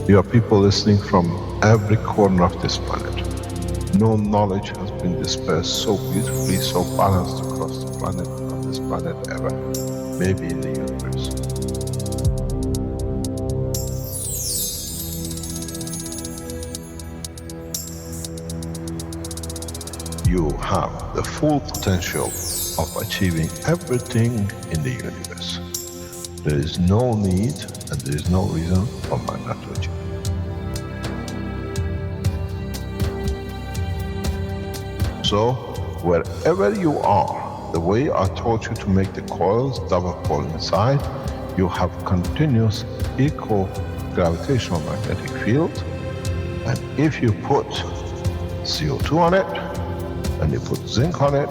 You are people listening from every corner of this planet. No knowledge has been dispersed so beautifully, so balanced across the planet, on this planet ever, maybe in the universe. You have the full potential of achieving everything in the universe. There is no need and there is no reason for man not to achieve. So, wherever you are, the way I taught you to make the coils double coil inside, you have continuous equal gravitational magnetic field. And if you put CO2 on it, and you put zinc on it,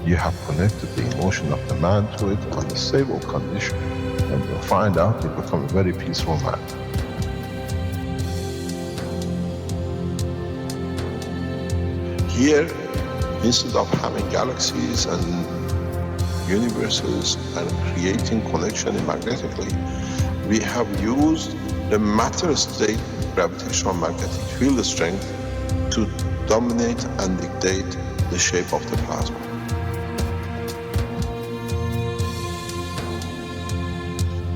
you have connected the emotion of the man to it on a stable condition. And you'll find out you become a very peaceful man. Here, instead of having galaxies and universes and creating connection magnetically, we have used the matter state gravitational magnetic field strength to dominate and dictate the shape of the plasma.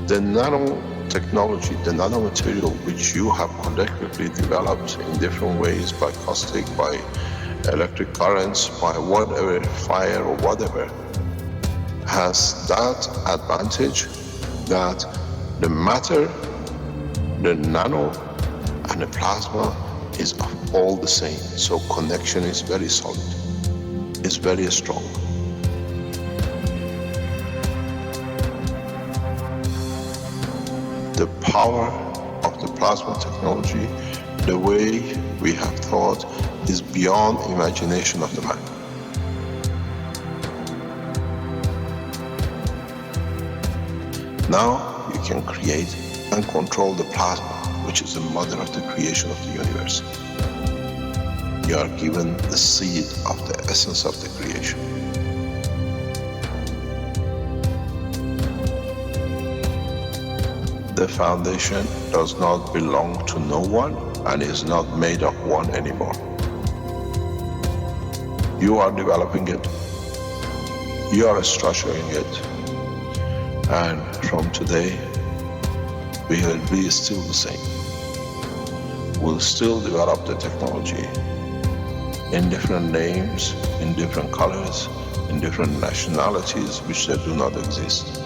The nano-technology, the nano-material which you have collectively developed in different ways by caustic, by electric currents, by whatever, fire or whatever, has that advantage that the matter, the nano and the plasma is all the same. So connection is very solid, it's very strong. The power of the plasma technology, the way we have thought, is beyond imagination of the man. Now you can create and control the plasma, which is the mother of the creation of the universe. You are given the seed of the essence of the creation. The foundation does not belong to no one and is not made of one anymore. You are developing it, you are structuring it, and from today we will be still the same. We'll still develop the technology in different names, in different colors, in different nationalities which they do not exist.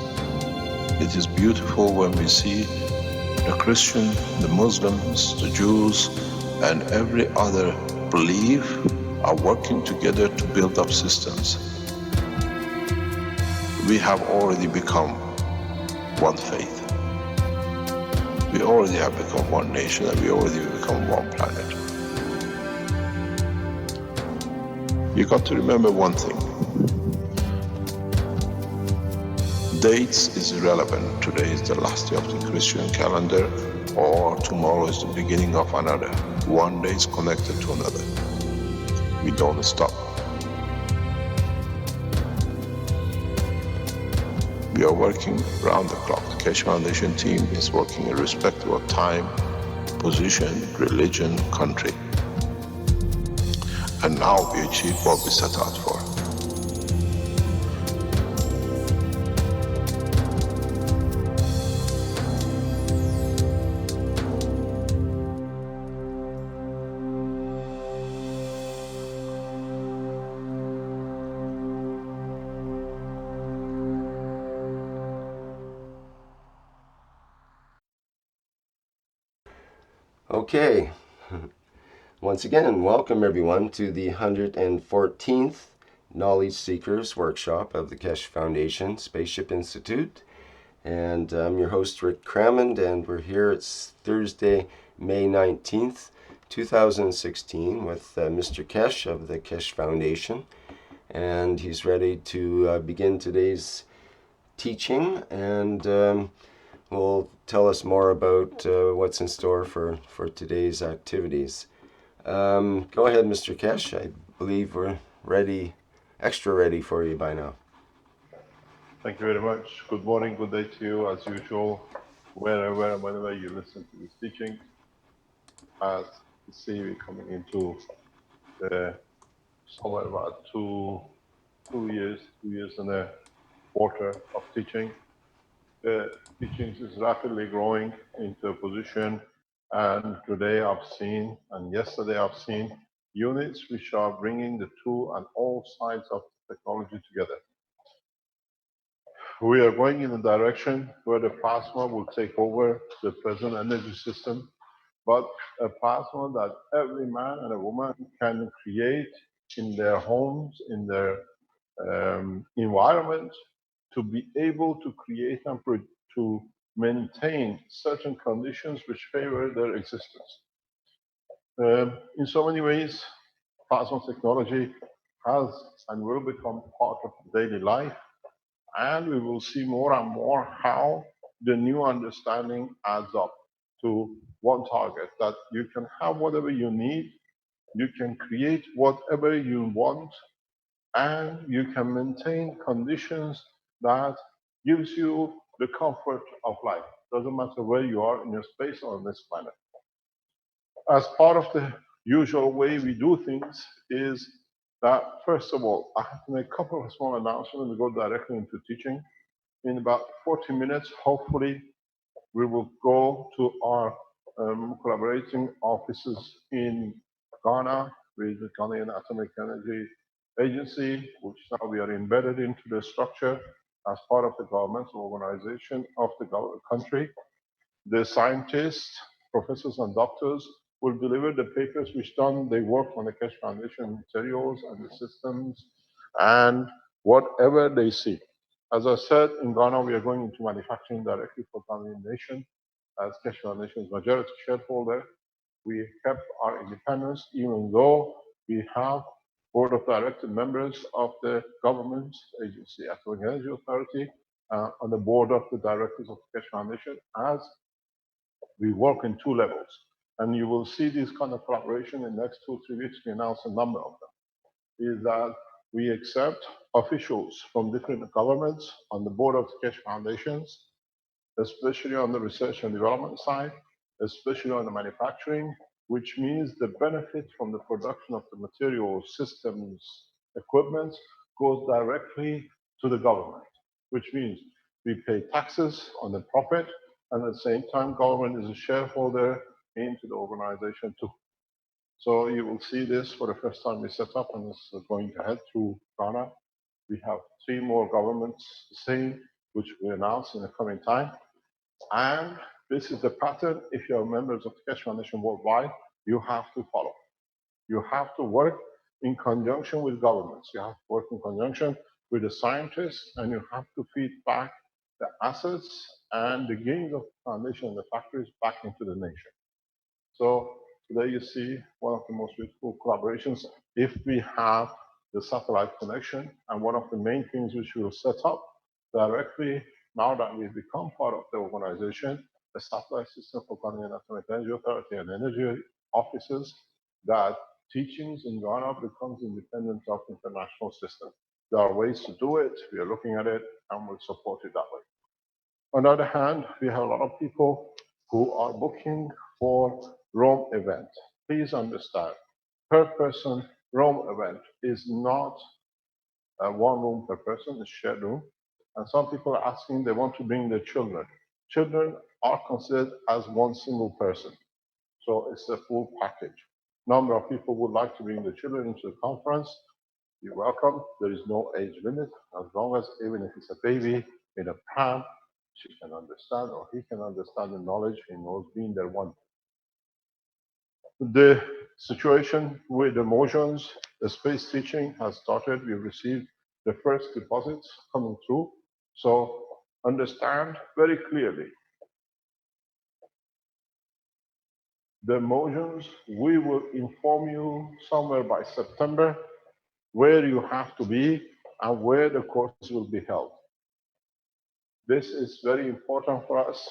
It is beautiful when we see the Christian, the Muslims, the Jews, and every other belief are working together to build up systems. We have already become one faith. We already have become one nation, and we already become one planet. You got to remember one thing. Dates is irrelevant. Today is the last day of the Christian calendar, or tomorrow is the beginning of another. One day is connected to another. We don't stop. We are working round the clock. The Keshe Foundation team is working irrespective of time, position, religion, country. And now we achieve what we set out for. Okay, once again, welcome everyone to the 114th Knowledge Seekers Workshop of the Keshe Foundation Spaceship Institute. And I'm your host, Rick Crammond, and we're here. It's Thursday, May 19th, 2016, with Mr. Keshe of the Keshe Foundation. And he's ready to begin today's teaching, and will tell us more about what's in store for today's activities. Go ahead, Mr. Keshe. I believe we're ready, extra ready for you by now. Thank you very much. Good morning, good day to you as usual, wherever and whenever you listen to this teaching. as you see, we're coming into the somewhere about two years and a quarter of teaching. The teachings is rapidly growing into a position, and today I've seen, and yesterday I've seen units which are bringing the two and all sides of technology together. We are going in a direction where the plasma will take over the present energy system, but a plasma that every man and a woman can create in their homes, in their environment, to be able to create and to maintain certain conditions which favor their existence. In so many ways, plasma technology has and will become part of daily life, and we will see more and more how the new understanding adds up to one target, that you can have whatever you need, you can create whatever you want, and you can maintain conditions that gives you the comfort of life. Doesn't matter where you are in your space or on this planet. As part of the usual way we do things is that, first of all, I have to make a couple of small announcements and go directly into teaching. In about 40 minutes, hopefully, we will go to our collaborating offices in Ghana with the Ghanaian Atomic Energy Agency, which now we are embedded into the structure as part of the governmental organization of the country. The scientists, professors and doctors will deliver the papers which done. They work on the Keshe Foundation materials and the systems and whatever they see. As I said, in Ghana, we are going into manufacturing directly for Ghanaian nation as Keshe Foundation's majority shareholder. We kept our independence, even though we have board of director members of the government agency, Atomic Energy Authority, on the board of the directors of the Keshe Foundation, as we work in two levels. And you will see this kind of collaboration in the next 2-3 weeks. We announce a number of them. Is that we accept officials from different governments on the board of the Keshe Foundations, especially on the research and development side, especially on the manufacturing, which means the benefit from the production of the materials, systems, equipment goes directly to the government, which means we pay taxes on the profit, and at the same time, government is a shareholder into the organization too. So you will see this for the first time we set up, and this is going to head through Ghana. We have 3 more governments the same, which we announce in the coming time. And this is the pattern. If you are members of the Keshe Foundation worldwide, you have to follow. You have to work in conjunction with governments. You have to work in conjunction with the scientists, and you have to feed back the assets and the gains of the foundation and the factories back into the nation. So today you see one of the most beautiful collaborations. If we have the satellite connection, and one of the main things which we will set up directly now that we've become part of the organization, the satellite system for Ghanaian Atomic Energy Authority and energy offices, that teachings in Ghana becomes independent of international system. There are ways to do it. We are looking at it, and we'll support it that way. On the other hand, we have a lot of people who are booking for Rome event. Please understand, per person Rome event is not one room per person, it's shared room. And some people are asking, they want to bring their children. Children are considered as one single person. So it's a full package. Number of people would like to bring their children into the conference. You're welcome. There is no age limit. As long as, even if it's a baby in a pram, she can understand, or he can understand the knowledge. He knows being there one. The situation with the motions, the space teaching has started. We've received the first deposits coming through. So understand very clearly, the motions, we will inform you somewhere by September where you have to be and where the courses will be held. This is very important for us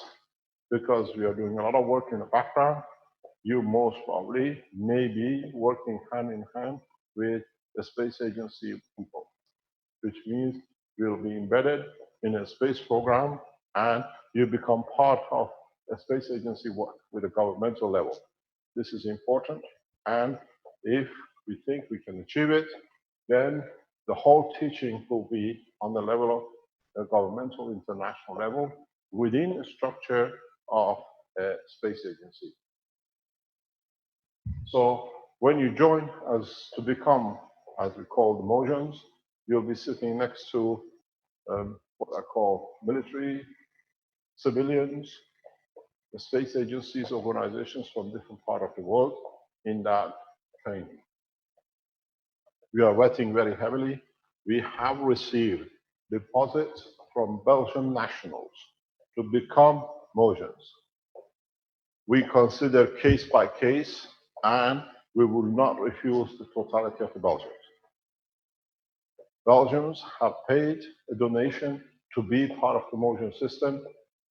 because we are doing a lot of work in the background. You most probably may be working hand in hand with the space agency people, which means you'll be embedded in a space program and you become part of a space agency work with a governmental level. This is important. And if we think we can achieve it, then the whole teaching will be on the level of a governmental international level within a structure of a space agency. So when you join as to become, as we call the Mojans, you'll be sitting next to what I call military, civilians, the space agencies, organizations from different parts of the world in that training. We are vetting very heavily. We have received deposits from Belgian nationals to become Mojans. We consider case by case, and we will not refuse the totality of the Belgians. Belgians have paid a donation to be part of the Mojan system.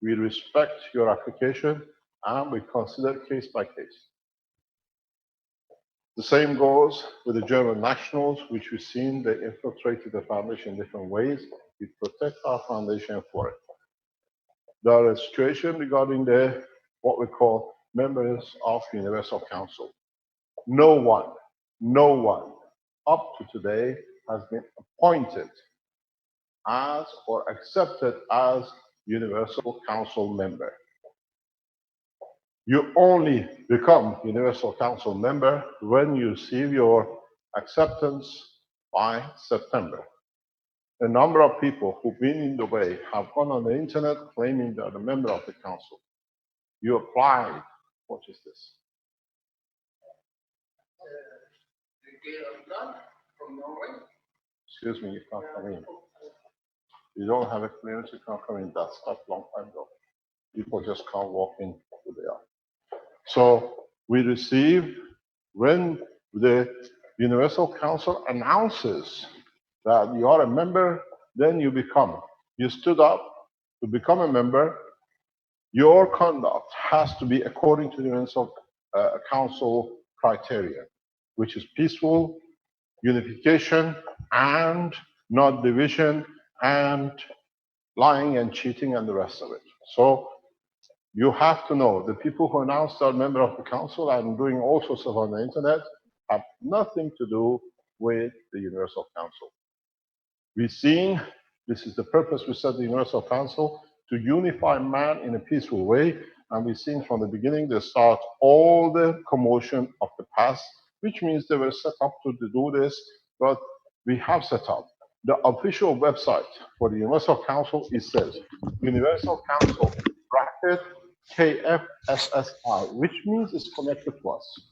We respect your application, and we consider case by case. The same goes with the German nationals, which we've seen they infiltrated the foundation in different ways. We protect our foundation for it. There is a situation regarding the what we call members of Universal Council. No one up to today has been appointed as or accepted as Universal Council member. You only become Universal Council member when you receive your acceptance by September. A number of people who've been in the way have gone on the internet claiming they're a member of the council. You applied. What is this? From Norway. Excuse me, you can't come in. You don't have a clearance, you can't come in. That stopped a long time ago. People just can't walk in who they are. So we received, when the Universal Council announces that you are a member, then you become. You stood up to become a member. Your conduct has to be according to the Universal Council criteria, which is peaceful, unification, and not division, and lying and cheating and the rest of it. So you have to know the people who announced they're a member of the council and doing all sorts of on the internet have nothing to do with the Universal Council. We've seen, this is the purpose we set the Universal Council, to unify man in a peaceful way. And we've seen from the beginning, they start all the commotion of the past, which means they were set up to do this, but we have set up. The official website for the Universal Council, it says, Universal Council, bracket, KFSSI, which means it's connected to us.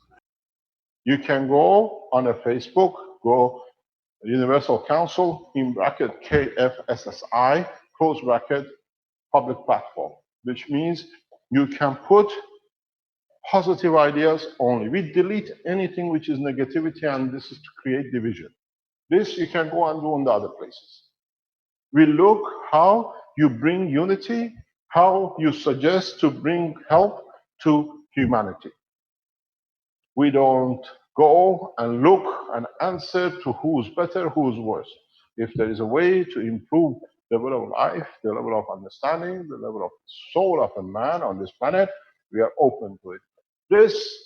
You can go on a Facebook, go Universal Council, in bracket KFSSI, close bracket, public platform, which means you can put positive ideas only. We delete anything which is negativity, and this is to create division. This you can go and do on the other places. We look how you bring unity, how you suggest to bring help to humanity. We don't go and look and answer to who's better, who's worse. If there is a way to improve the level of life, the level of understanding, the level of soul of a man on this planet, we are open to it. This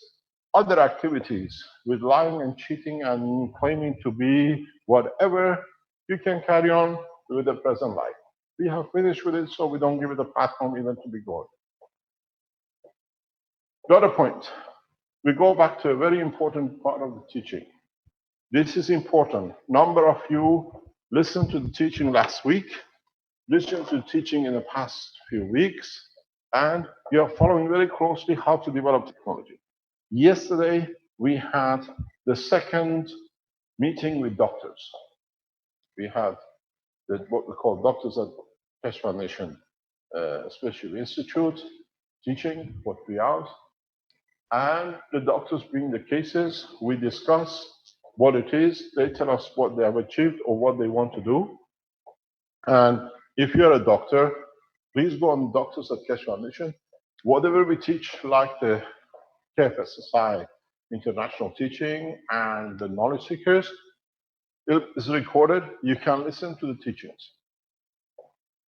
other activities with lying and cheating and claiming to be whatever, you can carry on with the present life. We have finished with it, so we don't give it a platform even to be going. The other point, we go back to a very important part of the teaching. This is important. Number of you listened to the teaching last week, listened to the teaching in the past few weeks, and you are following very closely how to develop technology. Yesterday, we had the second meeting with doctors. We had what we call doctors at Keshe Foundation Spaceship Institute teaching for 3 hours. And the doctors bring the cases, we discuss what it is, they tell us what they have achieved or what they want to do. And if you're a doctor, please go on Doctors at Keshe Foundation. Whatever we teach, like the KFSSI international teaching and the knowledge seekers, it is recorded. You can listen to the teachings.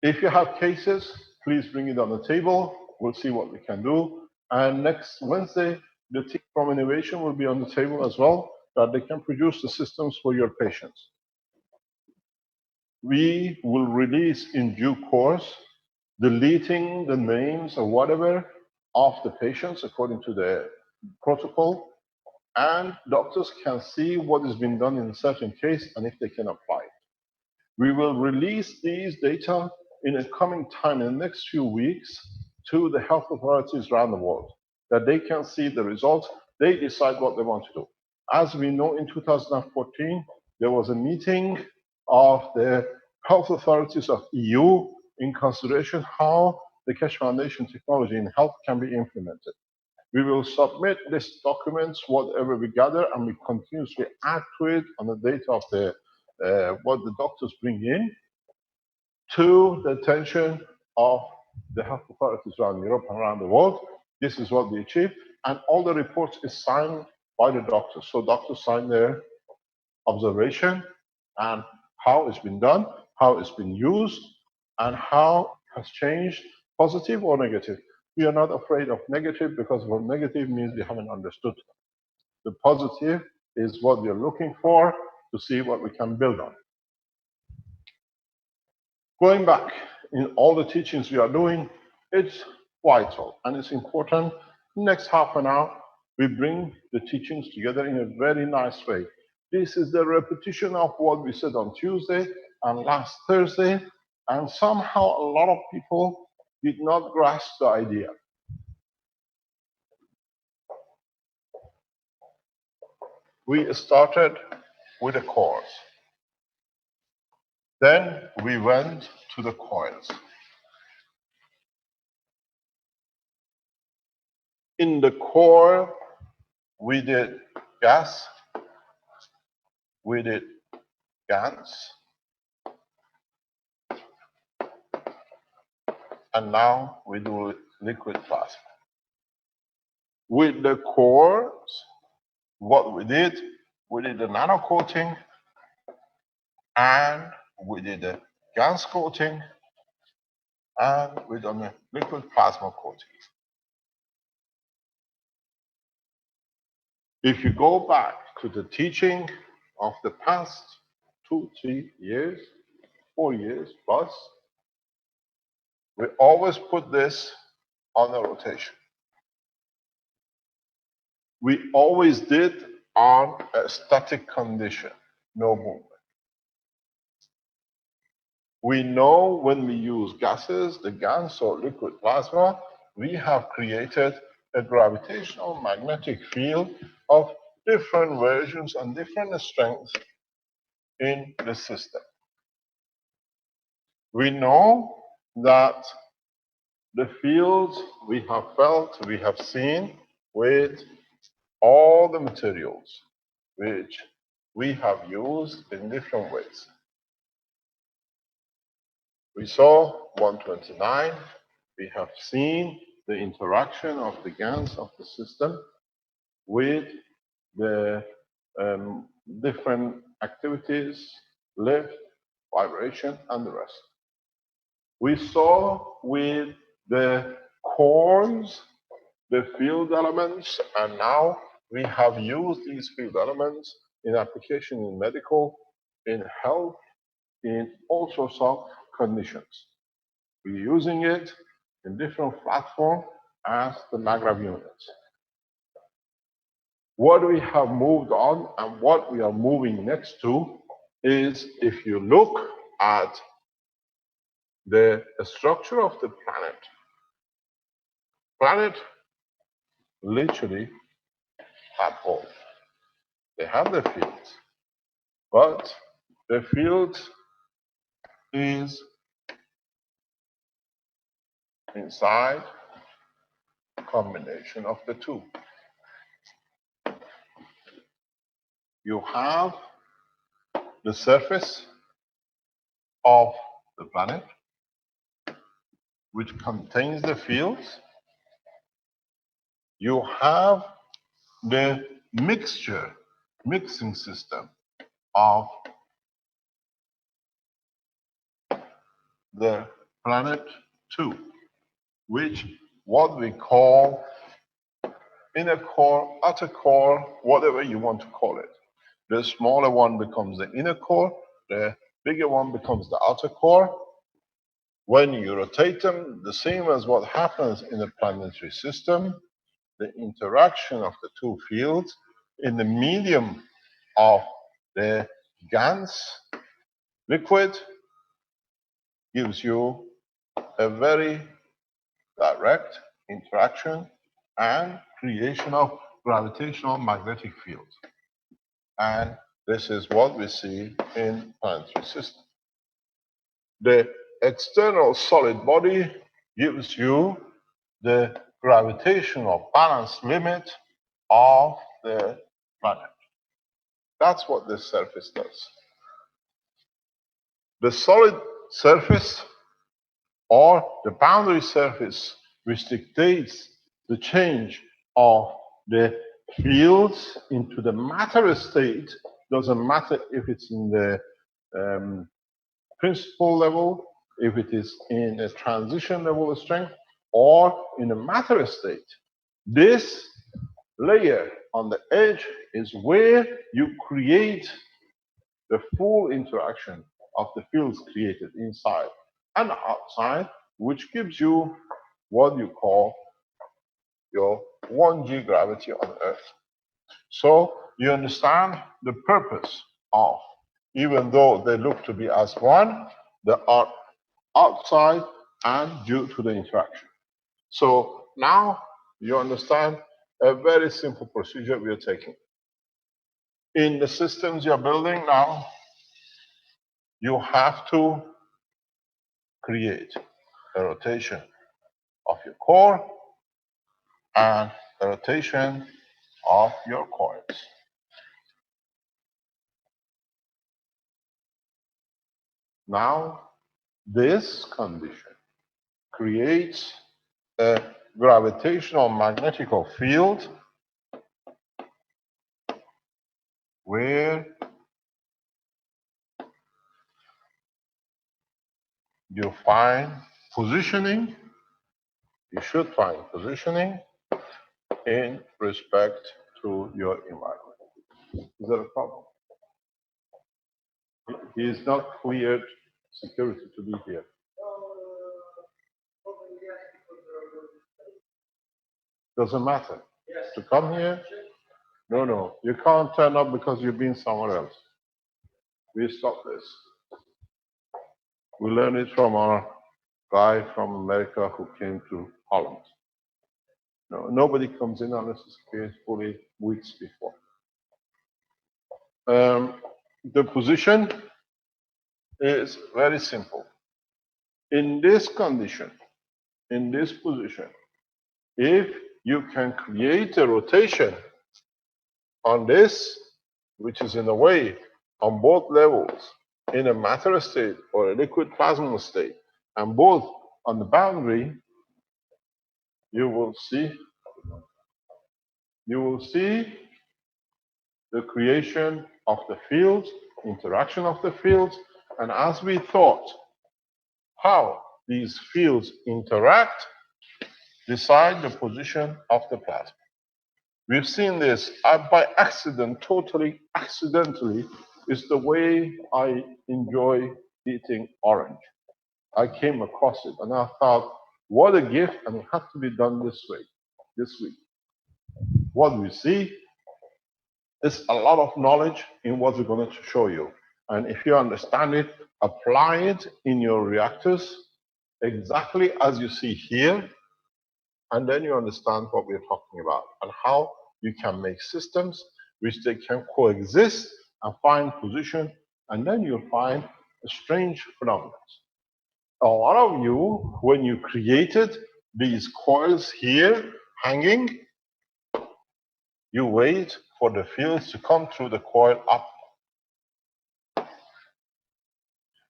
If you have cases, please bring it on the table. We'll see what we can do. And next Wednesday, The team from innovation will be on the table as well, that they can produce the systems for your patients. We will release in due course, deleting the names or whatever of the patients according to the protocol, and doctors can see what has been done in a certain case and if they can apply it. We will release these data in a coming time, in the next few weeks, to the health authorities around the world, that they can see the results, they decide what they want to do. As we know, in 2014, there was a meeting of the health authorities of EU in consideration how the Keshe Foundation technology in health can be implemented. We will submit these documents, whatever we gather, and we continuously add to it on the data of the what the doctors bring in, to the attention of the health authorities around Europe and around the world. This is what we achieved, and all the reports is signed by the doctors. So doctors sign their observation and how it's been done, how it's been used, and how it has changed, positive or negative. We are not afraid of negative, because for negative means we haven't understood. The positive is what we are looking for to see what we can build on. Going back in all the teachings we are doing, it's vital and it's important. Next half an hour, we bring the teachings together in a very nice way. This is the repetition of what we said on Tuesday and last Thursday, and somehow a lot of people did not grasp the idea. We started with the cores. Then we went to the coils. In the core, we did gas, we did GANs, and now we do liquid plasma. With the cores, what we did the nano coating, and we did the GANs coating, and we done the liquid plasma coating. If you go back to the teaching of the past 2, 3 years, 4 years plus, we always put this on a rotation. We always did on a static condition, no movement. We know when we use gases, the GANs or liquid plasma, we have created a gravitational magnetic field of different versions and different strengths in the system. We know that the fields we have felt, we have seen with all the materials which we have used in different ways. We saw 129, we have seen the interaction of the GANs of the system with the different activities, lift, vibration, and the rest. We saw with the cores, the field elements, and now we have used these field elements in application in medical, in health, in all sorts of conditions. We're using it in different platforms as the magrav units. What we have moved on and what we are moving next to is, if you look at the structure of the planet literally have holes. They have the fields, but the field is inside a combination of the two. You have the surface of the planet, which contains the fields. You have the mixing system of the planet too, which what we call inner core, outer core, whatever you want to call it. The smaller one becomes the inner core, the bigger one becomes the outer core. When you rotate them, the same as what happens in a planetary system, the interaction of the two fields in the medium of the GANS liquid gives you a very direct interaction and creation of gravitational magnetic fields. And this is what we see in planetary system. The external solid body gives you the gravitational balance limit of the planet. That's what this surface does. The solid surface or the boundary surface which dictates the change of the fields into the matter state, doesn't matter if it's in the principal level, if it is in a transition level of strength, or in a matter state. This layer on the edge is where you create the full interaction of the fields created inside and outside, which gives you what you call your 1G gravity on Earth. So you understand the purpose of, even though they look to be as one, they are outside and due to the interaction. So now you understand a very simple procedure we are taking. In the systems you're building now, you have to create a rotation of your core and a rotation of your coils. Now, this condition creates a gravitational magnetical field where you find positioning, you should find positioning in respect to your environment. Is there a problem? He is not cleared security to be here. Doesn't matter. To come here? No. You can't turn up because you've been somewhere else. We stop this. We learned it from our guy from America who came to Holland. No, nobody comes in unless it's cleared fully weeks before. The position is very simple. In this condition, in this position, if you can create a rotation on this, which is in a way on both levels, in a matter state or a liquid plasma state, and both on the boundary, you will see the creation of the fields, interaction of the fields, and as we thought, how these fields interact decide the position of the plasma. We've seen this by accident, totally accidentally, is the way I enjoy eating orange. I came across it and I thought, what a gift, and it had to be done this way, this week. What we see is a lot of knowledge in what we're going to show you. And if you understand it, apply it in your reactors exactly as you see here, and then you understand what we're talking about and how you can make systems which they can coexist and find position, and then you'll find a strange phenomenon. A lot of you, when you created these coils here hanging, you wait for the fields to come through the coil up.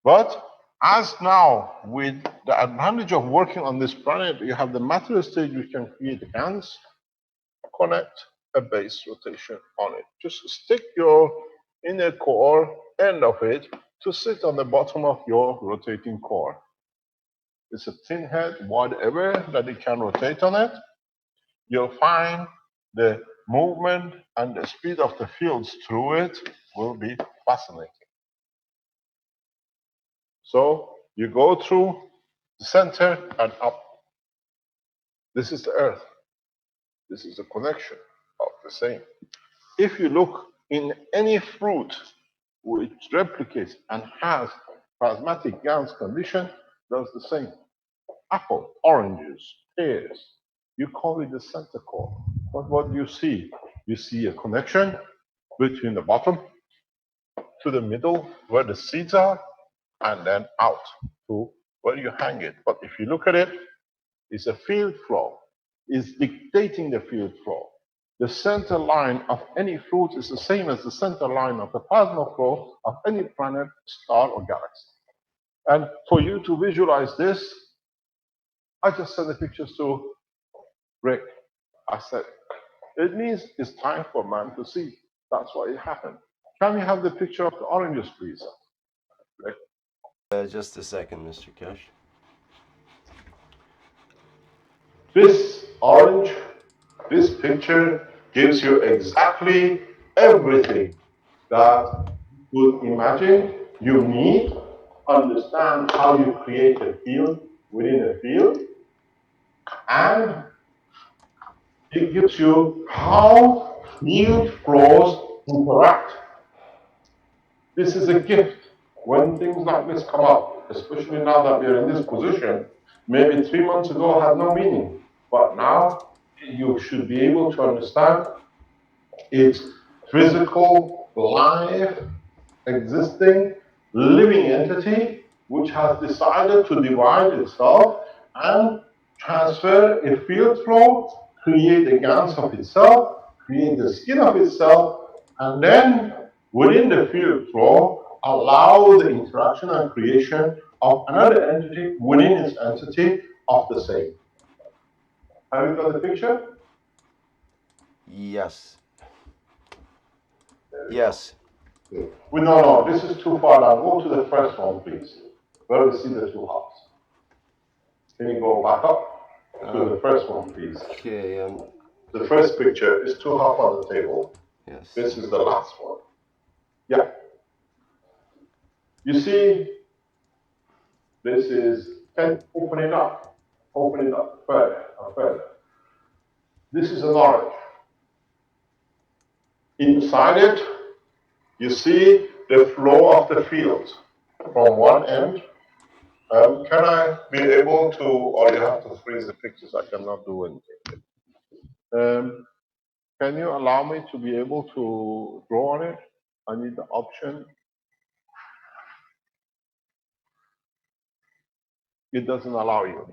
But as now, with the advantage of working on this planet, you have the matter stage which can create bands, connect a base rotation on it. Just stick your inner core end of it to sit on the bottom of your rotating core. It's a thin head, whatever, that it can rotate on it. You'll find the movement and the speed of the fields through it will be fascinating. So you go through the center and up. This is the Earth. This is the connection of the same. If you look in any fruit which replicates and has plasmatic Gans condition, does the same. Apple, oranges, pears, you call it the center core. But what do you see? You see a connection between the bottom to the middle where the seeds are, and then out to where you hang it. But if you look at it, it's a field flow. It's dictating the field flow. The center line of any fruit is the same as the center line of the plasma flow of any planet, star, or galaxy. And for you to visualize this, I just sent the pictures to Rick. I said, it means it's time for man to see. That's why it happened. Can we have the picture of the oranges, please? Rick? Just a second, Mr. Keshe. This orange, this picture gives you exactly everything that you would imagine you need, understand how you create a field within a field, and it gives you how field flows interact. This is a gift. When things like this come up, especially now that we are in this position, maybe 3 months ago had no meaning, but now you should be able to understand it's physical, live, existing, living entity which has decided to divide itself and transfer a field flow, create a gans of itself, create the skin of itself, and then within the field flow, allow the interaction and creation of another entity within its entity of the same. Have you got the picture? Yes. Yes. No, this is too far down. Go to the first one, please. Where we see the two hearts. Can you go back up to the first one, please? Okay. The first picture is two half on the table. Yes. This is the last one. Yeah. You see, this is, can open it up further and further. This is an orange. Inside it, you see the flow of the field from one end. Can I be able to, or you have to freeze the pictures, I cannot do anything. Can you allow me to be able to draw on it? I need the option. It doesn't allow you.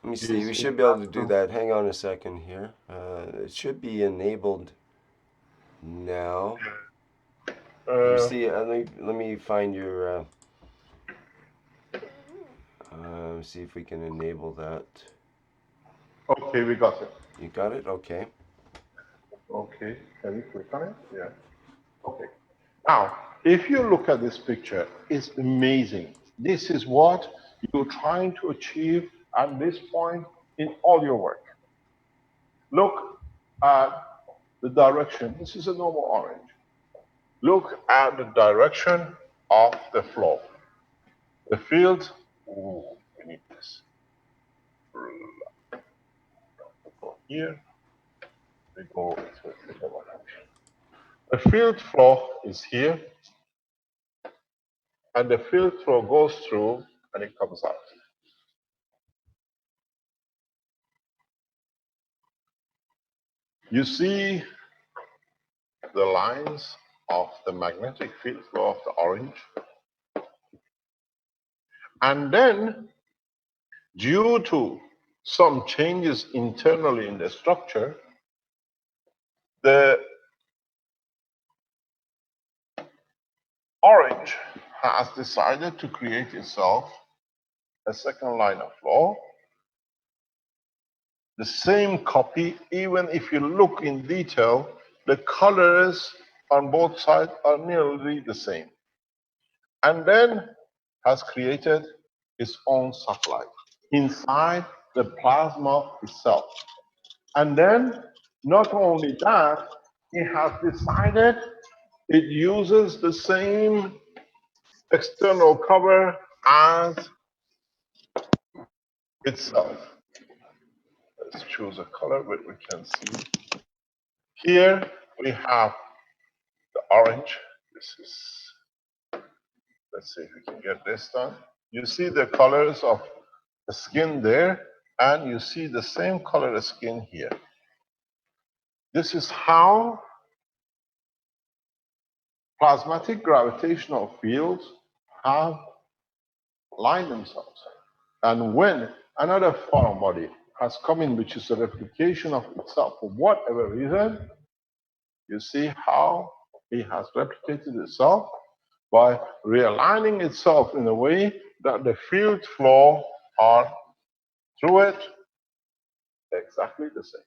Let me see. We should be able to do that. Hang on a second here. It should be enabled now. You see, let me find your. See if we can enable that. Okay, we got it. You got it? Okay. Okay, can you click on it? Yeah. Okay. Now, if you look at this picture, it's amazing. This is what you're trying to achieve at this point in all your work. Look at the direction. This is a normal orange. Look at the direction of the flow. The field, ooh, we need this. Go here, we go to the direction. The field flow is here, and the field flow goes through and it comes out. You see the lines of the magnetic field flow of the orange. And then, due to some changes internally in the structure, the orange has decided to create itself a second line of flow. The same copy, even if you look in detail, the colors on both sides are nearly the same. And then has created its own satellite inside the plasma itself. And then Not only that, he has decided it uses the same external cover as itself. Let's choose a color where we can see. Here we have the orange. This is, let's see if we can get this done. You see the colors of the skin there, and you see the same color of skin here. This is how plasmatic gravitational fields have aligned themselves. And when another foreign body has come in, which is a replication of itself for whatever reason, you see how it has replicated itself by realigning itself in a way that the field flow are through it exactly the same.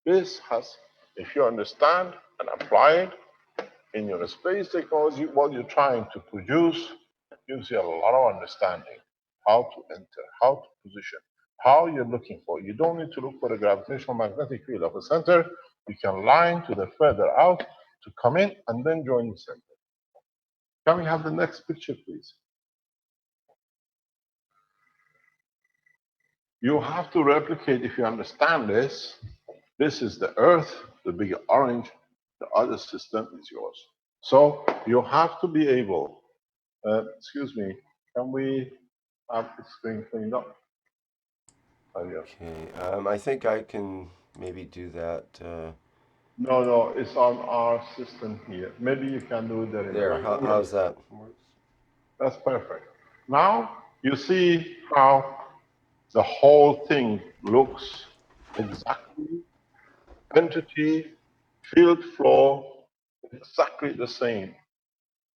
This has, if you understand and apply it in your space technology, what you're trying to produce gives you a lot of understanding how to enter, how to position, how you're looking for. You don't need to look for the gravitational magnetic field of a center. You can line to the further out to come in and then join the center. Can we have the next picture, please? You have to replicate, if you understand this. This is the Earth, the big orange. The other system is yours. So you have to be able, excuse me, can we have the screen cleaned up? Okay, I think I can maybe do that. No, it's on our system here. Maybe you can do it there in the There, back. how's that? That's perfect. Now you see how the whole thing looks exactly, entity, field flow, exactly the same.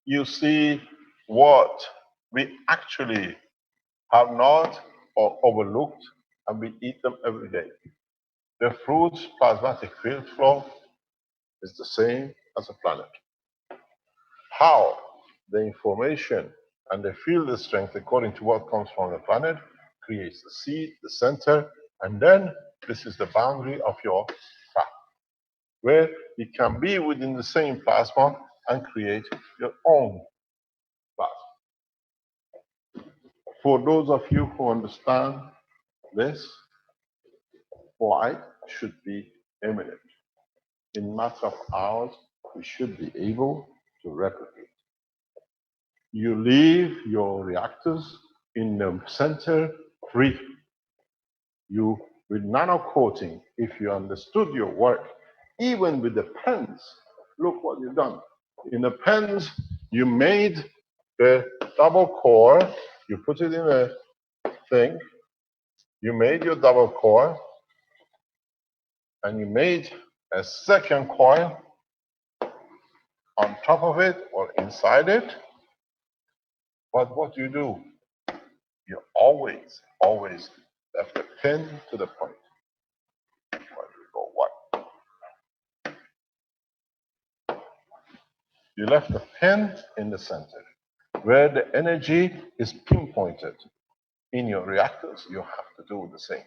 You see what we actually have not or overlooked, and we eat them every day. The fruit's plasmatic field flow is the same as a planet. How the information and the field strength, according to what comes from the planet, creates the seed, the center, and then this is the boundary of your path, where you can be within the same plasma and create your own plasma. For those of you who understand this, light should be imminent. In a matter of hours, we should be able to replicate. You leave your reactors in the center free. You, with nano coating, if you understood your work, even with the pens, look what you've done. In the pens, you made the double core, you put it in a thing, you made your double core, and you made a second coil on top of it or inside it. But what you do, you always left the pin to the point. Where you go, what? You left the pin in the center, where the energy is pinpointed. In your reactors, you have to do the same.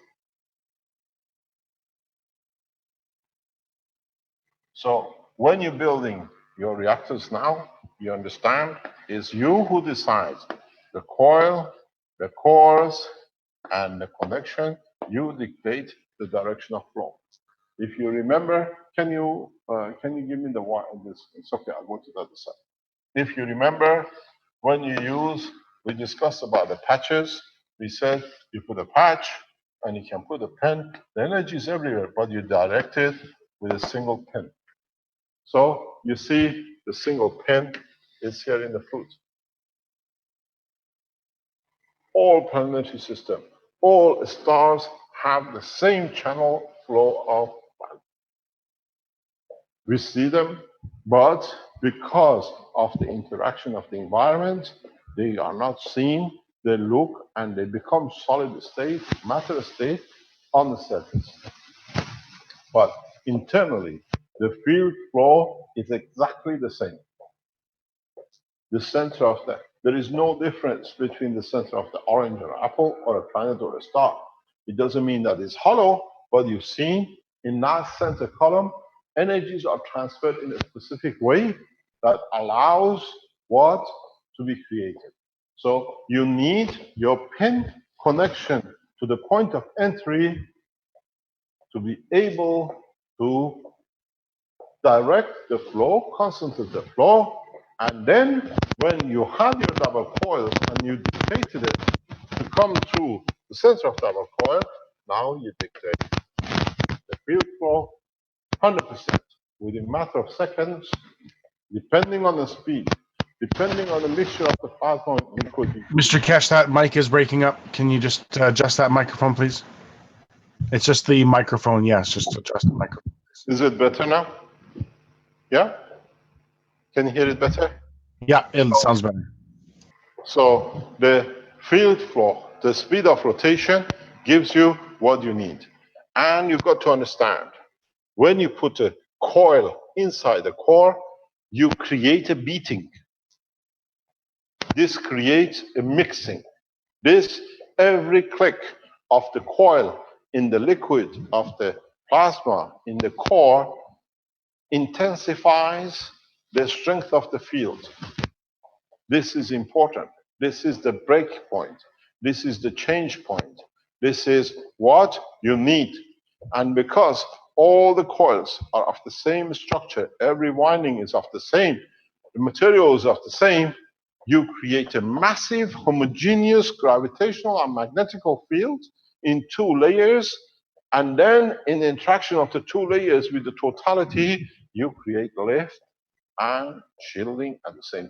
So when you're building your reactors now, you understand, it's you who decides the coil, the cores, and the connection. You dictate the direction of flow. If you remember, can you give me the wire? It's okay, I'll go to the other side. If you remember, when you use, we discussed about the patches. We said you put a patch and you can put a pen. The energy is everywhere, but you direct it with a single pin. So you see the single pin is here in the fruit. All planetary system, all stars have the same channel flow of light. We see them, but because of the interaction of the environment, they are not seen. They look and they become solid state, matter state on the surface. But internally, the field flow is exactly the same. The center of there is no difference between the center of the orange or apple or a planet or a star. It doesn't mean that it's hollow, but you've seen in that center column, energies are transferred in a specific way that allows what to be created. So you need your pin connection to the point of entry to be able to direct the flow, concentrate the flow, and then when you have your double coils and you dictated it to come through the center of double coil, now you dictate the field flow 100% within a matter of seconds, depending on the speed, depending on the mixture of the plasma and liquid. Mr. Keshe, that mic is breaking up. Can you just adjust that microphone, please? It's just the microphone. Yes, just adjust the microphone. Is it better now? Yeah? Can you hear it better? Yeah, it sounds better. So the field flow, the speed of rotation gives you what you need. And you've got to understand, when you put a coil inside the core, you create a beating. This creates a mixing. This, every click of the coil in the liquid of the plasma in the core intensifies the strength of the field. This is important. This is the break point. This is the change point. This is what you need. And because all the coils are of the same structure, every winding is of the same, the material is of the same, you create a massive homogeneous gravitational and magnetical field in two layers, and then in the interaction of the two layers with the totality, you create lift and shielding at the same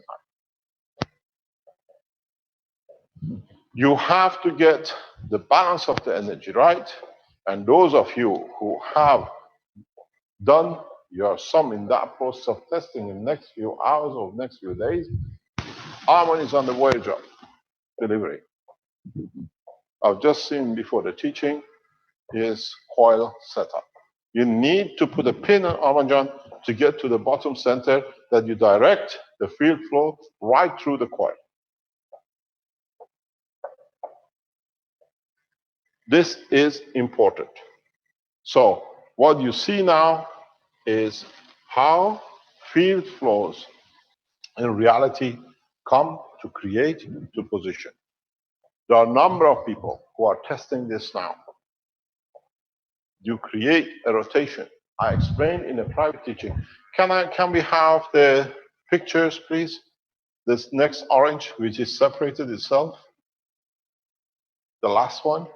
time. You have to get the balance of the energy right, and those of you who have done your sum in that process of testing in the next few hours or next few days, Armand is on the voyage of delivery. I've just seen before the teaching is coil setup. You need to put a pin on Armand John to get to the bottom center that you direct the field flow right through the coil. This is important. So what you see now is how field flows in reality come to create, to position. There are a number of people who are testing this now. You create a rotation. I explained in a private teaching. Can we have the pictures, please? This next orange, which is separated itself. The last one.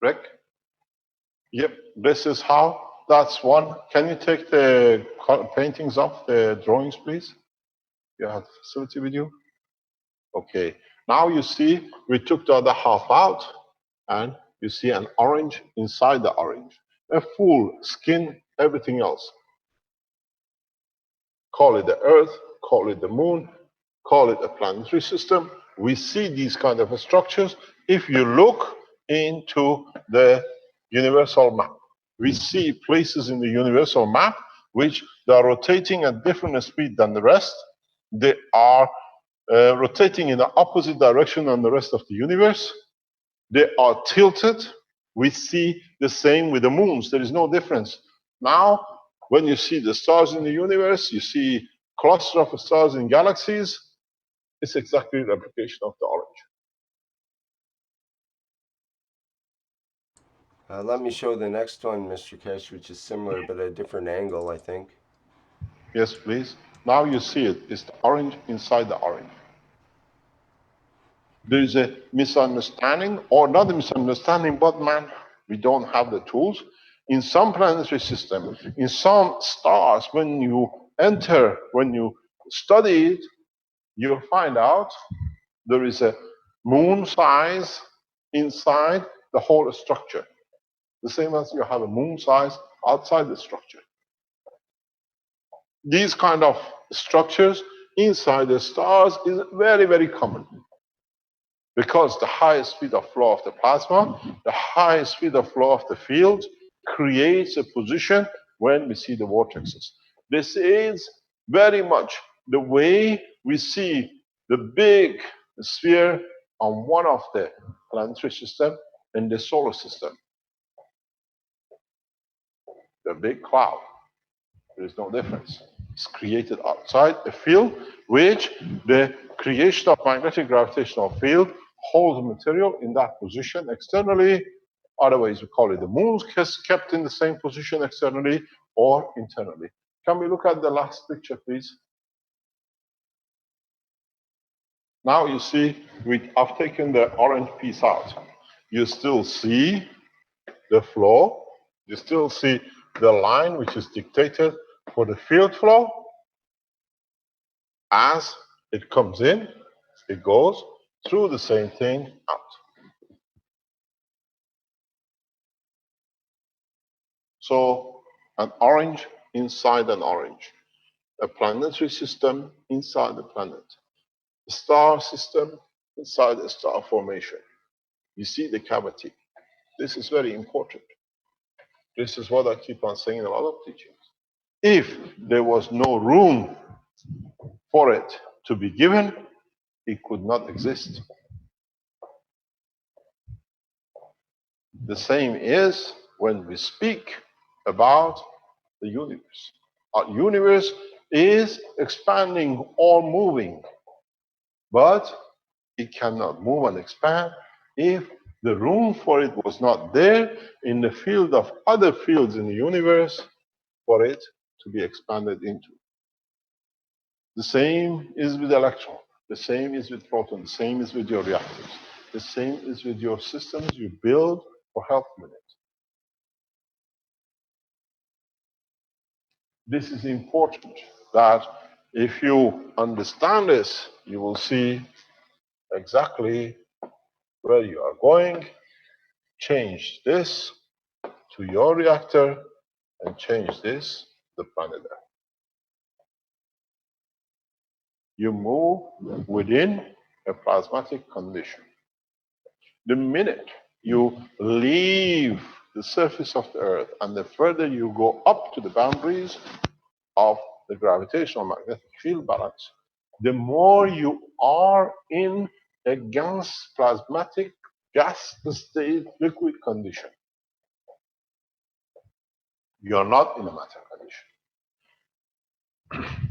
Rick? Yep, this is how. That's one. Can you take the paintings off, the drawings, please? You have the facility with you? Okay. Now you see we took the other half out, and you see an orange inside the orange. A full skin, everything else. Call it the Earth, call it the Moon, call it a planetary system. We see these kind of structures. If you look into the universal map, we see places in the universal map which they are rotating at different speed than the rest. They are rotating in the opposite direction than the rest of the universe. They are tilted. We see the same with the moons. There is no difference. Now, when you see the stars in the universe, you see cluster of stars in galaxies, it's exactly a replication of the orange. Let me show the next one, Mr. Keshe, which is similar but at a different angle, I think. Yes, please. Now you see it. It's the orange inside the orange. There is a misunderstanding, or not a misunderstanding, but man, we don't have the tools. In some planetary systems, in some stars, when you enter, when you study it, you'll find out there is a moon size inside the whole structure. The same as you have a moon size outside the structure. These kind of structures inside the stars is very, very common. Because the highest speed of flow of the plasma, the highest speed of flow of the field creates a position when we see the vortexes. This is very much the way we see the big sphere on one of the planetary system and the solar system. The big cloud. There is no difference. It's created outside a field which the creation of magnetic gravitational field holds material in that position externally. Otherwise, we call it the moon is kept in the same position externally or internally. Can we look at the last picture, please? Now you see, I've taken the orange piece out. You still see the flow. You still see the line which is dictated for the field flow. As it comes in, it goes through the same thing out. So an orange inside an orange. A planetary system inside the planet. A star system inside a star formation. You see the cavity. This is very important. This is what I keep on saying in a lot of teachings. If there was no room for it to be given, it could not exist. The same is when we speak about the universe. Our universe is expanding or moving, but it cannot move and expand if the room for it was not there in the field of other fields in the universe for it to be expanded into. The same is with electron. The same is with proton. The same is with your reactors. The same is with your systems you build for health units. This is important that if you understand this, you will see exactly where you are going. Change this to your reactor and change this to the planet Earth. You move within a plasmatic condition. The minute you leave the surface of the Earth and the further you go up to the boundaries of the gravitational magnetic field balance, the more you are in a gas plasmatic gas state liquid condition. You are not in a matter condition.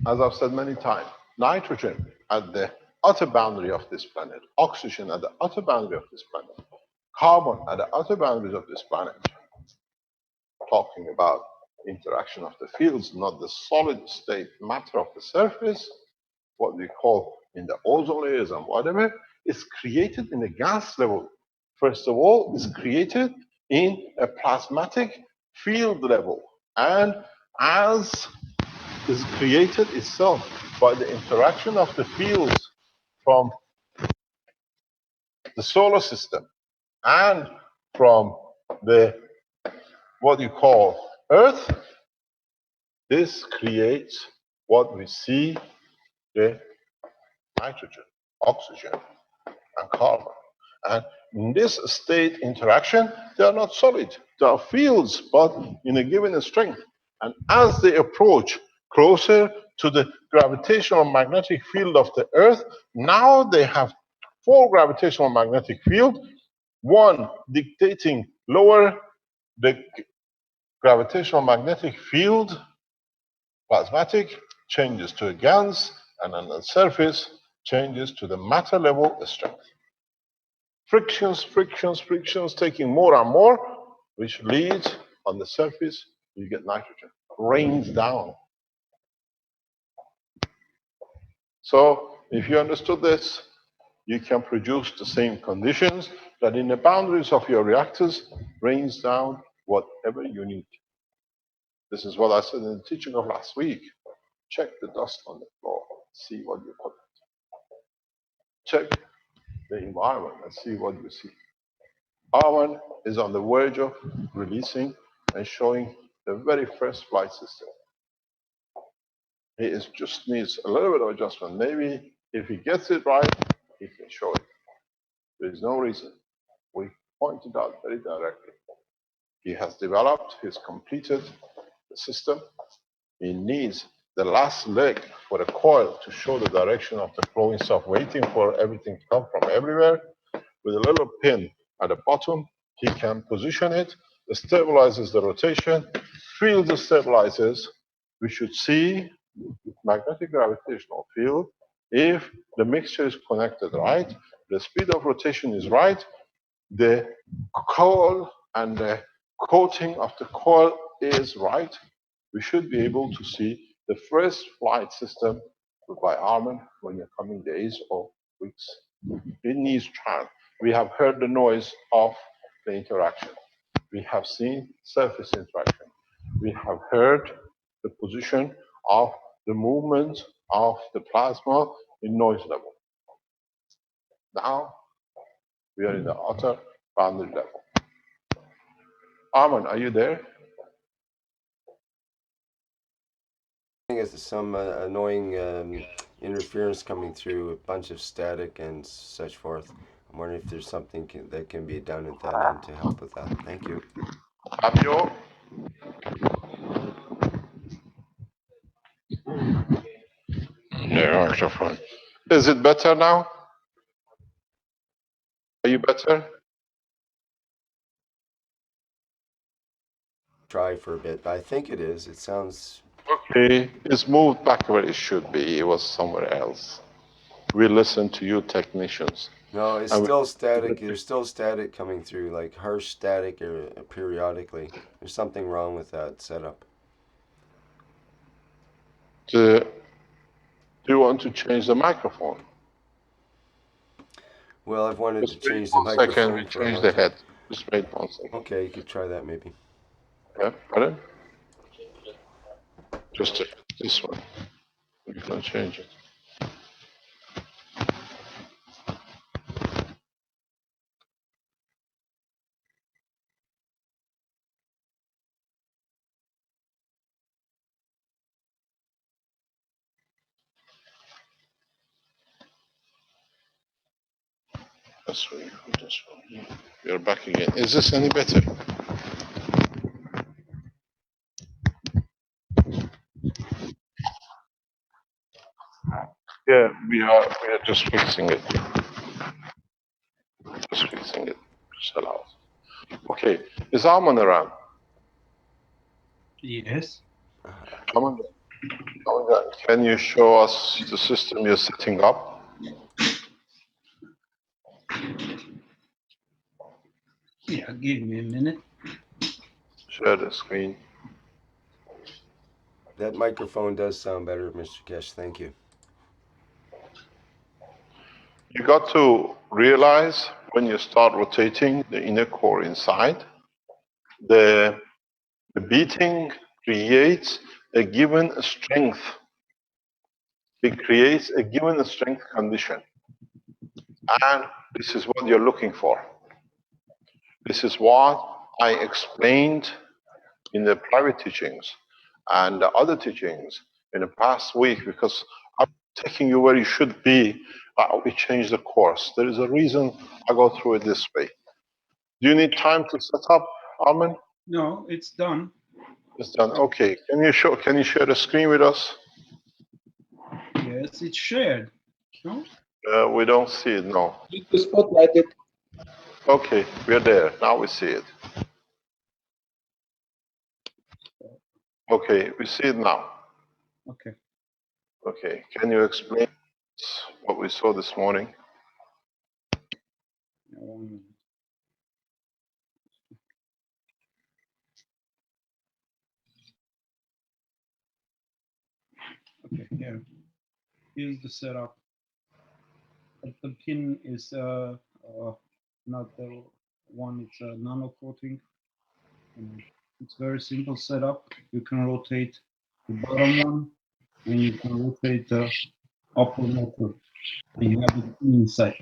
As I've said many times, nitrogen at the outer boundary of this planet, oxygen at the outer boundary of this planet, carbon at the outer boundaries of this planet, talking about interaction of the fields, not the solid state matter of the surface, what we call in the ozone layers and whatever, is created in the gas level. First of all, is created in a plasmatic field level. And as is created itself by the interaction of the fields from the solar system and from the what you call Earth, this creates what we see, the nitrogen, oxygen, and carbon. And in this state interaction, they are not solid. They are fields, but in a given strength. And as they approach closer to the gravitational magnetic field of the Earth, now they have 4 gravitational magnetic fields, one dictating lower the gravitational magnetic field, plasmatic, changes to a GANS, and on the surface, changes to the matter level strength. Frictions, taking more and more, which leads on the surface, you get nitrogen, rains down. So if you understood this, you can produce the same conditions that in the boundaries of your reactors rains down whatever you need. This is what I said in the teaching of last week. Check the dust on the floor, see what you put. Check the environment and see what you see. Arman is on the verge of releasing and showing the very first flight system. He just needs a little bit of adjustment. Maybe if he gets it right, he can show it. There is no reason. We pointed out very directly. He has developed, he's completed the system. He needs the last leg for the coil to show the direction of the flow instead of waiting for everything to come from everywhere. with a little pin at the bottom. He can position it, it stabilizes the rotation, field stabilizes. We should see magnetic gravitational field if the mixture is connected right, the speed of rotation is right, the coil and the coating of the coil is right, we should be able to see the first flight system by Armin in the coming days or weeks. It needs trial. We have heard the noise of the interaction. We have seen surface interaction. We have heard the position of the movement of the plasma in noise level. Now we are in the outer boundary level. Armin, are you there? I think it's some annoying interference coming through, a bunch of static and such forth. I'm wondering if there's something that can be done at that end to help with that. Thank you. Fabio? Yeah, microphone. Is it better now? Are you better? Try for a bit. I think it is. It sounds. Okay, it's moved back where it should be. It was somewhere else. We listen to you technicians. No, it's still static. There's still static coming through, like harsh static periodically. There's something wrong with that setup. Do you want to change the microphone? Well, I've wanted to Just change wait the 1 second, microphone we for a change long the time. head. Just wait 1 second. Okay, you could try that maybe. Yeah, pardon? Just this one. We can change it. This way, this one. You're back again. Is this any better? Yeah, we are just fixing it. Just fixing it. Just allow it. Okay, is Arman around? Yes. Arman, can you show us the system you're setting up? Yeah, give me a minute. Share the screen. That microphone does sound better, Mr. Keshe. Thank you. You got to realize when you start rotating the inner core inside, the beating creates a given strength. It creates a given strength condition. And this is what you're looking for. This is what I explained in the private teachings and the other teachings in the past week, because I'm taking you where you should be. We changed the course. There is a reason I go through it this way. Do you need time to set up, Armin? No, it's done. It's done. Okay. Can you share the screen with us? Yes, it's shared. No? We don't see it, no. Need to spotlight it. Okay, we're there. Now we see it. Okay, we see it now. Okay. Okay, can you explain what we saw this morning? Now, 1 minute. Okay, here. Here's the setup. But the pin is not the one, it's a nano coating. It's very simple setup. You can rotate the bottom one and you can rotate the upper motor. And you have it inside.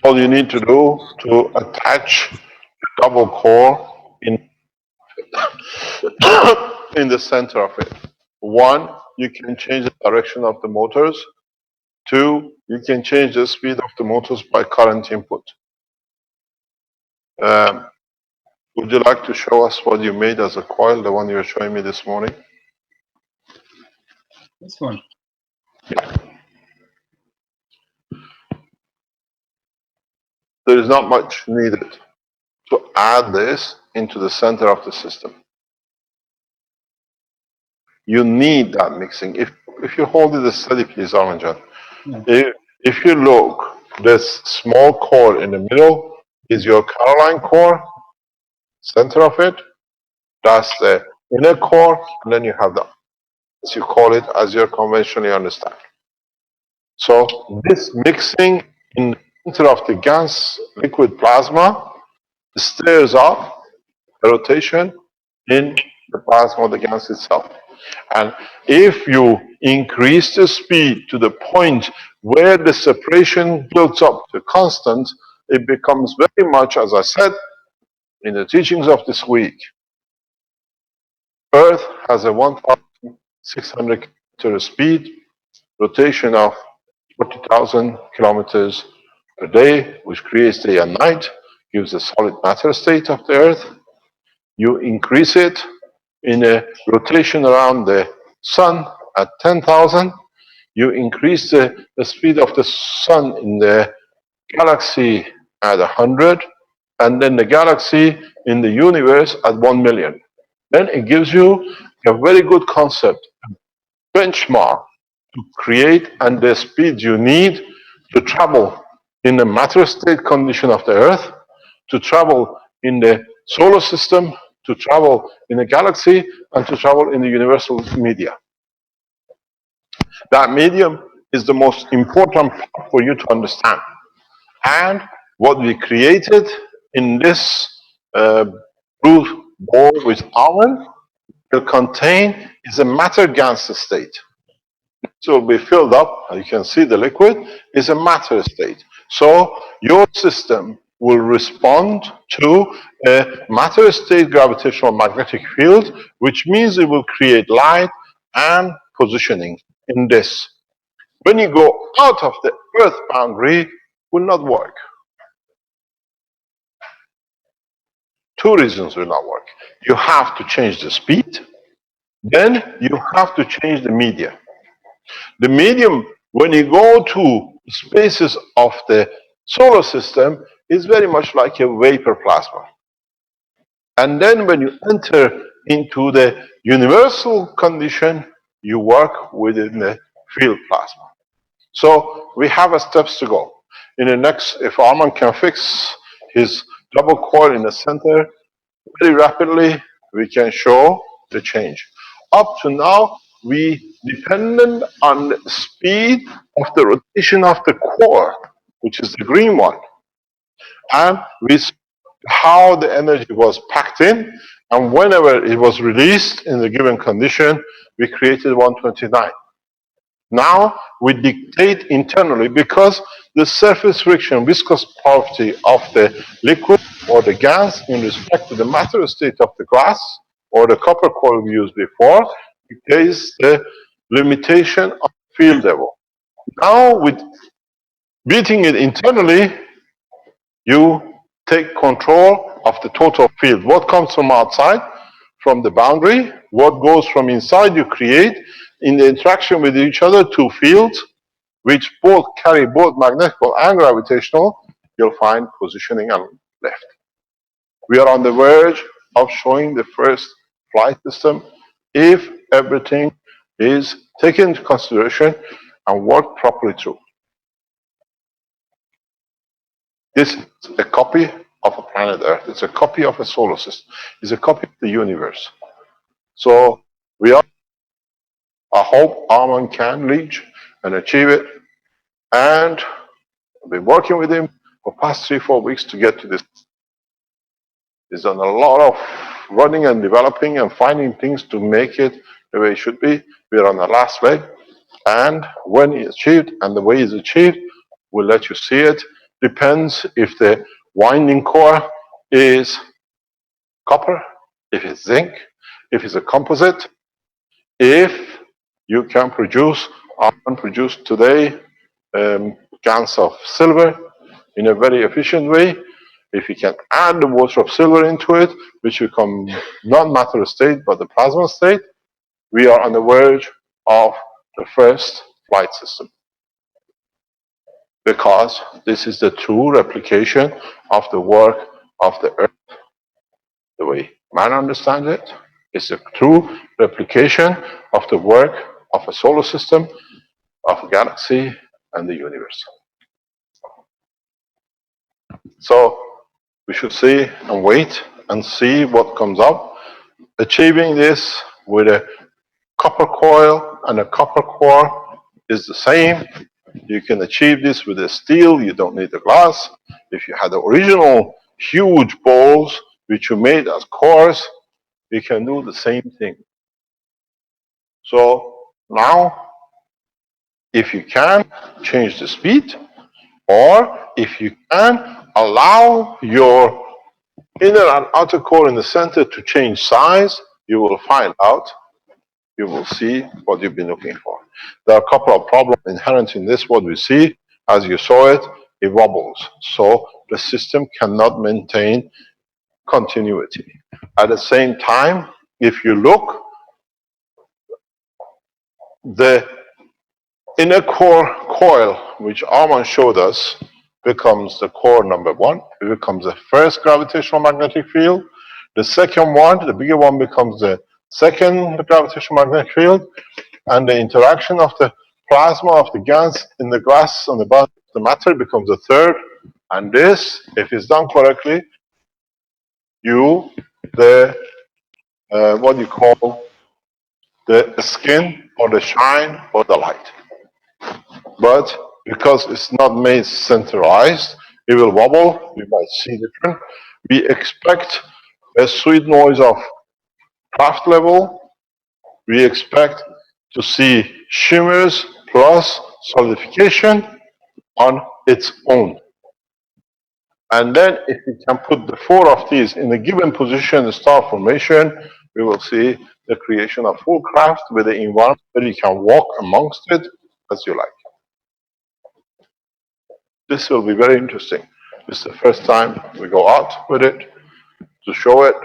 All you need to do to attach the double core in in the center of it. One, you can change the direction of the motors. Two, you can change the speed of the motors by current input. Would you like to show us what you made as a coil, the one you were showing me this morning? This one. there is not much needed to add this into the center of the system. You need that mixing. If you hold it steady, please, Armanjan. Yeah. If you look, this small core in the middle is your Caroline core, center of it. That's the inner core, and then you have the, as you call it, as you conventionally understand. So this mixing in the center of the gas liquid plasma stirs up the rotation in the plasma of the gas itself. And if you increase the speed to the point where the separation builds up to constant, it becomes very much, as I said in the teachings of this week, Earth has a 1,600 kilometer speed, rotation of 40,000 kilometers per day, which creates day and night, gives the solid matter state of the Earth. You increase it in a rotation around the sun at 10,000. You increase the speed of the sun in the galaxy at 100, and then the galaxy in the universe at 1 million. Then it gives you a very good concept, benchmark to create and the speed you need to travel in the matter state condition of the Earth, to travel in the solar system, to travel in the galaxy, and to travel in the universal media. That medium is the most important part for you to understand. And what we created in this blue ball with almond will contain is a matter gas state. So it will be filled up, and you can see the liquid is a matter state. So your system will respond to a matter state gravitational magnetic field, which means it will create light and positioning in this. When you go out of the Earth boundary, it will not work. Two reasons will not work. You have to change the speed, then you have to change the medium. The medium, when you go to spaces of the solar system, is very much like a vapor plasma. And then when you enter into the universal condition, you work within the field plasma. So we have steps to go. In the next, if Arman can fix his double coil in the center very rapidly, we can show the change. Up to now, we depended on the speed of the rotation of the core, which is the green one. And we saw how the energy was packed in, and whenever it was released in the given condition, we created 129. Now we dictate internally, because the surface friction viscous property of the liquid or the gas in respect to the matter state of the glass or the copper coil we used before dictates the limitation of field level. Now with beating it internally, you take control of the total field. What comes from outside, from the boundary, what goes from inside, you create in the interaction with each other two fields which both carry both magnetical and gravitational. You'll find positioning and left. We are on the verge of showing the first flight system if everything is taken into consideration and worked properly through. This is a copy of a planet Earth. It's a copy of a solar system. It's a copy of the universe. So we are, I hope Arman can reach and achieve it. And I've been working with him for the past 3-4 weeks to get to this. He's done a lot of running and developing and finding things to make it the way it should be. We're on the last leg. And when it's achieved and the way it's achieved, we'll let you see it. Depends if the winding core is copper, if it's zinc, if it's a composite, if you can produce, today, cans of silver in a very efficient way. If you can add the water of silver into it, which become not matter state but the plasma state, we are on the verge of the first flight system. because this is the true replication of the work of the Earth, the way man understands it. It's a true replication of the work of a solar system, of a galaxy, and the universe. So we should see and wait and see what comes up. Achieving this with a copper coil and a copper core is the same. You can achieve this with a steel, you don't need the glass. If you had the original huge balls which you made as cores, you can do the same thing. So now, if you can change the speed, or if you can allow your inner and outer core in the center to change size, you will find out, you will see what you've been looking for. There are a couple of problems inherent in this. What we see, as you saw it, it wobbles. So the system cannot maintain continuity. At the same time, if you look, the inner core coil, which Arman showed us, becomes the core number one. It becomes the first gravitational magnetic field. The second one, the bigger one, becomes the second gravitational magnetic field. And the interaction of the plasma of the gas in the glass on the bottom of the matter becomes the third. And this, if it's done correctly, the what you call the skin or the shine or the light. But because it's not made centralized, it will wobble. We might see different. We expect a sweet noise of craft level. We expect to see shimmers plus solidification on its own. And then if we can put the four of these in a given position, the star formation, we will see the creation of full craft with the environment where you can walk amongst it as you like. This will be very interesting. This is the first time we go out with it to show it,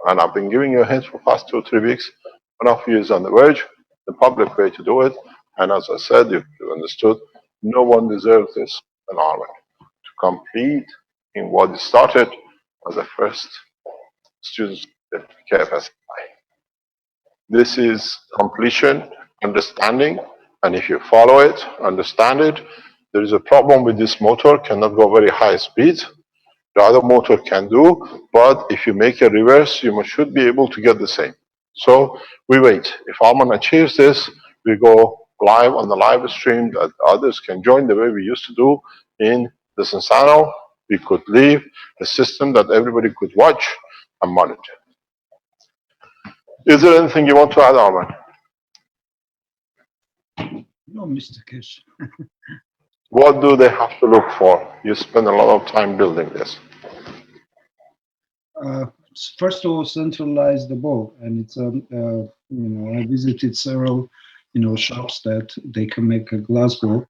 and I've been giving you hints for the past 2 or 3 weeks. One of you is on the verge, the public way to do it, and as I said, you understood, no one deserves this environment to complete in what is started as the first students at KFSI. This is completion, understanding, and if you follow it, understand it, there is a problem with this motor, cannot go very high speed. The other motor can do, but if you make a reverse, you should be able to get the same. So we wait. If Arman achieves this, we go live on the live stream that others can join the way we used to do in the Sensano. We could leave a system that everybody could watch and monitor. Is there anything you want to add, Arman? No, Mr. Keshe. What do they have to look for? You spend a lot of time building this. First of all, centralize the ball, and it's I visited several shops that they can make a glass ball.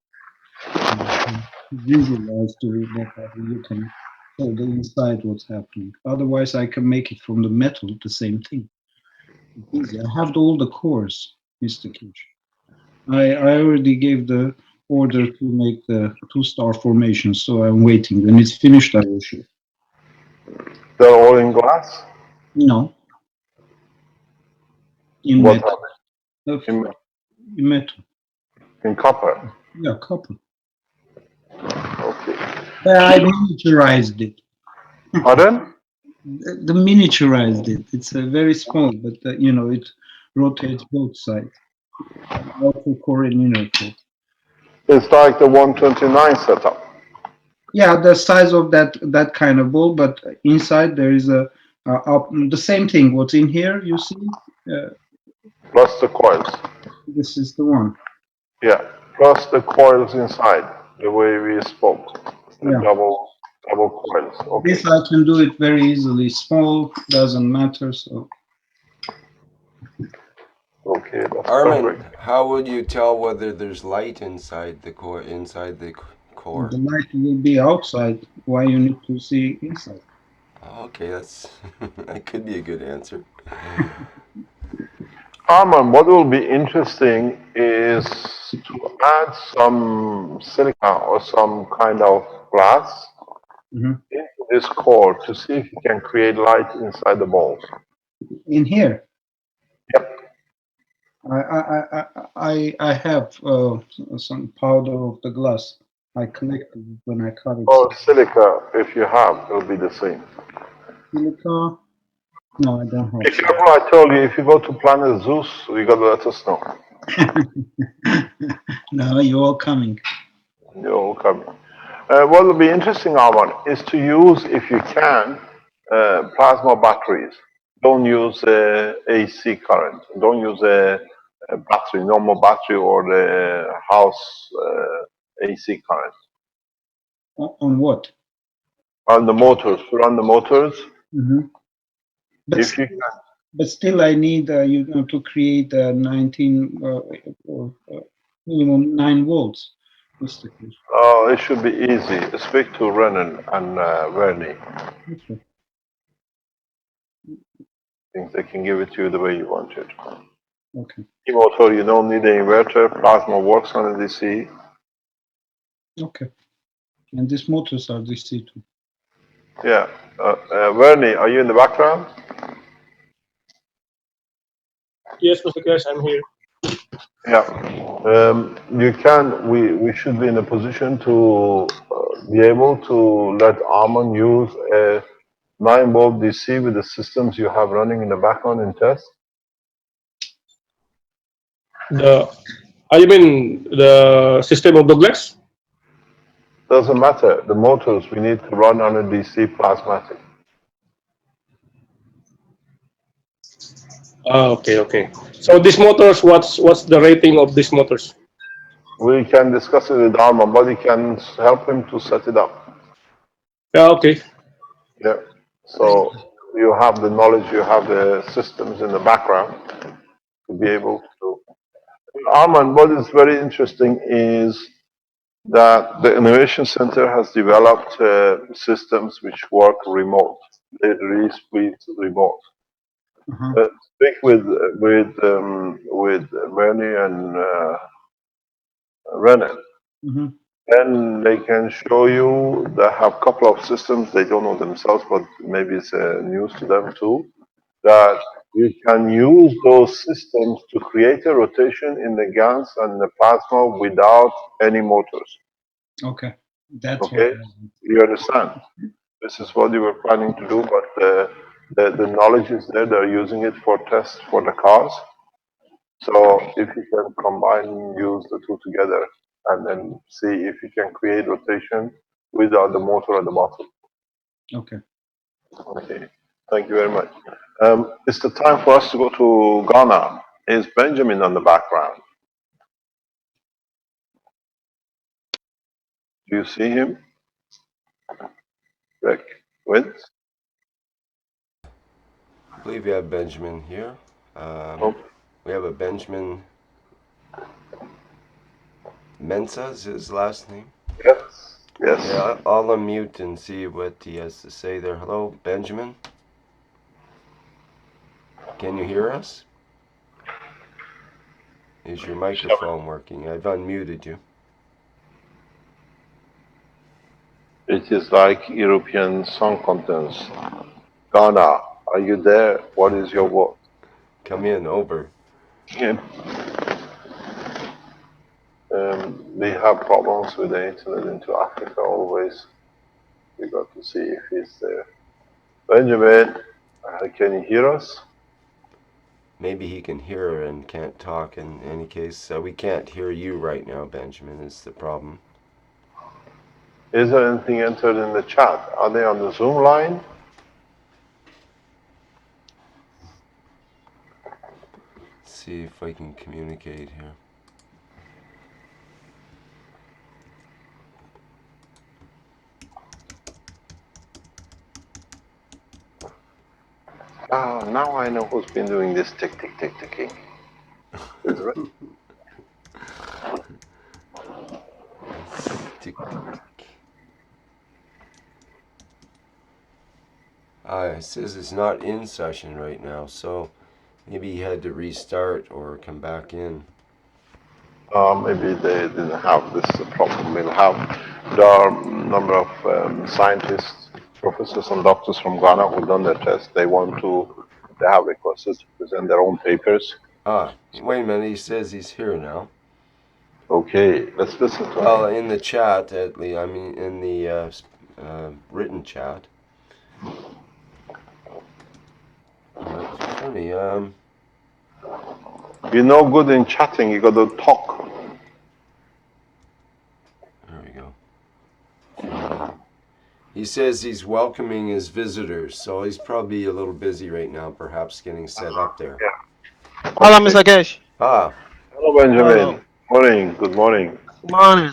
Visualize to that you can show the inside what's happening. Otherwise, I can make it from the metal, the same thing. It's easy. I have all the cores, Mr. Keshe. I already gave the order to make the 2-star formation, so I'm waiting. When it's finished, I will show. They're all in glass? No. In What metal. in, In metal. in copper? Yeah, copper. Okay. I miniaturized it. Pardon? The miniaturized it. It's very small, but it rotates both sides. Outer core and inner core. It's like the 129 setup. Yeah, the size of that kind of ball, but inside there is the same thing. What's in here, you see? Plus the coils. This is the one. Yeah, plus the coils inside, the way we spoke. The Yeah. double coils. Okay. This I can do it very easily. Small, doesn't matter. So. Okay, that's Armin, perfect. how would you tell whether there's light inside the core? The light will be outside. Why you need to see inside? Okay, that's that could be a good answer. Arman, what will be interesting is to add some silica or some kind of glass Hmm. into this core to see if you can create light inside the balls. In here, Yep. I have some powder of the glass. I collected when I cut it. Or silica, if you have, it'll be the same. Silica? No, I don't Be have some. careful, I told you, if you go to Planet Zeus, you gotta let us know. No, you're all coming. You're all coming. What will be interesting, Arman, is to use, if you can, plasma batteries. Don't use AC current. Don't use a battery, normal battery or the house AC current. On what? On the motors, to run the motors, Hmm. But if you still, but still, I need you know to create 19 minimum 9 volts, Mr. Keshe. it should be easy. Speak to Renan and Vernie. Okay. I think they can give it to you the way you want it. Okay. E-motor, you don't need an inverter. Plasma works on a DC. Okay. And these motors are DC too. Yeah. Vernie, are you in the background? Yes, Mr. Keshe, I'm here. Yeah. You can, we should be in a position to be able to let Arman use a 9-volt DC with the systems you have running in the background in test. You mean the system of Douglas? Doesn't matter. The motors we need to run on a DC plasmatic. Okay, okay. So these motors, what's the rating of these motors? We can discuss it with Arman, but he can help him to set it up. Yeah, okay. Yeah. So you have the knowledge, you have the systems in the background to be able to. Arman, what is very interesting is that the Innovation Center has developed systems which work remote. They release with remote. Uh-huh. Speak with Bernie and Renan. Hmm. Then they can show you. They have a couple of systems they don't know themselves, but maybe it's news to them too. That you can use those systems to create a rotation in the GANs and the plasma without any motors. Okay. That's what. Okay, you understand? This is what you were planning to do, but the knowledge is there. They're using it for tests for the cars. So if you can combine, use the two together, and then see if you can create rotation without the motor at the bottom. Okay. Okay, thank you very much. It's the time for us to go to Ghana. Is Benjamin on the background? Do you see him? Rick, Wins? I believe we have Benjamin here. Oh, We have a Benjamin Mensa is his last name. yes, Okay, yes. I'll unmute and see what he has to say there. Hello, Benjamin. Can you hear us? Is your microphone working? I've unmuted you. It is like European Song Contest. Ghana, are you there? What is your vote? Come in, over. Yeah. We have problems with the internet into Africa always. We got to see if he's there. Benjamin, can you hear us? Maybe he can hear and can't talk in any case. We can't hear you right now, Benjamin, is the problem. Is there anything entered in the chat? Are they on the Zoom line? Let's see if I can communicate here. Ah, now I know who's been doing this ticking. Is it? Tick, tick. It says it's not in session right now, so Maybe he had to restart or come back in. Maybe they didn't have this problem. We'll have, there are a number of scientists, professors and doctors from Ghana who've done their test. They have requested to present their own papers. Ah, wait a minute. He says he's here now. Okay, let's listen to Well, him. in the chat, at least. I mean, in the written chat. It's funny. You're no good in chatting, you gotta talk. There we go. He says he's welcoming his visitors, so he's probably a little busy right now, perhaps getting set up there. Hello, Mr. Keshe. Ah, Hello, Benjamin. Hello. Morning, good morning. Morning.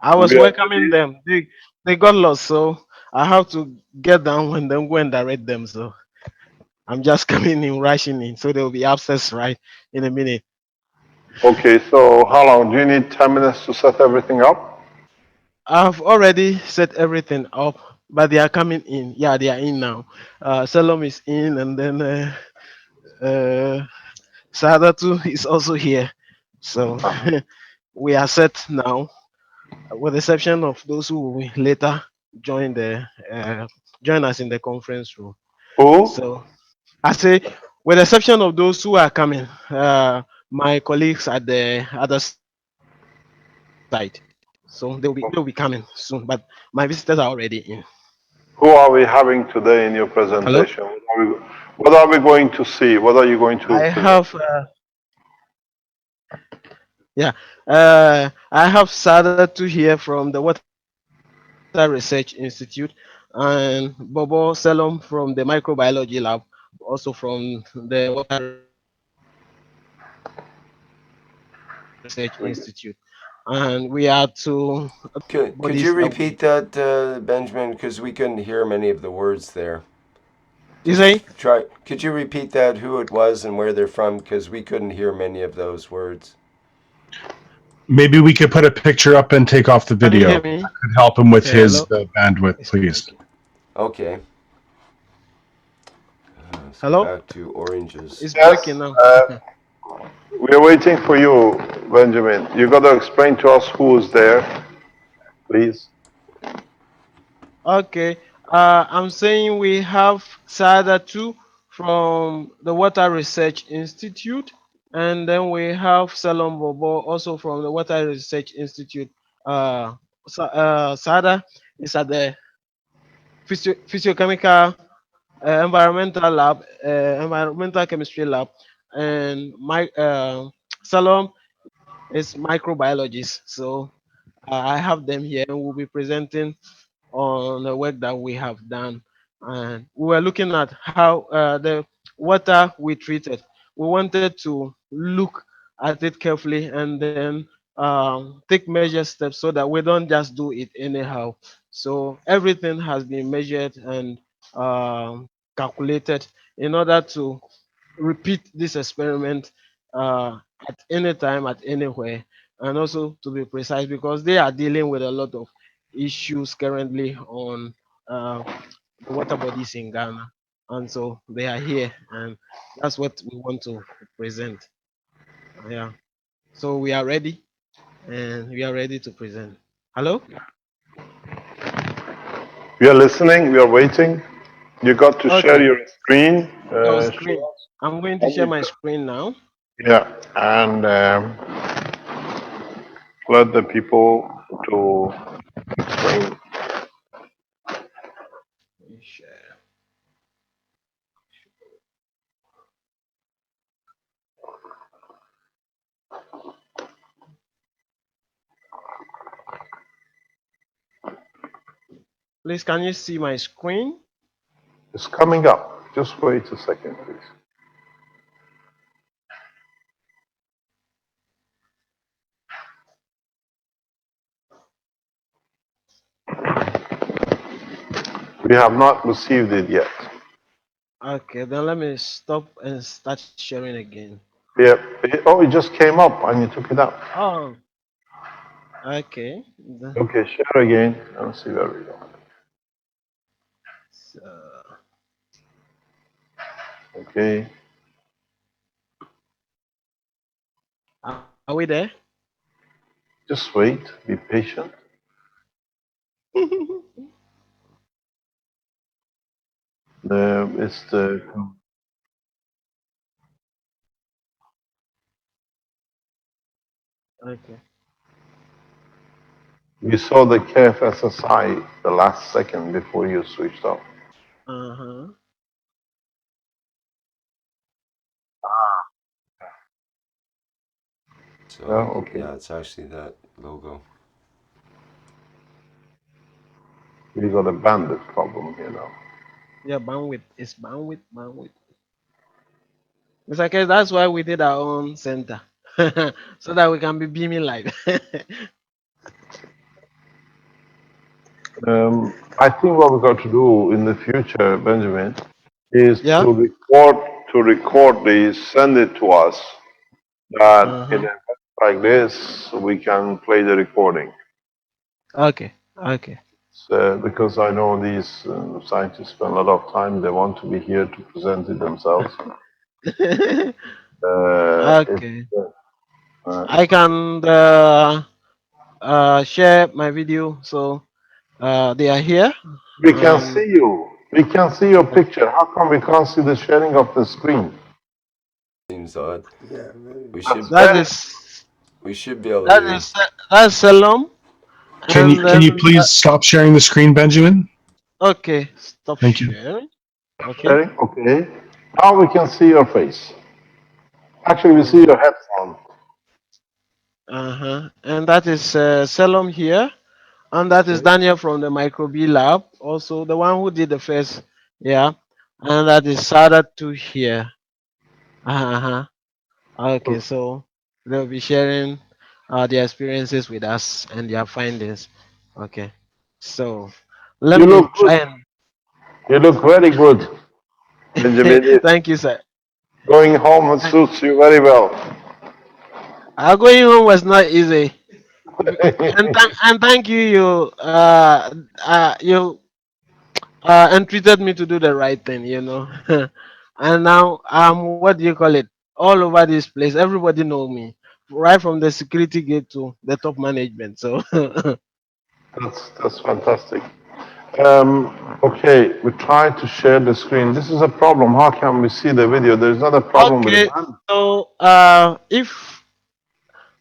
I was We are welcoming ready. them. They got lost, so I have to get down when them go and direct them. So I'm just coming in, rushing in. So they'll be upstairs right in a minute. Okay, so how long? Do you need 10 minutes to set everything up? I've already set everything up, but they are coming in. Yeah, they are in now. Salom is in, and then Sadatu is also here. So we are set now, with the exception of those who will later join the join us in the conference room. Who? So I say, with the exception of those who are coming, my colleagues at the other side. So they'll be coming soon. But my visitors are already in. Who are we having today in your Hello. presentation? What are we going to see? What are you going to I present? have yeah. I have Sada to hear from the Water Research Institute, and Bobo Selom from the Microbiology Lab, also from the Water Research Institute. And we are to could you bodies that repeat that, Benjamin? Because we couldn't hear many of the words there. you Just say? try. Could you repeat that? Who it was and where they're from? Because we couldn't hear many of those words. Maybe we could put a picture up and take off the Can you video. hear That me? could help him with his Hello. bandwidth, It's please. breaking. Okay. Let's go Hello. back to oranges. It's Yes, breaking now. we're waiting for you, Benjamin. You got to explain to us who is there, please. Okay. I'm saying we have Sada too from the Water Research Institute, and then we have Salom Bobo also from the Water Research Institute. Sada is at the physiochemical environmental lab, environmental chemistry lab, and my Salom is microbiologist. So I have them here and we'll be presenting on the work that we have done. And we were looking at how the water we treated. We wanted to look at it carefully and then take measure steps so that we don't just do it anyhow. So everything has been measured and calculated in order to repeat this experiment at any time, at anywhere, and also to be precise because they are dealing with a lot of issues currently on uh, the water bodies in Ghana, and so they are here, and that's what we want to present. Yeah, so we are ready, and we are ready to present. Hello. We are listening, we are waiting. You got to share Okay. your screen. Your Show screen. us I'm going to how share we my go. screen now. Yeah, and let the people to explain. Share. Please, can you see my screen? It's coming up. Just wait a second, please. We have not received it yet. Okay, then let me stop and start sharing again. Yeah. It just came up and you took it out. Oh, okay. Okay, share again and see where we go. So, Okay. Are we there? Just wait, be patient. It's the Okay. we saw the KFSSI the last second before you switched off. Uh-huh. So, Oh, okay. yeah, it's actually that logo. We got a bandit problem here now. Yeah, bandwidth. It's bandwidth. It's okay, that's why we did our own center. So that we can be beaming live. I think what we got to do in the future, Benjamin, is Yeah. to record these, send it to us. That in Uh-huh. a like this we can play the recording. Okay. Okay. Because I know these scientists spend a lot of time. They want to be here to present it themselves. If, Okay. I can share my video so they are here we can and see you. We can see your picture. How come we can't see the sharing of the screen? Seems odd. We That's should that very. is we should be able that to. is that's Salom and Can then you please stop sharing the screen, Benjamin? okay, stop Thank you. sharing. Okay. Sharing, okay. Now we can see your face. Actually, we see Mm, your headphone. uh-huh. And that is Salom here. And that is Okay. Daniel from the Microbe Lab, also the one who did the first, yeah. And that is Sada too here. Uh-huh. Okay, so they'll be sharing their experiences with us and their findings. Okay, so let You me look good. try and You look very good, Benjamin. thank you, sir. Going home Thank- suits you very well. Going home was not easy, and thank you, you entreated me to do the right thing, and now what do you call it? All over this place, everybody know me, right from the security gate to the top management. So That's fantastic. Okay, we try to share the screen. This is a problem. How can we see the video? There's not a problem with the okay, band. so if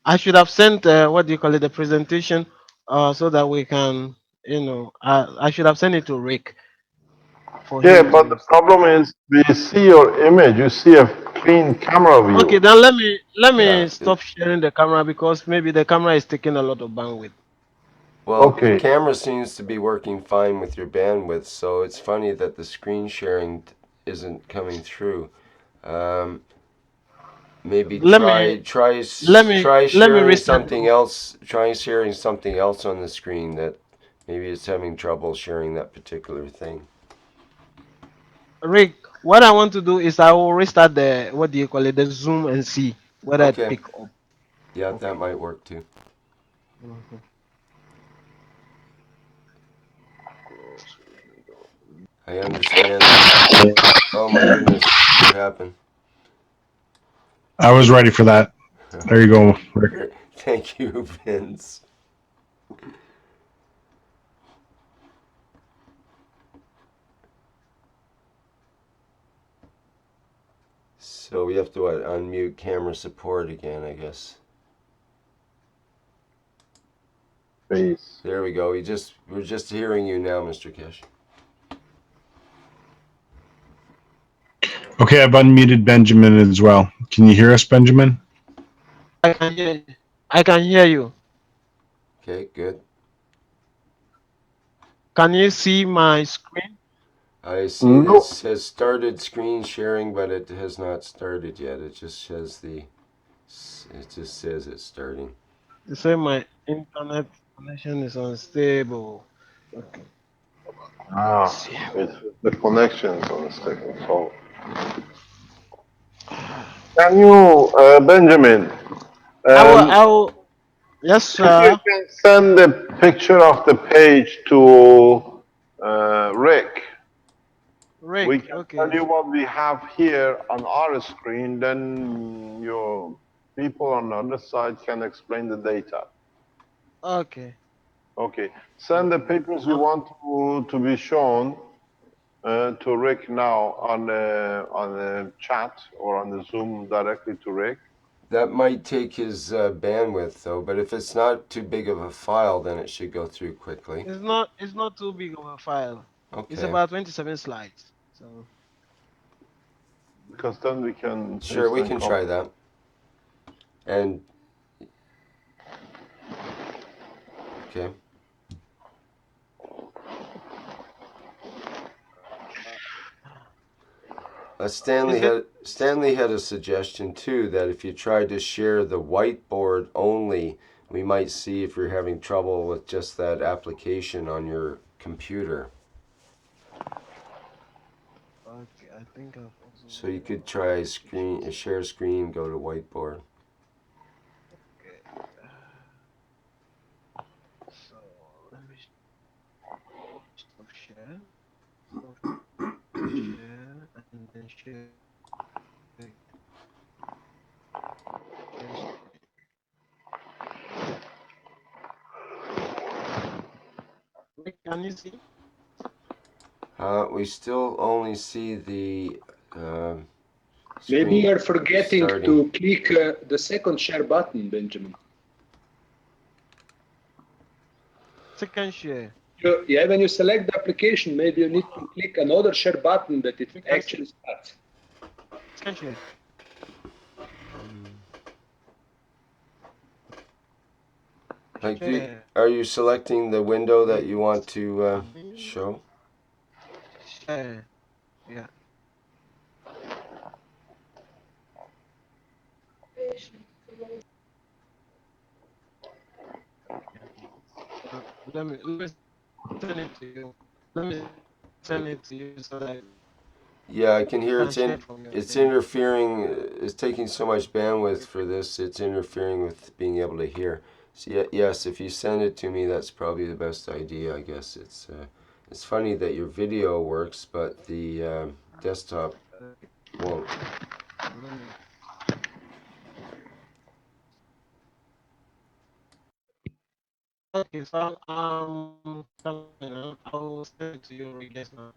I should have sent what do you call it, the presentation, so that we can, I should have sent it to Rick for Yeah, him but the to. problem is we see your image. You see a clean camera Okay, view. then let me Yeah. stop sharing the camera because maybe the camera is taking a lot of bandwidth. Well, the Okay, camera seems to be working fine with your bandwidth, so it's funny that the screen sharing isn't coming through. Um, maybe Let me try let me sharing restart. something else. Try sharing something else on the screen that maybe it's having trouble sharing that particular thing. Rick, what I want to do is I will restart the what do you call it, the Zoom and see whether it Okay. pick up. Yeah, that Okay. might work too. Mhm. I understand. Oh my goodness, what happened? I was ready for that. There you go, Rick. Thank you, Vince. So we have to what, unmute camera support again, I guess. face. There we go. We're just hearing you now, Mr. Keshe. Okay, I've unmuted Benjamin as well. Can you hear us, Benjamin? I can hear you. I can hear you. Okay, good. Can you see my screen? I see No, this has started screen sharing, but it has not started yet. It just says it's starting. They say my internet connection is unstable. Okay. Let's see. it's the connections on the second. So, can you, Benjamin? Um, I will. Yes, if you sir. can send the picture of the page to Rick, Rick. we can tell Okay. you what we have here on our screen. Then you people on the other side can explain the data. Okay. Okay. Send the papers you want to be shown to Rick now on the chat or on the Zoom directly to Rick. That might take his bandwidth though, but if it's not too big of a file, then it should go through quickly. It's not too big of a file. It's Okay. about 27 slides. So Because then we can Sure, paste we and can copy. try that. And okay. is it Stanley had a suggestion too that if you tried to share the whiteboard only, we might see if you're having trouble with just that application on your computer. okay? I think I've also So you could the try applications. share screen, go to whiteboard. Okay. So let me stop share. Stop share and then share. Share screen. Wait, can you see? We still only see the Maybe screen you're forgetting starting. to click the second share button, Benjamin. Second share. Yeah, when you select the application, maybe you need to click another share button that it Second, actually starts. second share. Like, Share. are you selecting the window that you want to show? Share. Yeah. Let me send it to you. Let me send it to you so that Yeah, I can you hear can share from your it's screen. interfering. It's taking so much bandwidth for this. It's interfering with being able to hear. So yes, if you send it to me, that's probably the best idea. I guess it's funny that your video works, but the desktop won't. Let me. Okay, so I will send it to you again now.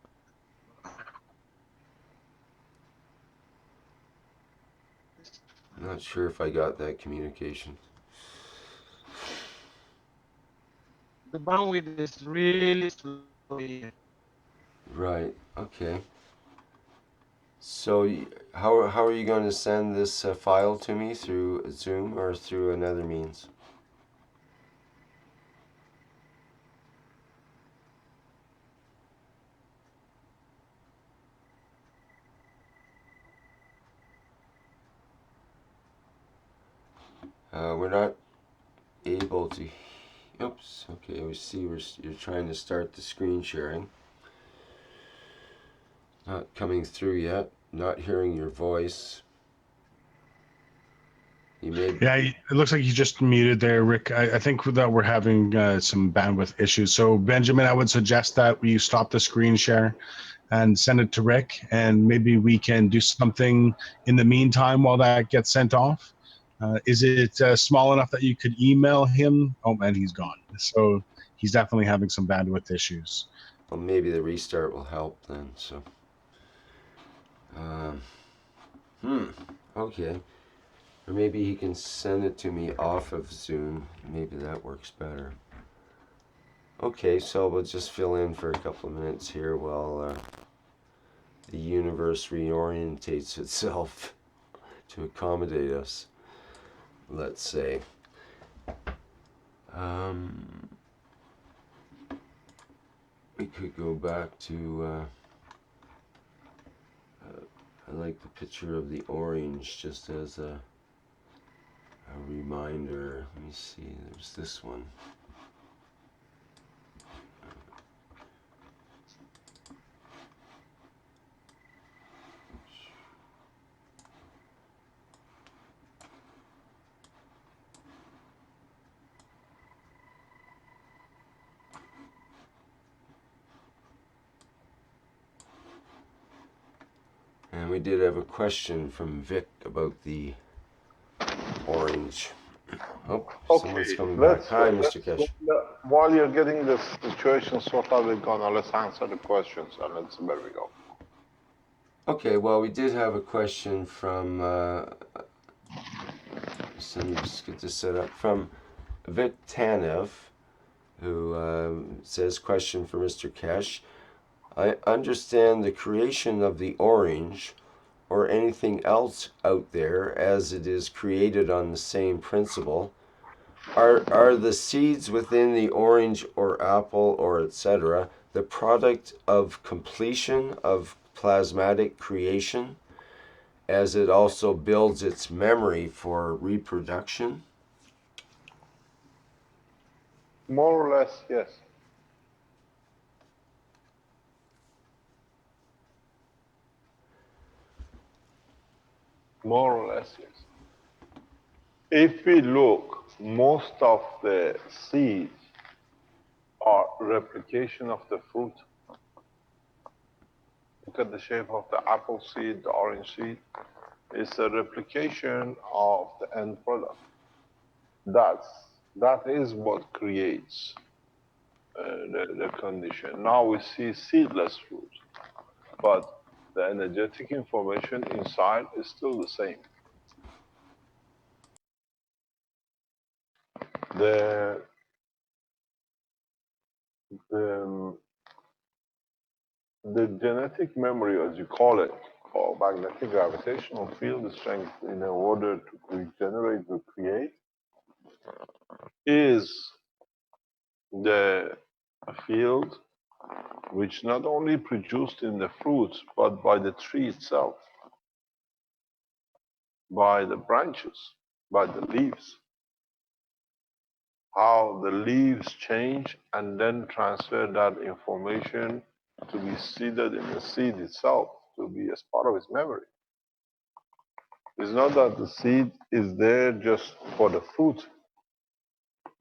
I'm not sure if I got that communication. The bandwidth is really slow here. Right. Okay. So how are you going to send this file to me through Zoom or through another means? We're not able to. Oops. Okay, we see you're trying to start the screen sharing. Not coming through yet. Not hearing your voice. You may. Yeah, it looks like you just muted there, Rick. I think that we're having some bandwidth issues. So, Benjamin, I would suggest that we stop the screen share and send it to Rick, and maybe we can do something in the meantime while that gets sent off. Is it small enough that you could email him? Oh, man, he's gone. So he's definitely having some bandwidth issues. Well, maybe the restart will help then. So. Um, Okay. Or maybe he can send it to me off of Zoom. Maybe that works better. Okay, so we'll just fill in for a couple of minutes here while the universe reorientates itself to accommodate us, let's say. We could go back to, I like the picture of the orange just as a reminder. Let me see, there's this one. And we did have a question from Vic about the orange. Oh, someone's Okay, coming back. Hi, Mr. Keshe. while you're getting the situation sorted out with Ghana, let's answer the questions and let's see where we go. Okay, well, we did have a question from, so let me just get this set up, from Vic Tanev, who says, question for Mr. Keshe. I understand the creation of the orange or anything else out there as it is created on the same principle. Are the seeds within the orange or apple or etc. the product of completion of plasmatic creation as it also builds its memory for reproduction? More or less, yes. More or less, yes. If we look, most of the seeds are replication of the fruit. Look at the shape of the apple seed, the orange seed. It's a replication of the end product. That is what creates the condition. Now we see seedless fruit, but the energetic information inside is still the same. The the, the genetic memory, as you call it, or magnetic gravitational field strength in order to regenerate, to create, is the field which not only produced in the fruits, but by the tree itself, by the branches, by the leaves. How the leaves change and then transfer that information to be seeded in the seed itself, to be as part of its memory. It's not that the seed is there just for the fruit.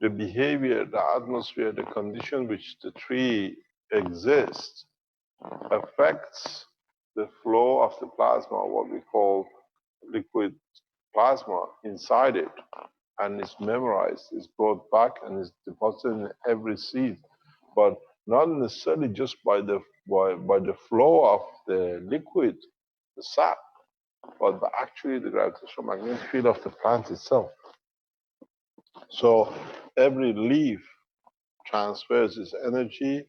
The behavior, the atmosphere, the condition which the tree exists affects the flow of the plasma, what we call liquid plasma inside it, and is memorized, is brought back and is deposited in every seed, but not necessarily just by the flow of the liquid, the sap, but by actually the gravitational magnetic field of the plant itself. So every leaf transfers its energy,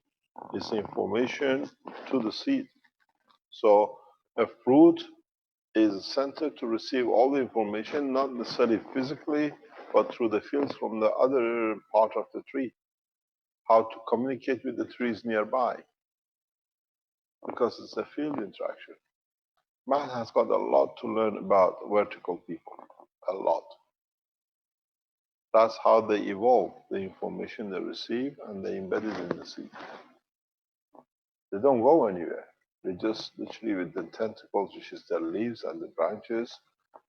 its information to the seed. So a fruit is centered to receive all the information, not necessarily physically, but through the fields from the other part of the tree. How to communicate with the trees nearby, because it's a field interaction. Man has got a lot to learn about vertical people, a lot. That's how they evolve, the information they receive, and they embed it in the seed. They don't go anywhere. They just literally with the tentacles, which is their leaves and the branches,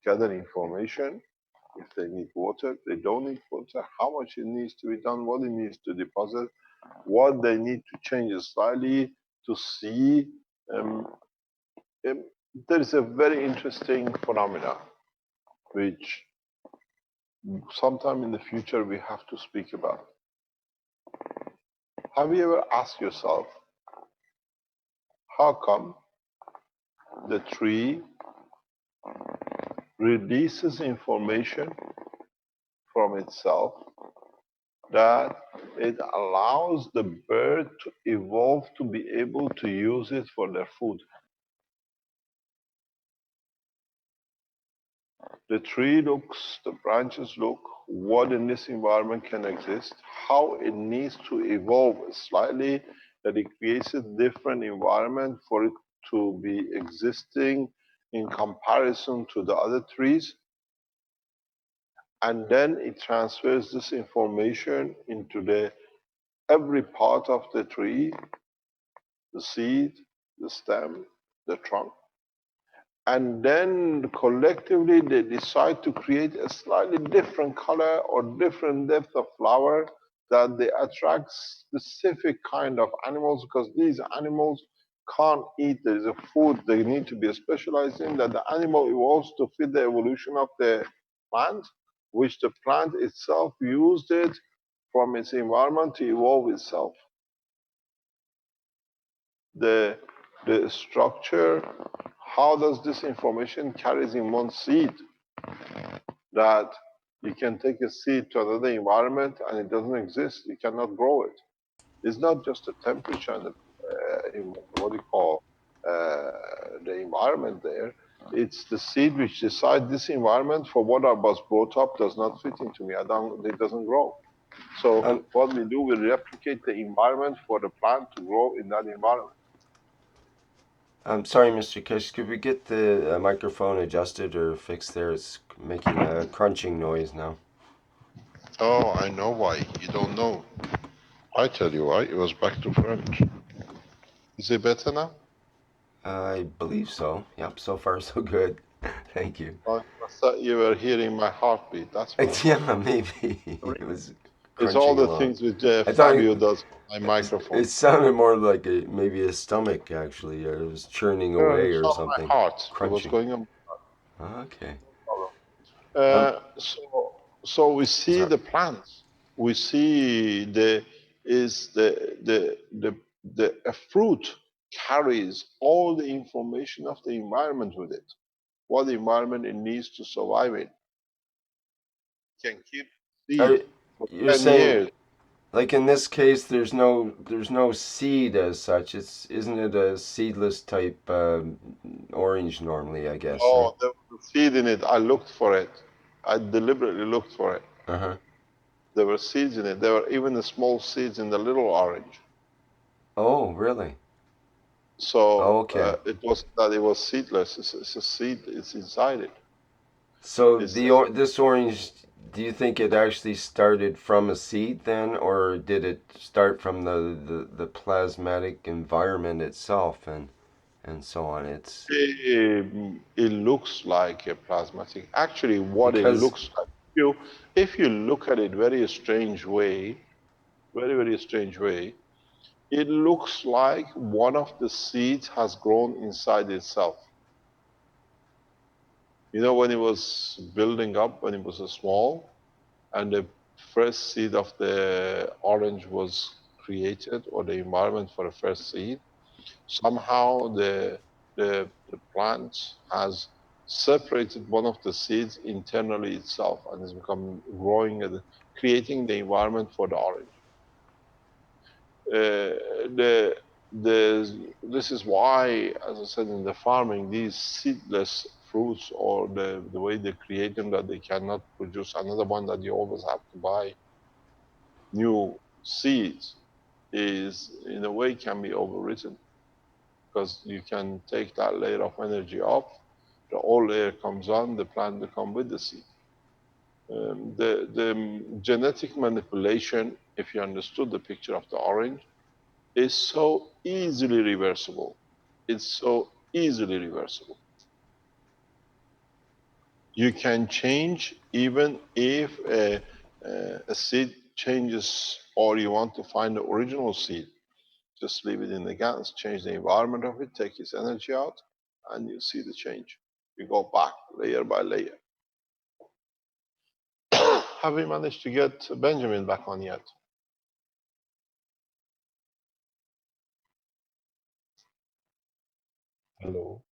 gather information. If they need water, they don't need water, how much it needs to be done, what it needs to deposit, what they need to change slightly to see. There is a very interesting phenomena which sometime in the future we have to speak about. Have you ever asked yourself, how come the tree releases information from itself that it allows the bird to evolve to be able to use it for their food? The tree looks, the branches look, what in this environment can exist, how it needs to evolve slightly, that it creates a different environment for it to be existing in comparison to the other trees. And then it transfers this information into every part of the tree, the seed, the stem, the trunk. And then collectively they decide to create a slightly different color or different depth of flower that they attract specific kind of animals, because these animals can't eat. There is a food they need to be specialized in, that the animal evolves to fit the evolution of the plant, which the plant itself used it from its environment to evolve itself. The structure, how does this information carries in one seed, that you can take a seed to another environment and it doesn't exist, you cannot grow it. It's not just the temperature and the, what do you call, the environment there. It's the seed which decides this environment for what I was brought up does not fit into me. It doesn't grow. So what we do, we replicate the environment for the plant to grow in that environment. I'm sorry, Mr. Keshe, could we get the microphone adjusted or fixed there? It's making a crunching noise now. Oh, I know why. You don't know. I tell you why. It was back to front. Is it better now? I believe so. Yep, so far so good. Thank you. I thought you were hearing my heartbeat. That's why. Yeah, maybe. It was It's all crunching the along. things which I thought Fabio does on my microphone. it sounded more like maybe a stomach, actually. Or it was churning away It's or not something. my heart. It was Crunching. going on. Okay. So we see the plants. We see a fruit carries all the information of the environment with it. What environment it needs to survive in. Can keep seed for You're 10 saying, years. like in this case, there's no seed as such. Isn't it a seedless type orange normally? I guess. Oh, there was a seed in it. I looked for it. I deliberately looked for it. There were seeds in it. There were even the small seeds in the little orange. Oh, really? So okay. it wasn't that it was seedless. It's a seed. It's inside it. So this orange, do you think it actually started from a seed then, or did it start from the plasmatic environment itself and so on? It looks like a plasmatic. Actually, what it Because looks like, if you look at it very strange way, very strange way, it looks like one of the seeds has grown inside itself. You know, when it was building up, when it was small, and the first seed of the orange was created, or the environment for the first seed, somehow the plant has separated one of the seeds internally itself and has become growing and creating the environment for the orange. This is why, as I said, in the farming, these seedless fruits, or the way they create them, that they cannot produce another one, that you always have to buy new seeds, is in a way can be overwritten, because you can take that layer of energy off, the old layer comes on, the plant becomes with the seed. The genetic manipulation, if you understood the picture of the orange, is so easily reversible. It's so easily reversible. You can change, even if a seed changes, or you want to find the original seed. Just leave it in the GANs, change the environment of it, take its energy out, and you see the change. You go back layer by layer. Have we managed to get Benjamin back on yet? Hello.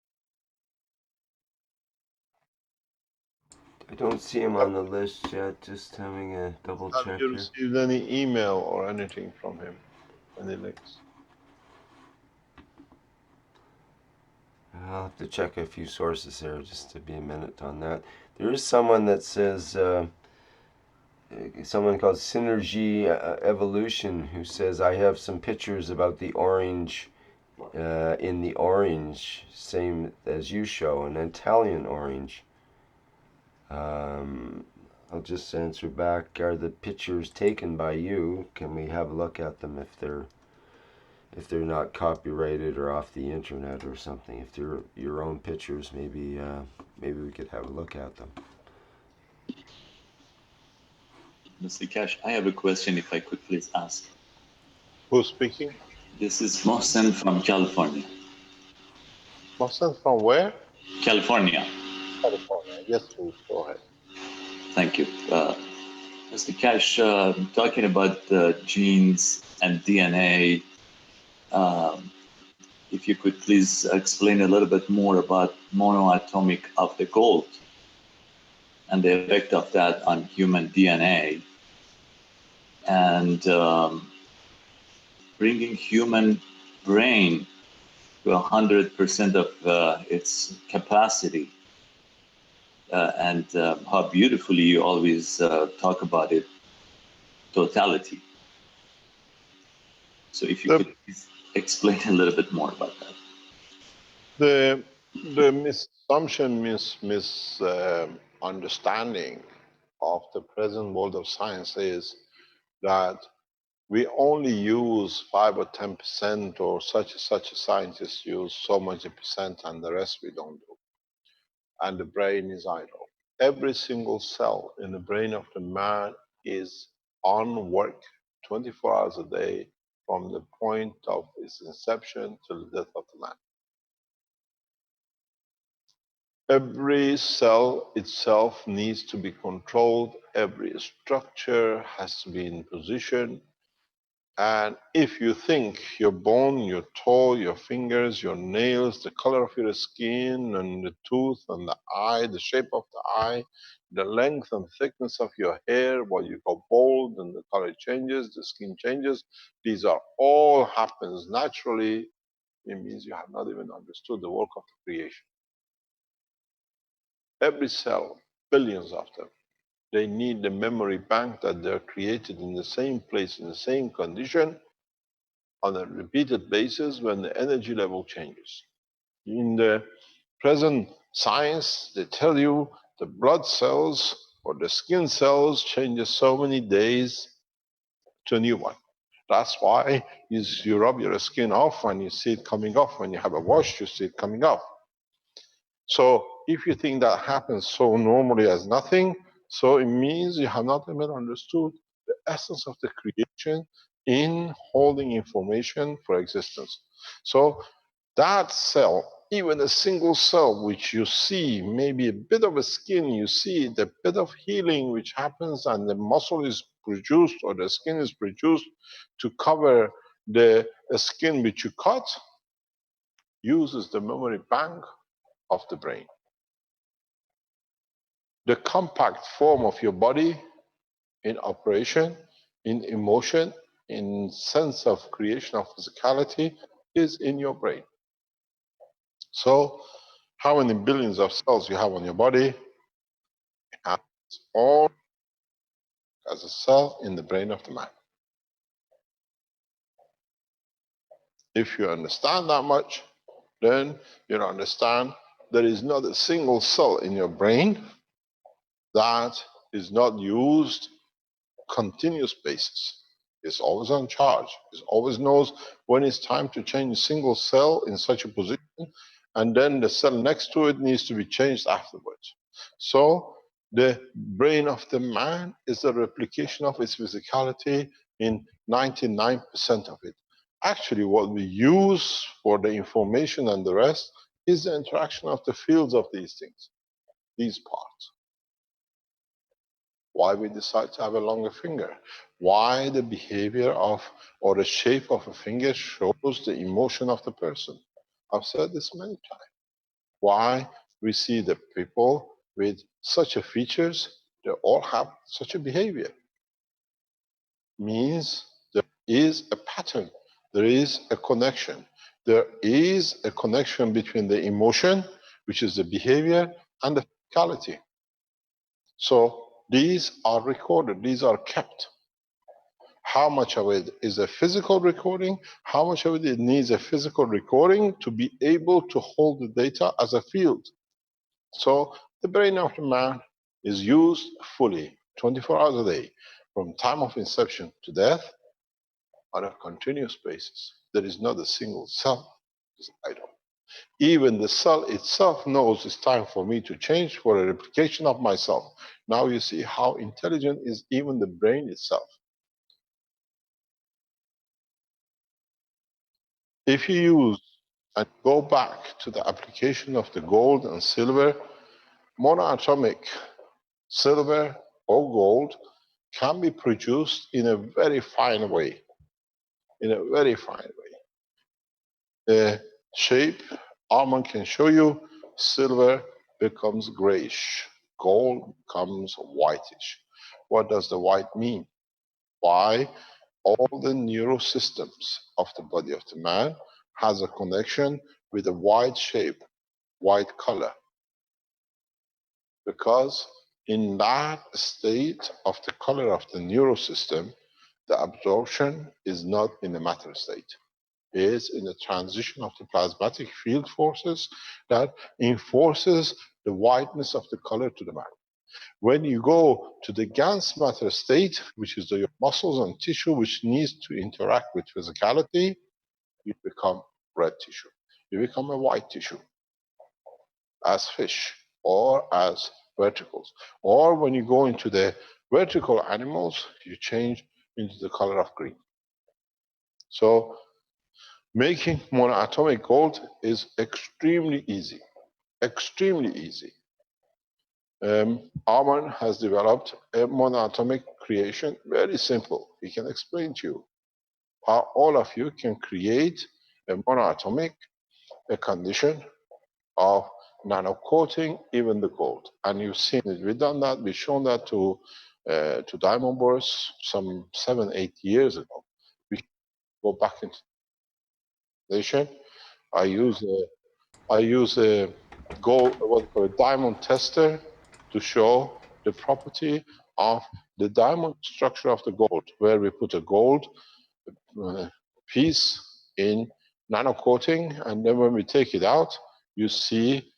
I don't see him on the list yet. Just having a double Have check you here. received any email or anything from him? Any links? I'll have to check a few sources there just to be a minute on that. There is someone that says, someone called Synergy Evolution, who says, I have some pictures about the orange, in the orange, same as you show, an Italian orange. I'll just answer back, are the pictures taken by you? Can we have a look at them if they're not copyrighted or off the internet or something? If they're your own pictures, maybe we could have a look at them. Mr. Keshe, I have a question, if I could please ask. Who's speaking? This is Mohsen from California. Mohsen from where? California. California. Yes, please, go ahead. Thank you. Mr. Keshe, talking about genes and DNA, if you could please explain a little bit more about monoatomic of the gold and the effect of that on human DNA, and bringing human brain to 100% of its capacity, and how beautifully you always talk about it, totality. So if you could please explain a little bit more about that. The misassumption, misunderstanding of the present world of science is that we only use 5 or 10%, or such a scientist use so much a percent, and the rest we don't do. And the brain is idle. Every single cell in the brain of the man is on work 24 hours a day from the point of its inception to the death of the man. Every cell itself needs to be controlled. Every structure has to be in position. And if you think your bone, your toe, your fingers, your nails, the color of your skin, and the tooth, and the eye, the shape of the eye, the length and thickness of your hair, while you go bald and the color changes, the skin changes, these are all happens naturally. It means you have not even understood the work of the creation. Every cell, billions of them, they need the memory bank that they're created in the same place, in the same condition, on a repeated basis when the energy level changes. In the present science, they tell you the blood cells or the skin cells changes so many days to a new one. That's why you rub your skin off and you see it coming off. When you have a wash, you see it coming off. So if you think that happens so normally as nothing, so it means you have not even understood the essence of the creation in holding information for existence. So that cell, even a single cell which you see, maybe a bit of a skin, you see the bit of healing which happens and the muscle is produced or the skin is produced to cover the skin which you cut, uses the memory bank of the brain. The compact form of your body in operation, in emotion, in sense of creation of physicality is in your brain. So how many billions of cells you have on your body? It's all as a cell in the brain of the man. If you understand that much, then you understand there is not a single cell in your brain that is not used continuous basis. It's always on charge. It always knows when it's time to change a single cell in such a position, and then the cell next to it needs to be changed afterwards. So the brain of the man is a replication of its physicality in 99% of it. Actually, what we use for the information and the rest is the interaction of the fields of these things, these parts. Why we decide to have a longer finger, why the behavior of or the shape of a finger shows the emotion of the person. I've said this many times. Why we see the people with such a features, they all have such a behavior. Means there is a pattern, there is a connection. There is a connection between the emotion, which is the behavior, and the physicality. So these are recorded, these are kept. How much of it is a physical recording? How much of it needs a physical recording to be able to hold the data as a field? So the brain of the man is used fully, 24 hours a day, from time of inception to death, on a continuous basis. There is not a single cell is idle. Even the cell itself knows it's time for me to change for a replication of myself. Now you see how intelligent is even the brain itself. If you use and go back to the application of the gold and silver, monoatomic silver or gold can be produced in a very fine way. In a very fine way. The shape, Armand can show you, silver becomes grayish, gold becomes whitish. What does the white mean? Why? All the neurosystems of the body of the man has a connection with a white shape, white color. Because in that state of the color of the neurosystem, the absorption is not in the matter state. It is in the transition of the plasmatic field forces that enforces the whiteness of the color to the man. When you go to the dense matter state, which is your muscles and tissue which needs to interact with physicality, you become red tissue. You become a white tissue as fish or as verticals. Or when you go into the vertical animals, you change into the color of green. So making monoatomic gold is extremely easy. Extremely easy. Arman has developed a monoatomic creation, very simple. He can explain to you how all of you can create a monoatomic, a condition of nano coating, even the gold. And you've seen it. We've done that. We've shown that to diamond borers some 7, 8 years ago. We go back into the nation. I use a gold, what we call a diamond tester, to show the property of the diamond structure of the gold, where we put a gold piece in nano coating, and then when we take it out, you see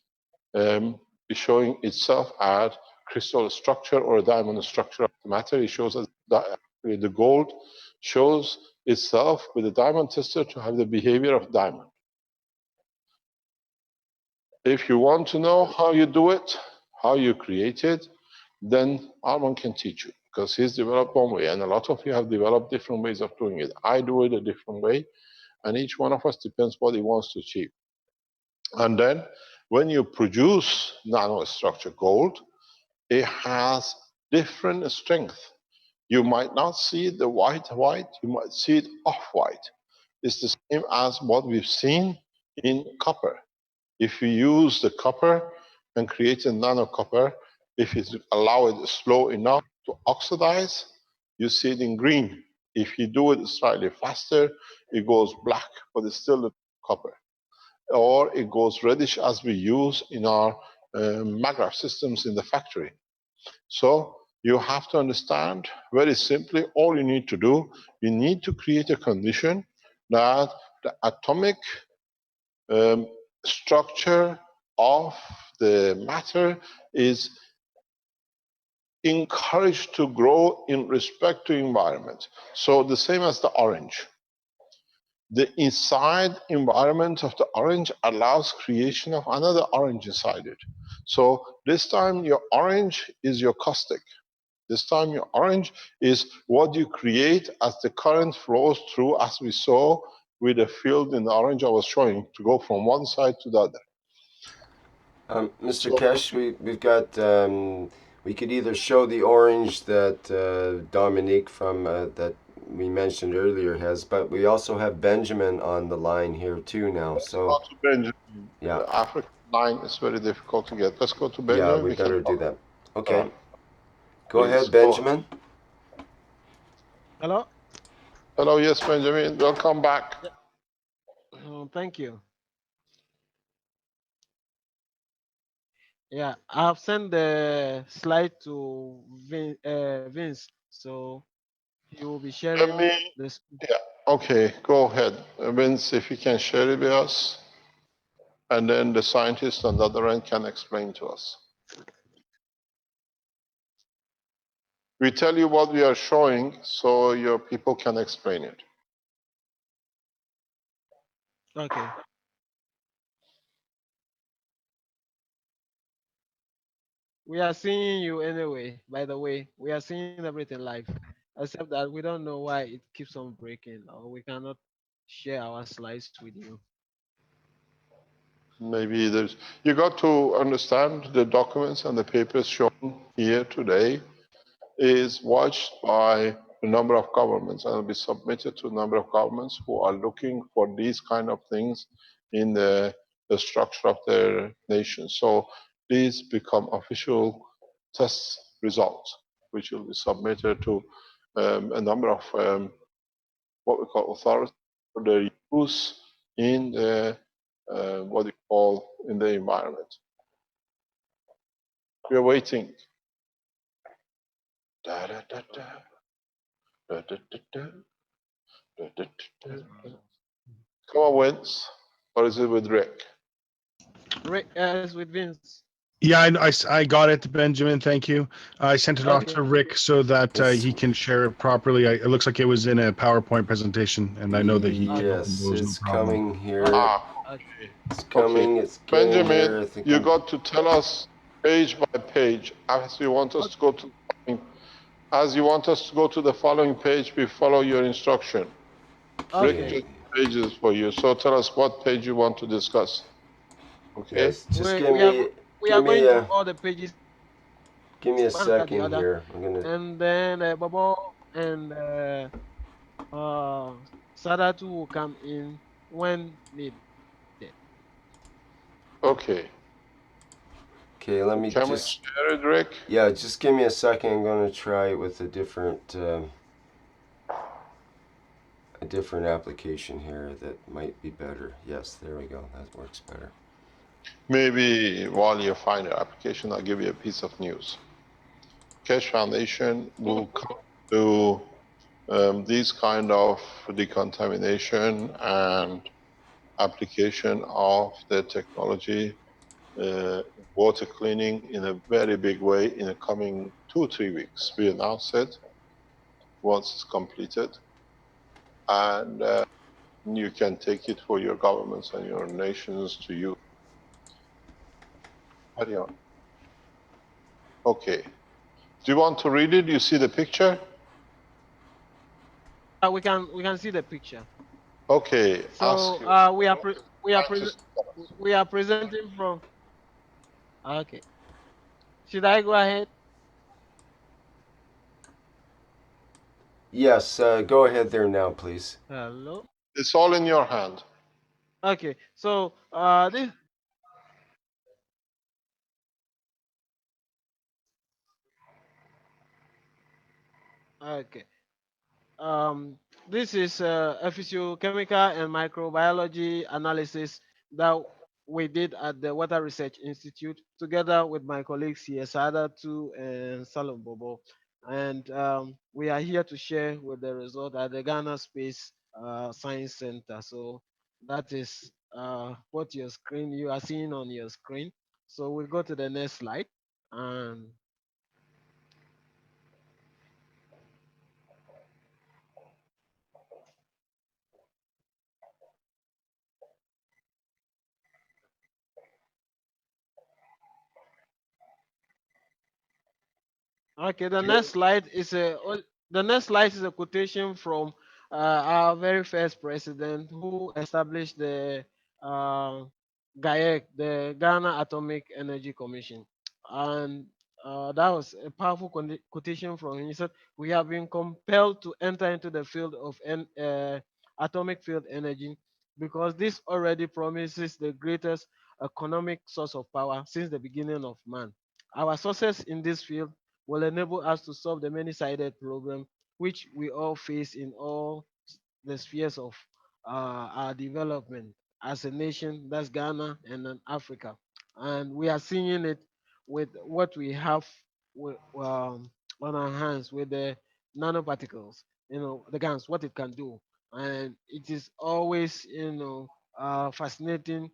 it showing itself as crystal structure or a diamond structure of the matter. It shows us that the gold shows itself with a diamond tester to have the behavior of diamond. If you want to know how you do it, how you create it, then Arman can teach you, because he's developed one way, and a lot of you have developed different ways of doing it. I do it a different way, and each one of us depends what he wants to achieve. And then when you produce nanostructure gold, it has different strength. You might not see the white, you might see it off-white. It's the same as what we've seen in copper. If you use the copper and create a nano copper, if you allow it slow enough to oxidize, you see it in green. If you do it slightly faster, it goes black, but it's still the copper. Or it goes reddish, as we use in our maggraph systems in the factory. So you have to understand very simply, all you need to do, you need to create a condition that the atomic structure of the matter is encouraged to grow in respect to environment. So the same as the orange. The inside environment of the orange allows creation of another orange inside it. So this time your orange is your caustic. This time your orange is what you create as the current flows through, as we saw with the field in the orange I was showing, to go from one side to the other. Mr. Keshe, we've got, we could either show the orange that Dominique from, that we mentioned earlier has, but we also have Benjamin on the line here too now. So, Let's go to Benjamin. yeah. The African line is very difficult to get. Let's go to Benjamin. Yeah, we better do that. Okay. Please, Go ahead, Benjamin. Hello? Hello, yes, Benjamin. Welcome back. Thank you. Yeah, I've sent the slide to Vince, so he will be Let sharing me, this. yeah, okay, go ahead. Vince, if you can share it with us, and then the scientist on the other end can explain to us. We tell you what we are showing so your people can explain it. Okay. We are seeing you anyway, by the way. We are seeing everything live, except that we don't know why it keeps on breaking, or we cannot share our slides with you. Maybe there's, you got to understand the documents and the papers shown here today is watched by a number of governments and will be submitted to a number of governments who are looking for these kind of things in the structure of their nation. So these become official test results, which will be submitted to a number of what we call authorities for their use in the what we call in the environment. We are waiting. Da, da, da, da. Da, da, da, da. Da, da, da, da. Come on, Vince. Or is it with Rick? Rick, it's with Vince. Yeah, I got it, Benjamin. Thank you. I sent it off Okay. to Rick so that It's- he can share it properly. It looks like it was in a PowerPoint presentation, and I know that he can open Yes, those, no it's problem. coming here. Ah, Okay. It's okay. coming. It's getting Benjamin, here. I think you got to tell us page by page as you want us to go to. As you want us to go to the following page, we follow your instruction. Rick Okay. just pages for you. So tell us what page you want to discuss. Okay. Yes, just We give we are me we give are me going through a all the pages give me a one after the second other, here. I'm gonna. and then Bobo and Sadatu will come in when needed. Okay. Okay, let me Can we just. share it, Rick? Yeah, just give me a second. I'm gonna try it with a different application here that might be better. Yes, there we go. That works better. Maybe while you find your application, I'll give you a piece of news. Keshe Foundation will come to these kind of decontamination and application of the technology, water cleaning in a very big way in the coming 2-3 weeks. We announce it once it's completed, and you can take it for your governments and your nations to use. Carry on. Okay. Do you want to read it? You see the picture? We can see the picture. Okay. Ask So you. we are presenting from. Okay. Should I go ahead? Yes, go ahead there now, please. Hello. It's all in your hand. Okay. So this. Okay. Um, this is a physiochemical and microbiology analysis that we did at the Water Research Institute together with my colleagues here, Sada Tu and Salom Bobo. And we are here to share with the result at the Ghana Space Science Center. So that is what you are seeing on your screen. So we go to the next slide. And okay, the next slide is a quotation from our very first president who established the uh, GAEC, the Ghana Atomic Energy Commission, and that was a powerful quotation from him. He said, "We have been compelled to enter into the field of atomic field energy because this already promises the greatest economic source of power since the beginning of man. Our success in this field will enable us to solve the many-sided problem which we all face in all the spheres of our development as a nation, that's Ghana and then Africa. And we are seeing it with what we have on our hands with the nanoparticles, the GANs, what it can do. And it is always, fascinating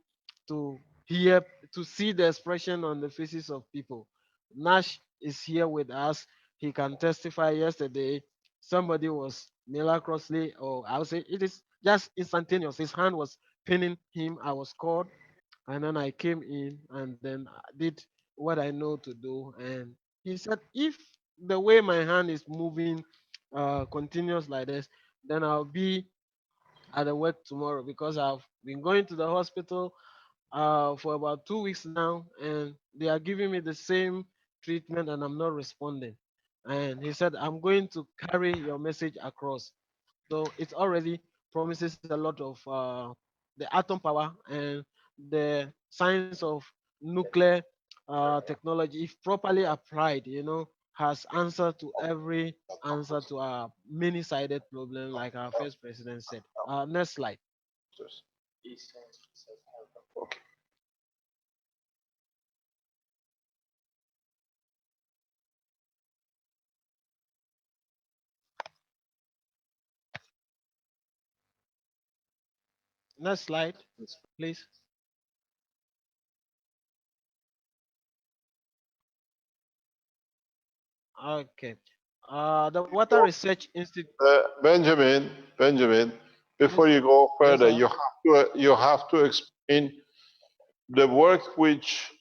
to hear, to see the expression on the faces of people. Nash is here with us. He can testify yesterday. Somebody was miraculously, or I would say it is just instantaneous. His hand was pinning him. I was called, and then I came in and then I did what I know to do. And he said, if the way my hand is moving continues like this, then I'll be at the work tomorrow because I've been going to the hospital for about 2 weeks now, and they are giving me the same treatment, and I'm not responding. and he said, I'm going to carry your message across. So it already promises a lot of the atom power and the science of nuclear technology, if properly applied, has answer to every answer to our many-sided problem, like our first president said. Next slide. Okay. Next slide, please. Okay. The Water Research Institute. Benjamin, before Yes, you go yes, further, sir. you have to explain the work which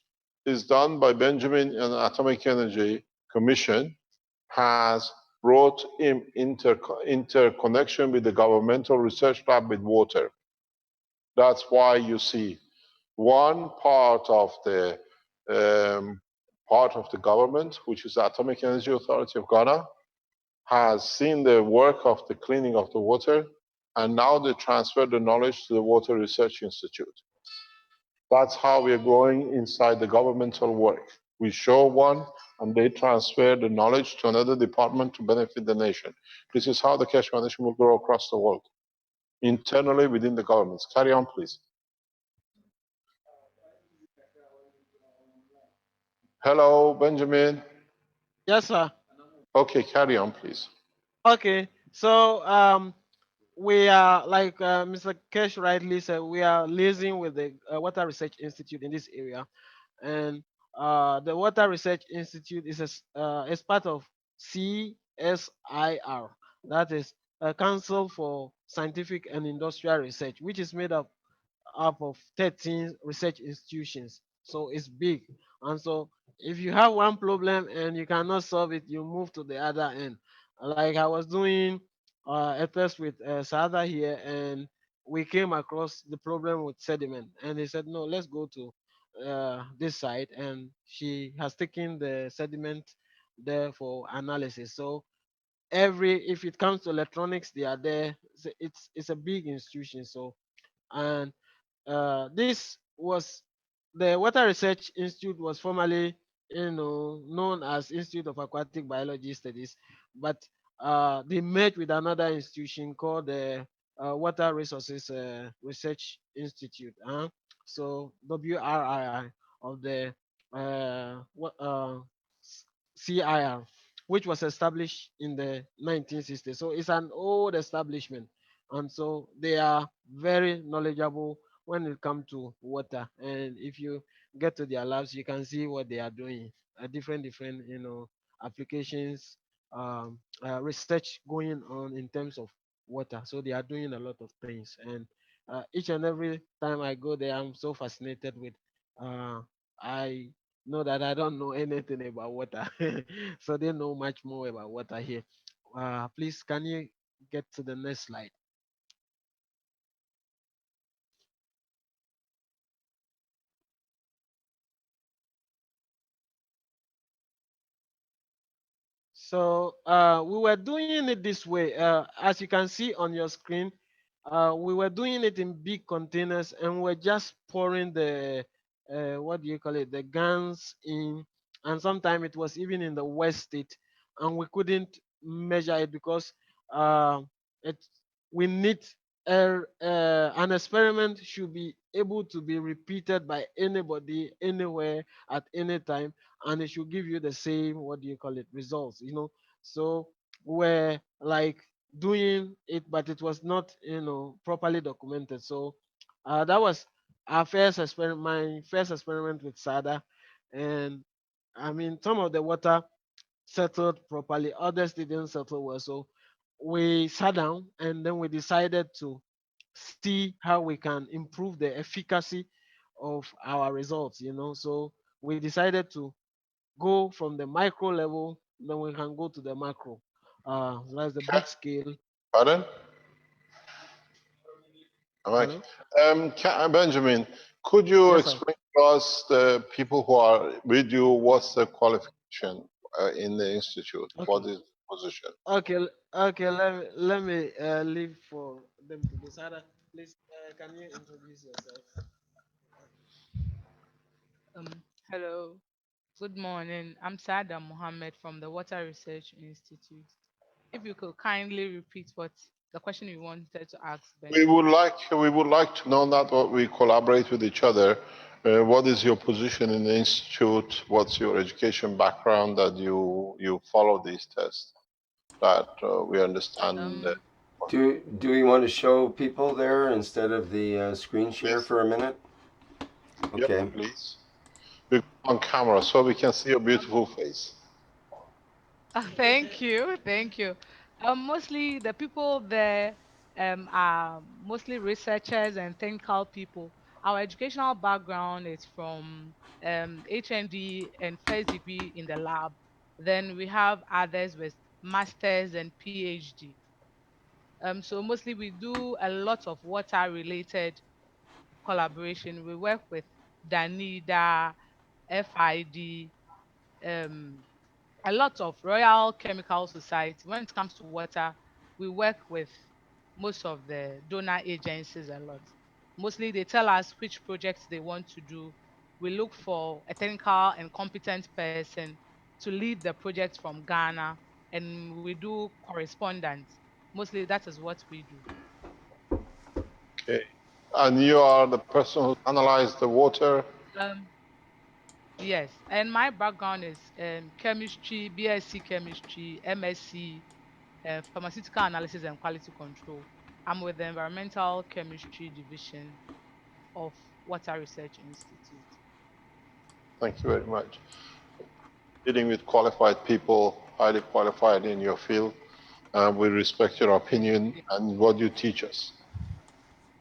is done by Benjamin and Atomic Energy Commission has brought in interconnection with the governmental research lab with water. That's why you see one part of the government, which is the Atomic Energy Authority of Ghana, has seen the work of the cleaning of the water, and now they transfer the knowledge to the Water Research Institute. That's how we are going inside the governmental work. We show one, and they transfer the knowledge to another department to benefit the nation. This is how the Keshe Foundation will grow across the world, internally within the governments. Carry on, please. Hello, Benjamin. Yes, sir. Okay, carry on, please. Okay. So we are, like Mr. Kesh rightly said, we are liaising with the Water Research Institute in this area, and the Water Research Institute is part of CSIR, that is a Council for Scientific and Industrial Research, which is made up of 13 research institutions. So it's big. And so if you have one problem and you cannot solve it, you move to the other end. Like I was doing a test with Sada here, and we came across the problem with sediment. And he said, no, let's go to this side. And she has taken the sediment there for analysis. So if it comes to electronics, they are there. It's a big institution. So, and this was the Water Research Institute was formerly, known as Institute of Aquatic Biology Studies, but they merged with another institution called the Water Resources Research Institute. So WRII of the CIR, which was established in the 1960s. So it's an old establishment, and so they are very knowledgeable when it comes to water. And if you get to their labs, you can see what they are doing. Different, applications, research going on in terms of water. So they are doing a lot of things. And each and every time I go there, I'm so fascinated with. I know that I don't know anything about water, so they know much more about water here. Please, can you get to the next slide? So we were doing it this way. As you can see on your screen, we were doing it in big containers, and we're just pouring the what do you call it, the guns in, and sometimes it was even in the west state, and we couldn't measure it because uh, it we need an experiment should be able to be repeated by anybody anywhere at any time, and it should give you the same, what do you call it, results. So we're like doing it, but it was not, properly documented. So that was our first experiment, my first experiment with SADA. And I mean, some of the water settled properly, others didn't settle well. So we sat down and then we decided to see how we can improve the efficacy of our results. So we decided to go from the micro level, then we can go to the macro. That's the big scale. Pardon? All right. Hello? Benjamin, could you Yes, sir. explain to us, the people who are with you, what's the qualification? in the institute? Okay. What is position? Okay. Okay. Let me leave for them to do. Sarah, please, can you introduce yourself? Hello, good morning. I'm Sada Mohammed from the Water Research Institute. If you could kindly repeat what the question you wanted to ask, Benjamin. We would like to know that what we collaborate with each other. What is your position in the institute? What's your education background that you follow these tests? That we understand. Um, Do we want to show people there instead of the screen share Please, for a minute? yep, Okay. please. We go on camera so we can see your beautiful face. thank you, thank you. Mostly the people there are mostly researchers and technical people. Our educational background is from HND and first degree in the lab. Then we have others with masters and PhD. So mostly we do a lot of water related collaboration. We work with Danida, FID, um, a lot of Royal Chemical Society. When it comes to water, we work with most of the donor agencies a lot. Mostly they tell us which projects they want to do. We look for a technical and competent person to lead the project from Ghana, and we do correspondence. Mostly that is what we do. Okay. And you are the person who analyzed the water. Um, yes, and my background is chemistry, BSc chemistry, MSc, pharmaceutical analysis and quality control. I'm with the Environmental Chemistry Division of Water Research Institute. Thank you very much. Dealing with qualified people, highly qualified in your field. We respect your opinion Yeah. and what you teach us.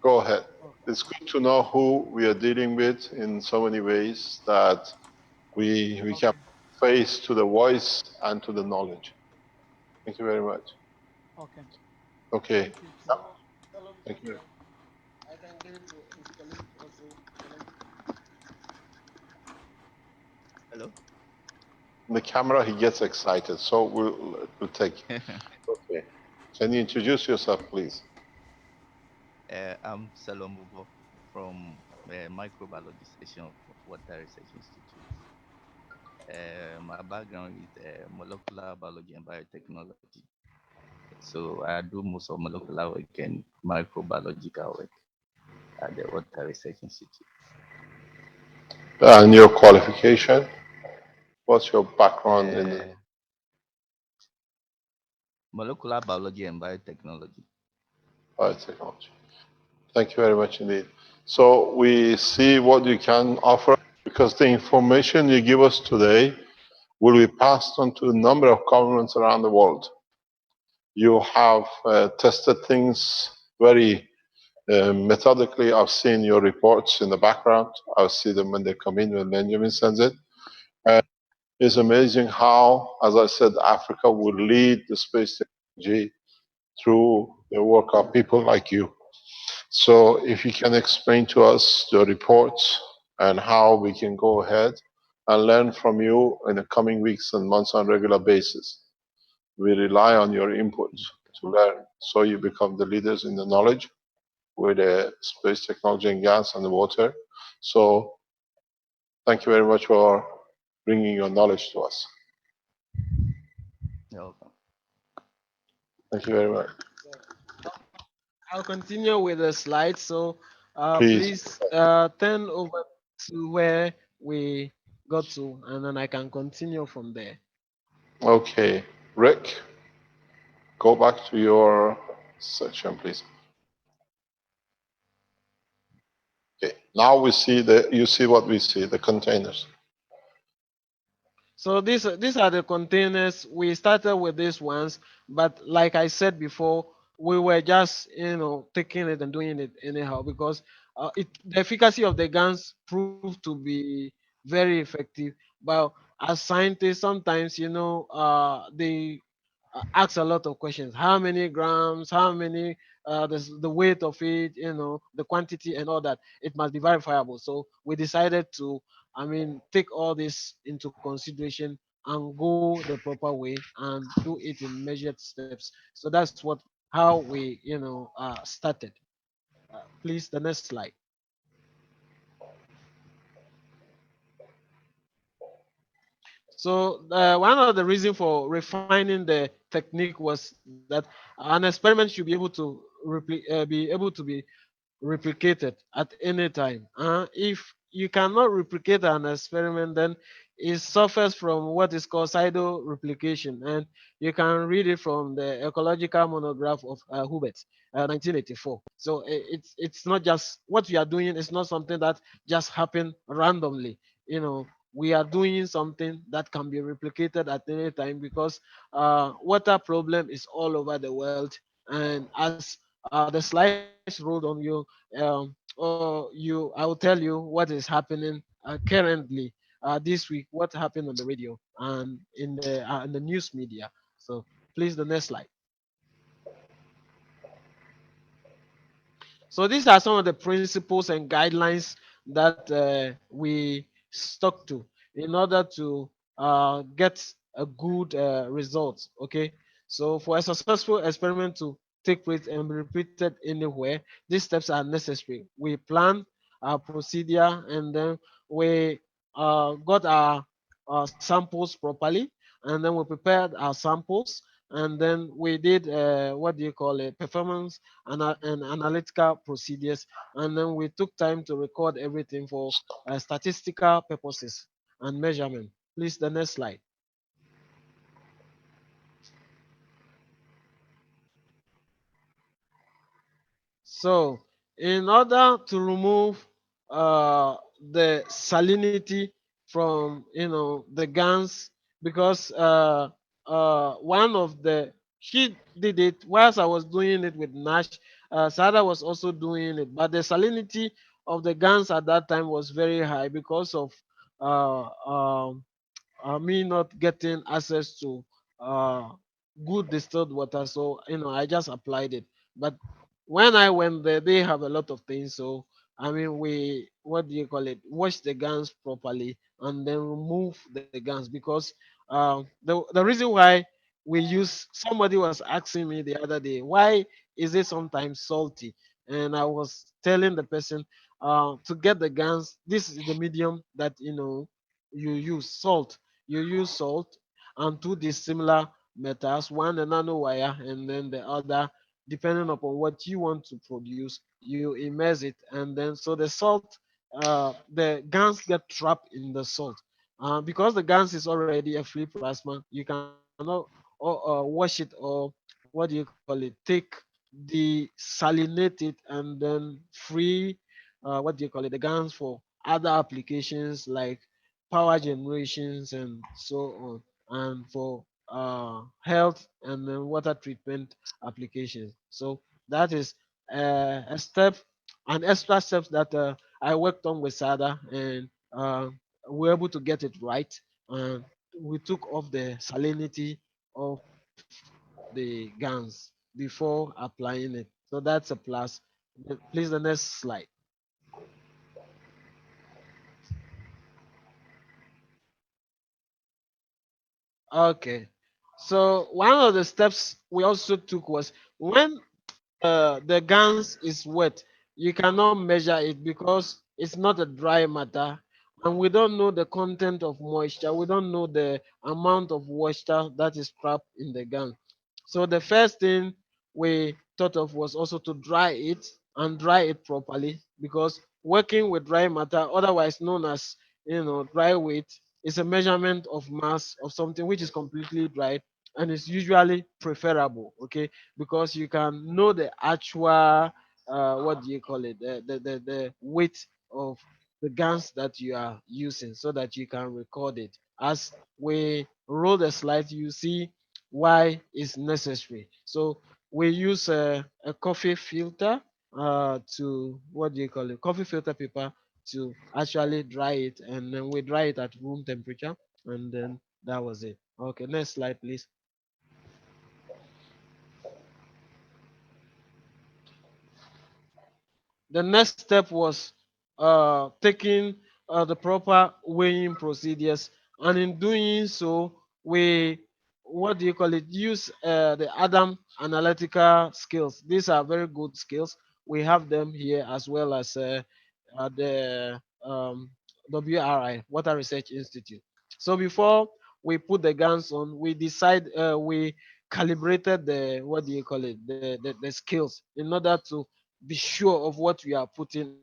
Go ahead. Okay. It's good to know who we are dealing with in so many ways that we can Okay. face to the voice and to the knowledge. Thank you very much. Okay. Okay. Thank you too. So, Salom, Thank you. I can give it to his colleague also. Salom. Hello. The camera, he gets excited, so we'll take. Okay. Can you introduce yourself, please? I'm Salomubo from Microbiology section of Water Research Institute. My background is molecular biology and biotechnology. So I do most of molecular work and microbiological work at the Water Research Institute. And your qualification? What's your background in the Uh, Molecular biology and biotechnology. biotechnology? Thank you very much indeed. So we see what you can offer because the information you give us today will be passed on to a number of governments around the world. You have tested things very methodically. I've seen your reports in the background. I'll see them when they come in, when Benjamin sends it. And it's amazing how, as I said, Africa will lead the space technology through the work of people like you. So if you can explain to us the reports and how we can go ahead and learn from you in the coming weeks and months on a regular basis. We rely on your input to learn so you become the leaders in the knowledge with the space technology and gas and the water. So thank you very much for bringing your knowledge to us. You're welcome. Thank you very much. So, I'll continue with the slides. So, Please. please turn over to where we got to, and then I can continue from there. Okay. Rick, go back to your section, please. Okay. Now we see you see what we see, the containers. So these are the containers. We started with these ones, but like I said before, we were just taking it and doing it anyhow because the efficacy of the guns proved to be very effective. But as scientists, sometimes they ask a lot of questions. How many grams? How many? The weight of it, the quantity and all that. It must be verifiable. So we decided to, take all this into consideration and go the proper way and do it in measured steps. So that's what how we started. Please, the next slide. So one of the reasons for refining the technique was that an experiment should be able to be able to be replicated at any time. If you cannot replicate an experiment, then it suffers from what is called pseudo replication, and you can read it from the ecological monograph of Hubert, 1984. So it's not just what we are doing. It's not something that just happened randomly. We are doing something that can be replicated at any time because water problem is all over the world, and as the slides rolled on you, I will tell you what is happening currently this week, what happened on the radio and in the news media. So please, the next slide. So these are some of the principles and guidelines that we stuck to in order to get a good result. Okay, so for a successful experiment to take place and be repeated anywhere, these steps are necessary. We plan our procedure, and then we got our samples properly, and then we prepared our samples, and then we did what do you call it, performance and analytical procedures, and then we took time to record everything for statistical purposes and measurement. Please, the next slide. So, in order to remove the salinity from the gans, because one of the she did it whilst I was doing it with Nash. Sada was also doing it, but the salinity of the gans at that time was very high because of uh, um, me not getting access to uh, good distilled water. So I just applied it. But when I went there, they have a lot of things. So I mean, we what do you call it? Wash the guns properly and then remove the guns because the reason why we use somebody was asking me the other day why is it sometimes salty, and I was telling the person to get the guns. This is the medium that you use salt. You use salt and two dissimilar metals, one a nanowire and then the other, depending upon what you want to produce, you immerse it, and then so the salt, the gans get trapped in the salt. Because the gans is already a free plasma, you cannot wash it or what do you call it, take desalinate it and then free what do you call it, the gans for other applications like power generations and so on, and for health and then water treatment applications. So that is a step, an extra step that I worked on with Sada, and we were able to get it right. And we took off the salinity of the gans before applying it. So that's a plus. Please, the next slide. Okay. So one of the steps we also took was when the gans is wet, you cannot measure it because it's not a dry matter, and we don't know the content of moisture. We don't know the amount of moisture that is trapped in the gan. So the first thing we thought of was also to dry it and dry it properly, because working with dry matter, otherwise known as dry weight, is a measurement of mass of something which is completely dry, and it's usually preferable. Okay, because you can know the actual what do you call it, the weight of the guns that you are using, so that you can record it. As we roll the slide, you see why it's necessary. So we use a coffee filter to what do you call it, coffee filter paper, to actually dry it, and then we dry it at room temperature, and then that was it. Okay, next slide, please. The next step was taking the proper weighing procedures and in doing so, we, what do you call it, use the Adam analytical skills. These are very good skills. We have them here, as well as the WRI, Water Research Institute. So before we put the guns on, we calibrated the, what do you call it, the skills, in order to be sure of what we are putting on.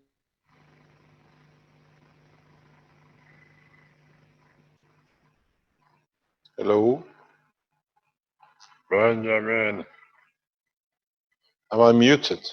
Hello, Benjamin. Am I muted?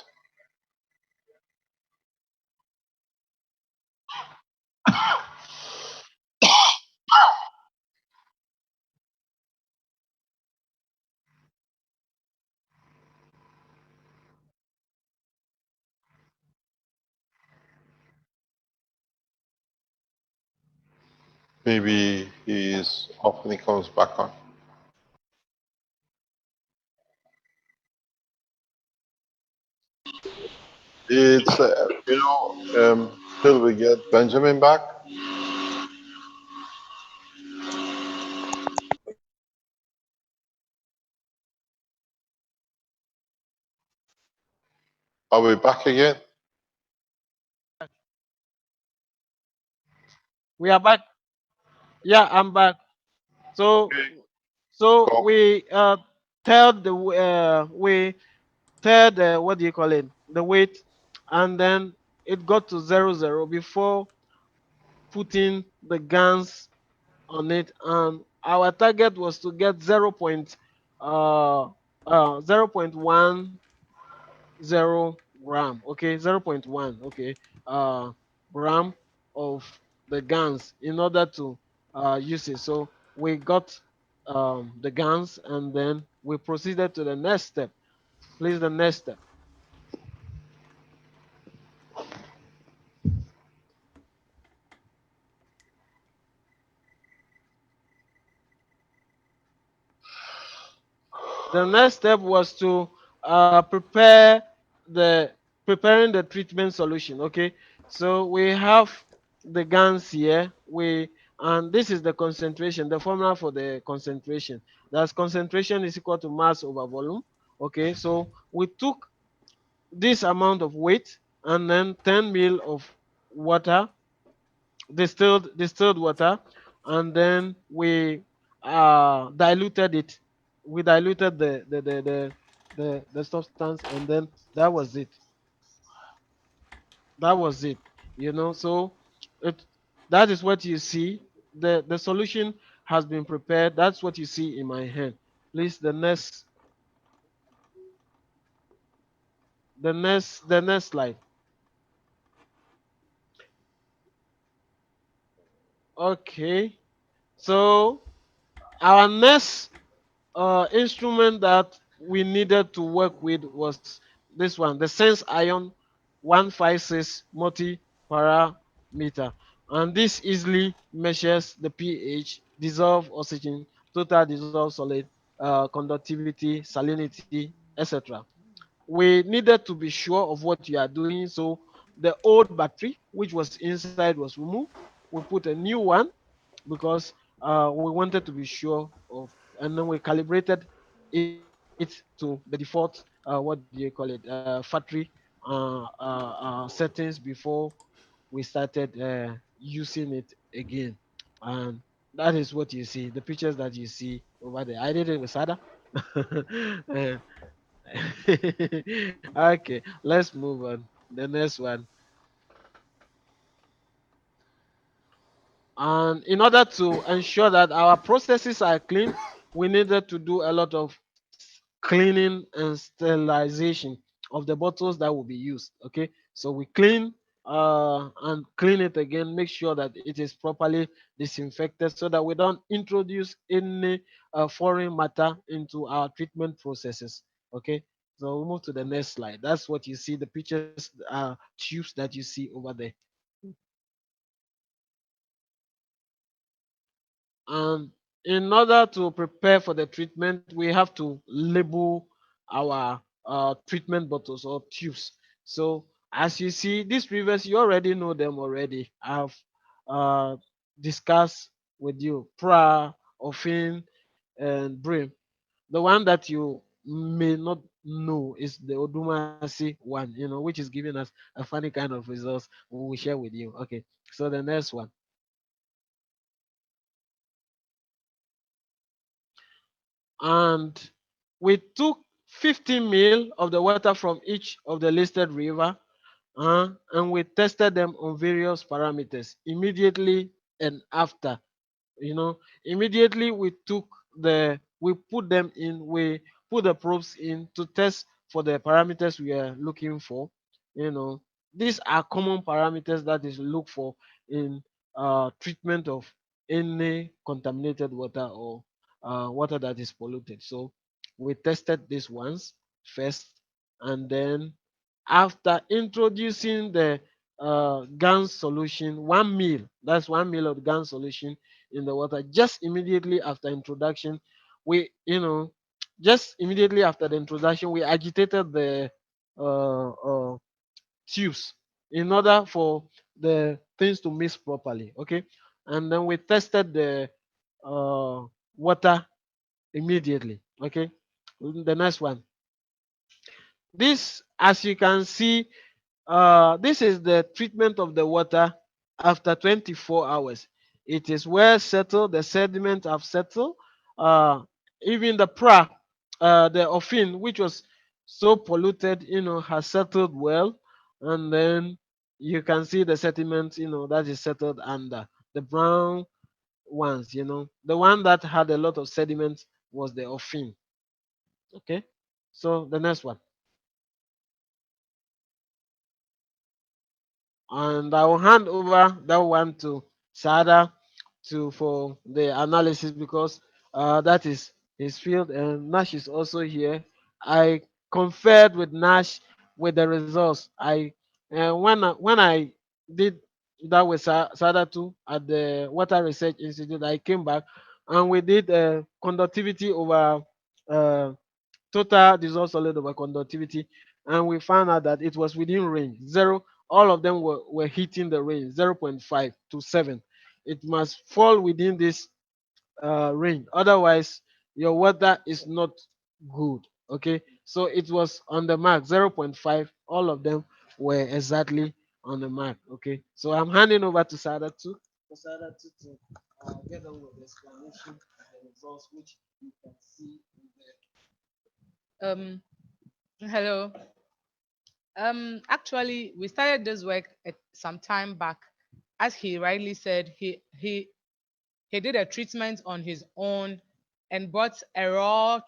Maybe he is off and he comes back on. It's, till we get Benjamin back. Are we back again? We are back. Yeah, I'm back. So Okay, so go. we tell the we tell the, what do you call it, the weight, and then it got to 0 0 before putting the guns on it, and our target was to get 0.10 gram, okay, 0.1, okay, gram of the guns, in order to use it. So we got the guns, and then we proceeded to the next step. Please, the next step. The next step was to the preparing the treatment solution. Okay, so we have the guns here. And this is the concentration, the formula for the concentration. That's concentration is equal to mass over volume. Okay, so we took this amount of weight, and then 10 ml of water, distilled water, and then we diluted it. We diluted the substance, and then that was it. That was it. So it that is what you see. The solution has been prepared. That's what you see in my hand. Please, the next slide. Okay. So our next instrument that we needed to work with was this one, the Sense Ion 156 multi parameter. And this easily measures the pH, dissolved oxygen, total dissolved solid, conductivity, salinity, etc. We needed to be sure of what you are doing. So the old battery, which was inside, was removed. We put a new one, because we wanted to be sure of, and then we calibrated it to the default, what do you call it, factory settings, before we started using it again. And that is what you see, the pictures that you see over there. I did it with SADA. Uh, okay, let's move on. The next one. And in order to ensure that our processes are clean, we needed to do a lot of cleaning and sterilization of the bottles that will be used. Okay, so we clean and clean it again, make sure that it is properly disinfected, so that we don't introduce any foreign matter into our treatment processes. Okay, so we move to the next slide. That's what you see, the pictures, tubes that you see over there. And in order to prepare for the treatment, we have to label our treatment bottles or tubes. So as you see, these previous, you already know them already. I've uh, discussed with you, pra, ofin, and brim. The one that you may not know is the Odumasi one, which is giving us a funny kind of results we will share with you. Okay, so the next one. And we took 50 mil of the water from each of the listed river, and we tested them on various parameters immediately and after. Immediately we put them in, we put the probes in to test for the parameters we are looking for. These are common parameters that is looked for in treatment of any contaminated water or water that is polluted. So we tested these ones first, and then after introducing the GAN solution, 1 mil, that's 1 mil of GAN solution in the water, just immediately after introduction, we, just immediately after the introduction, we agitated the uh, uh, tubes in order for the things to mix properly. Okay, and then we tested the water immediately. Okay, the next one. This, as you can see, this is the treatment of the water after 24 hours. It is well settled. The sediment have settled. Uh, Even the pra, the offin, which was so polluted, has settled well. And then you can see the sediment, that is settled under the brown ones. The one that had a lot of sediment was the offin. Okay. So the next one. And I will hand over that one to Sada for the analysis, because that is his field, and Nash is also here. I conferred with Nash with the results. When I did that with Sada too at the Water Research Institute, I came back and we did conductivity over uh, total dissolved solid over conductivity, and we found out that it was within range. Zero, all of them were hitting the range 0.5 to 7. It must fall within this range. Otherwise, your water is not good. Okay, so it was on the mark 0.5. All of them were exactly on the mark. Okay, so I'm handing over to Sada too. For Sada to get on with the explanation of the results, which you can see in the Um, Hello. Actually, we started this work some time back. As he rightly said, he did a treatment on his own and brought a raw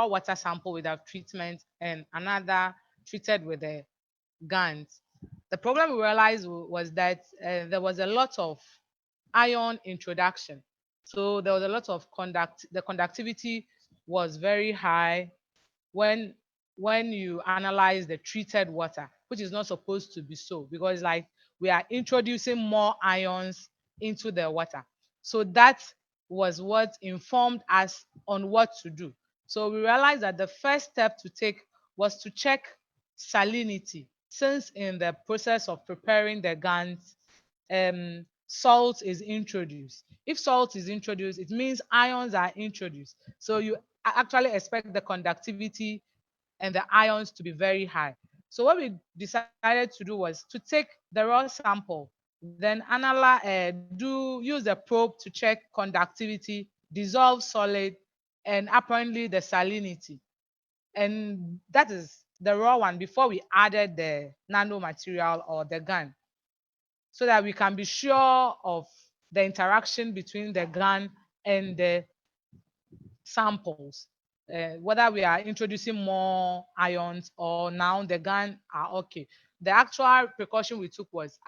water sample without treatment and another treated with a GANs. The problem we realized was that there was a lot of ion introduction. So there was a lot of the conductivity was very high when you analyze the treated water, which is not supposed to be so, because like we are introducing more ions into the water. So that was what informed us on what to do. So we realized that the first step to take was to check salinity, since in the process of preparing the GANs, salt is introduced. If salt is introduced, it means ions are introduced. So you actually expect the conductivity and the ions to be very high. So what we decided to do was to take the raw sample, then use the probe to check conductivity, dissolve solid, and apparently the salinity. And that is the raw one before we added the nanomaterial or the GAN, so that we can be sure of the interaction between the GAN and the samples, whether we are introducing more ions or now the GAN are okay. The actual precaution we took was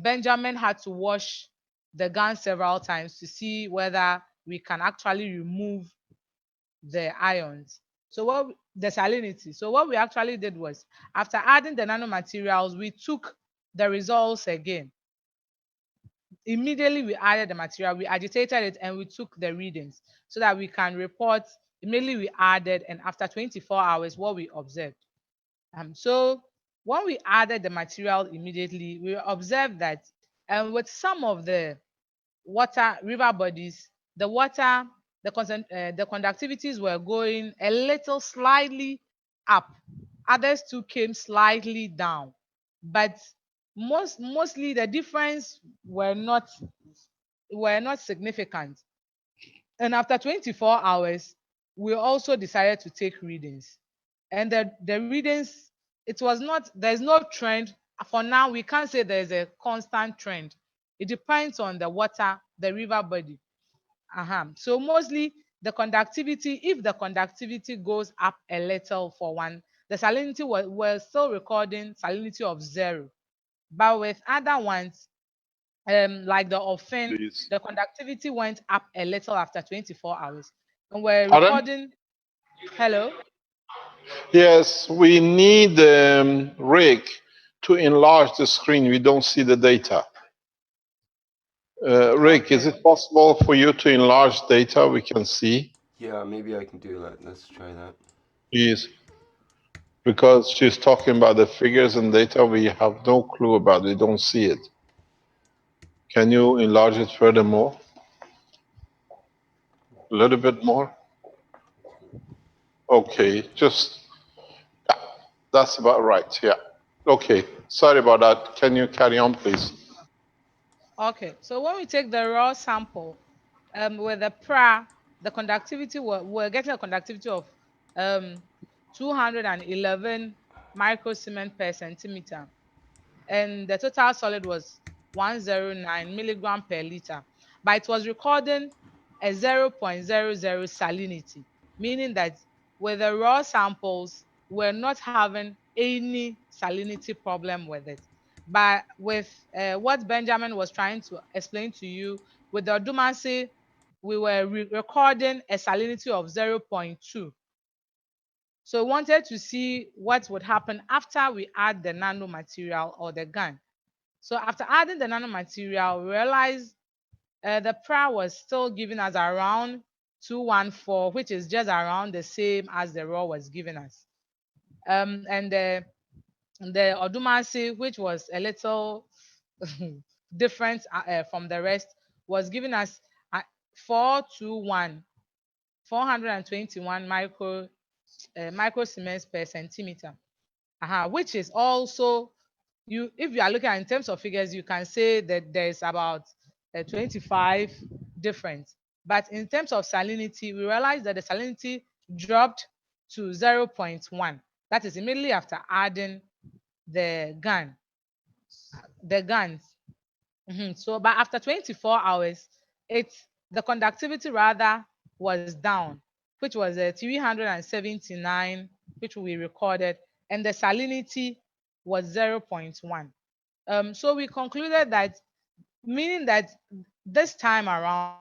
Benjamin had to wash the GAN several times to see whether we can actually remove the ions. So the salinity. So what we actually did was, after adding the nanomaterials, we took the results again. Immediately we added the material, we agitated it, and we took the readings so that we can report immediately we added and after 24 hours what we observed. So when we added the material immediately, we observed that with some of the water river bodies, the water, the conductivities were going a little slightly up. Others too came slightly down, but mostly the difference were not significant. And after 24 hours, we also decided to take readings. And the readings, it was not, there's no trend. For now, we can't say there's a constant trend. It depends on the water, the river body. So mostly the conductivity, if the conductivity goes up a little for one, the salinity we're still recording salinity of 0. But with other ones, like the Orphan, Please. the conductivity went up a little after 24 hours. And we're Pardon? recording, hello? Yes, we need Rick to enlarge the screen. We don't see the data. Rick, is Okay. it possible for you to enlarge data we can see? Yeah, maybe I can do that. Let's try that. Please. Because she's talking about the figures and data we have no clue about. We don't see it. Can you enlarge it furthermore? A little bit more? Okay, just that's about right. Yeah. Okay. Sorry about that. Can you carry on, please? Okay. So when we take the raw sample, with the pra, the conductivity, we're getting a conductivity of um 211 microsiemens per centimeter, and the total solid was 109 milligram per liter. But it was recording a 0.00 salinity, meaning that with the raw samples, we're not having any salinity problem with it. But with what Benjamin was trying to explain to you, with the Odumansi, we were recording a salinity of 0.2. So we wanted to see what would happen after we add the nanomaterial or the GAN. So after adding the nanomaterial, we realized the PRA was still giving us around 214, which is just around the same as the raw was giving us. And the Odumasi, which was a little different from the rest, was giving us 421, 421 microsiemens per centimeter, which is also, if you are looking at in terms of figures, you can say that there is about 25 difference. But in terms of salinity, we realized that the salinity dropped to 0.1. That is immediately after adding the gun, the guns. So, but after 24 hours, the conductivity rather was down, which was 379, which we recorded, and the salinity was 0.1. So we concluded that, meaning that this time around,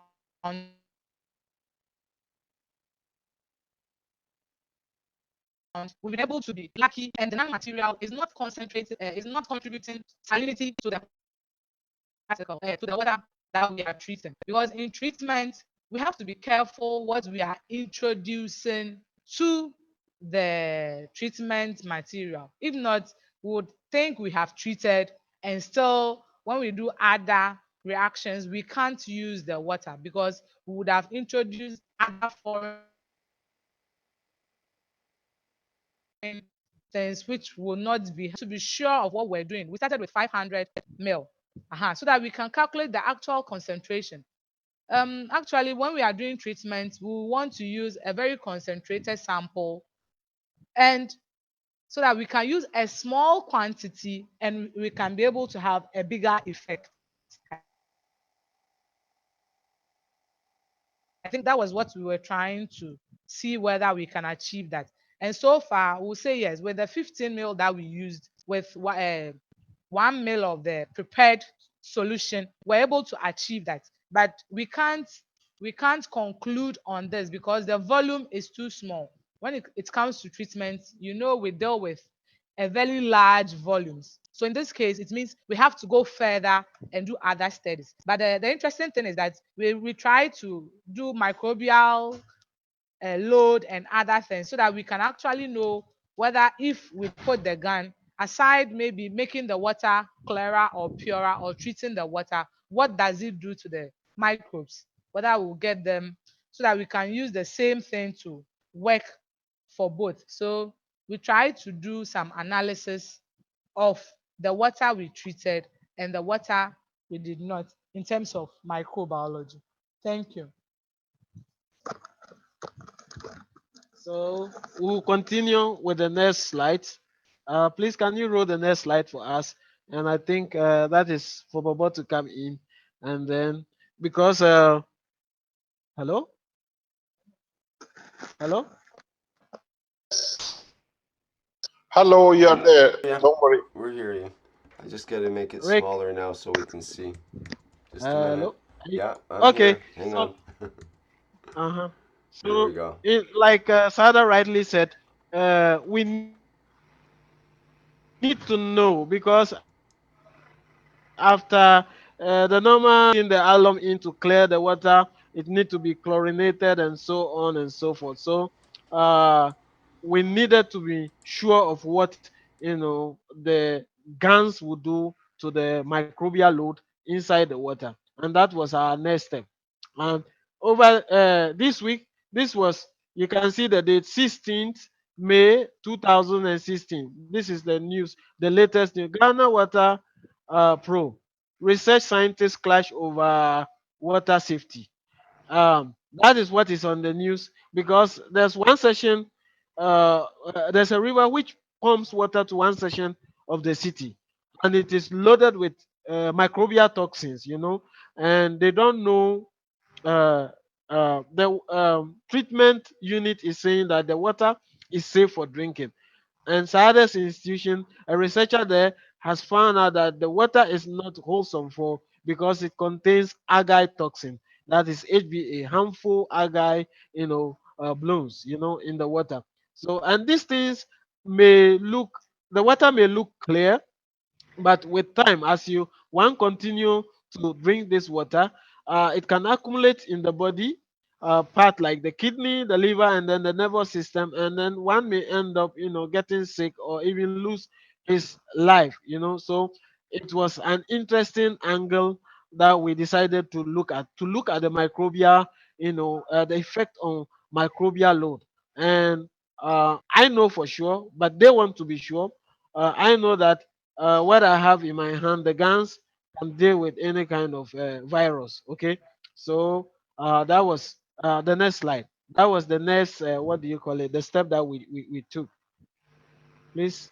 we've been able to be lucky, and the nanomaterial is not concentrated, is not contributing salinity to the particle, to the water that we are treating. Because in treatment, we have to be careful what we are introducing to the treatment material. If not, we would think we have treated, and still when we do other reactions, we can't use the water because we would have introduced other foreign things which will not be helpful to us. So we have to be sure of what we're doing. We started with 500 mil, so that we can calculate the actual concentration. Actually, when we are doing treatment, we want to use a very concentrated sample, and so that we can use a small quantity and we can be able to have a bigger effect. I think that was what we were trying to see whether we can achieve that. And so far, we'll say yes. With the 15 mil that we used, with 1 mil of the prepared solution, we're able to achieve that. But we can't conclude on this because the volume is too small. When it comes to treatment, we deal with a very large volumes. So in this case, it means we have to go further and do other studies. But the interesting thing is that we try to do microbial load and other things so that we can actually know whether if we put the gun aside, maybe making the water clearer or purer or treating the water, what does it do to the microbes, whether we'll get them so that we can use the same thing to work for both. So we try to do some analysis of the water we treated and the water we did not in terms of microbiology. Thank you. So we'll continue with the next slide. Please, can you roll the next slide for us? And I think that is for Bobo to come in, and then because hello, hello, Hello, you are there. Yeah, Don't worry. we're hearing you. I just got to make it Rick, smaller now so we can see. Just a minute. hello. Are you- Yeah, I'm Okay, here. Hang so on. uh-huh. There So we go. like Sada rightly said, we need to know because after the normal in the alum in to clear the water, it need to be chlorinated and so on and so forth. So uh, we needed to be sure of what the gans would do to the microbial load inside the water, and that was our next step. And over this week, this was, you can see the date, 16th May 2016. This is the news, the latest news. Ghana Water Pro research scientists clash over water safety. That is what is on the news because there's one section, there's a river which pumps water to one section of the city, and it is loaded with microbial toxins, and they don't know. Uh, the treatment unit is saying that the water is safe for drinking, and Science institution, a researcher there has found out that the water is not wholesome for because it contains algae toxin, that is HBA, harmful algae, blooms, in the water. So, and these things may look, the water may look clear, but with time, as you one continue to drink this water, it can accumulate in the body, part like the kidney, the liver, and then the nervous system, and then one may end up, getting sick or even lose his life. So it was an interesting angle that we decided to look at the microbial, the effect on microbial load. And I know for sure, but they want to be sure. I know that what I have in my hand, the guns can deal with any kind of virus. Okay, so that was the next slide. That was the next, what do you call it? The step that we took. Please.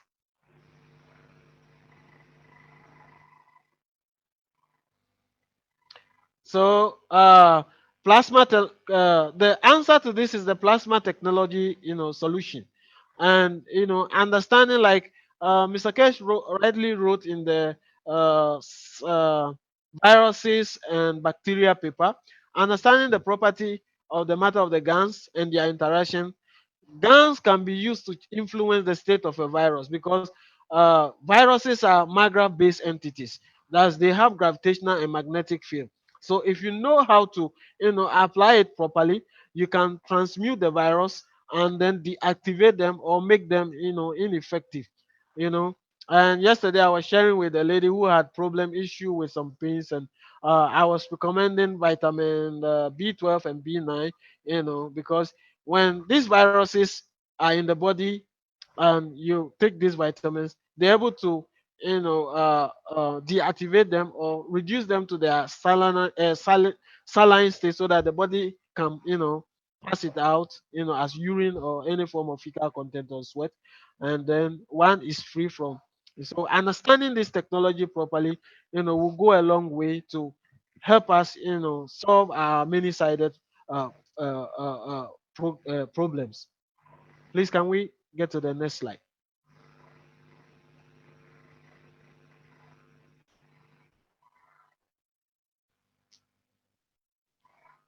So the answer to this is the plasma technology, solution, and understanding like Mr. Kesh rightly wrote in the uh, s- uh, viruses and bacteria paper, understanding the property of the matter of the gans and their interaction. GANs can be used to influence the state of a virus because viruses are maggrav-based entities. Thus, they have gravitational and magnetic field. So, if you know how to, apply it properly, you can transmute the virus and then deactivate them or make them, ineffective. You know. And yesterday, I was sharing with a lady who had problem issue with some pains, and I was recommending vitamin B12 and B9, because when these viruses are in the body and you take these vitamins, they're able to, deactivate them or reduce them to their saline state so that the body can, pass it out, as urine or any form of fecal content or sweat, and then one is free from. So understanding this technology properly, will go a long way to help us, solve our many-sided uh, problems. Please, can we get to the next slide?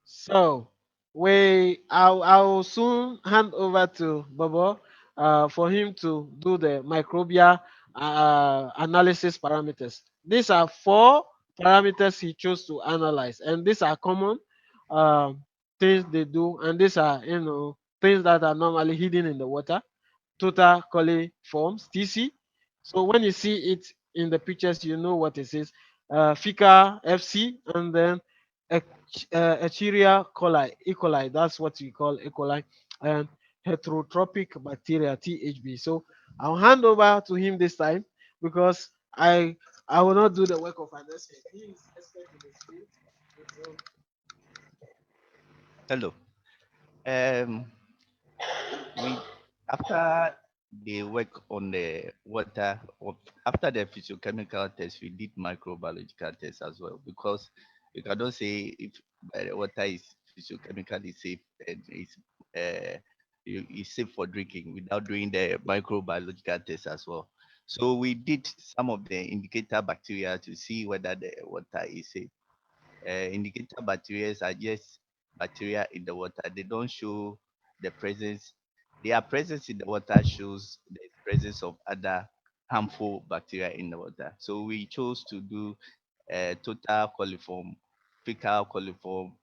So I'll soon hand over to Bobo for him to do the microbial analysis parameters. These are four parameters he chose to analyze, and these are common um, things they do, and these are things that are normally hidden in the water. Total coliforms (TC). So when you see it in the pictures, you know what it is. Fecal FC, and then Escherichia coli, E. coli. That's what we call E. coli, and heterotrophic bacteria (THB). So I'll hand over to him this time because I will not do the work of an expert. He is expert in his field. So Hello. Um, we after the work on the water, after the physiochemical test, we did microbiological tests as well because you cannot say if the water is physiochemically safe and uh, is safe for drinking without doing the microbiological test as well. So we did some of the indicator bacteria to see whether the water is safe. Indicator bacteria are just bacteria in the water. They don't show the presence. Their presence in the water shows the presence of other harmful bacteria in the water. So we chose to do total coliform, fecal coliform,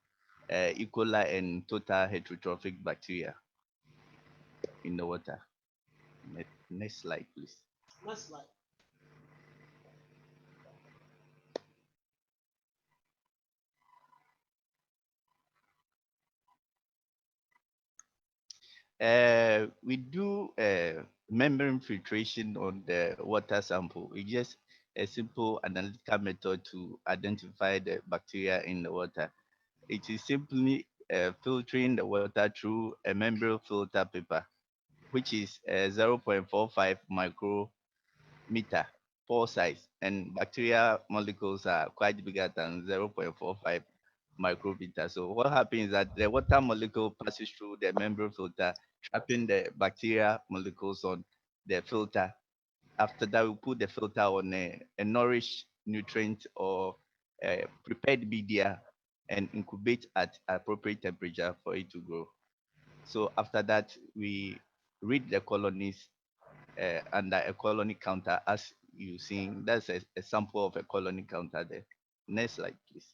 E. coli, and total heterotrophic bacteria in the water. Next slide, please. next slide. We do membrane filtration on the water sample. It's just a simple analytical method to identify the bacteria in the water. It is simply filtering the water through a membrane filter paper, which is 0.45 micrometer pore size, and bacteria molecules are quite bigger than 0.45 micrometer. So what happens is that the water molecule passes through the membrane filter, trapping the bacteria molecules on the filter. After that, we put the filter on a nourished nutrient or a prepared media and incubate at appropriate temperature for it to grow. So after that, we read the colonies under a colony counter as you seeing. That's a sample of a colony counter there. Next slide, please.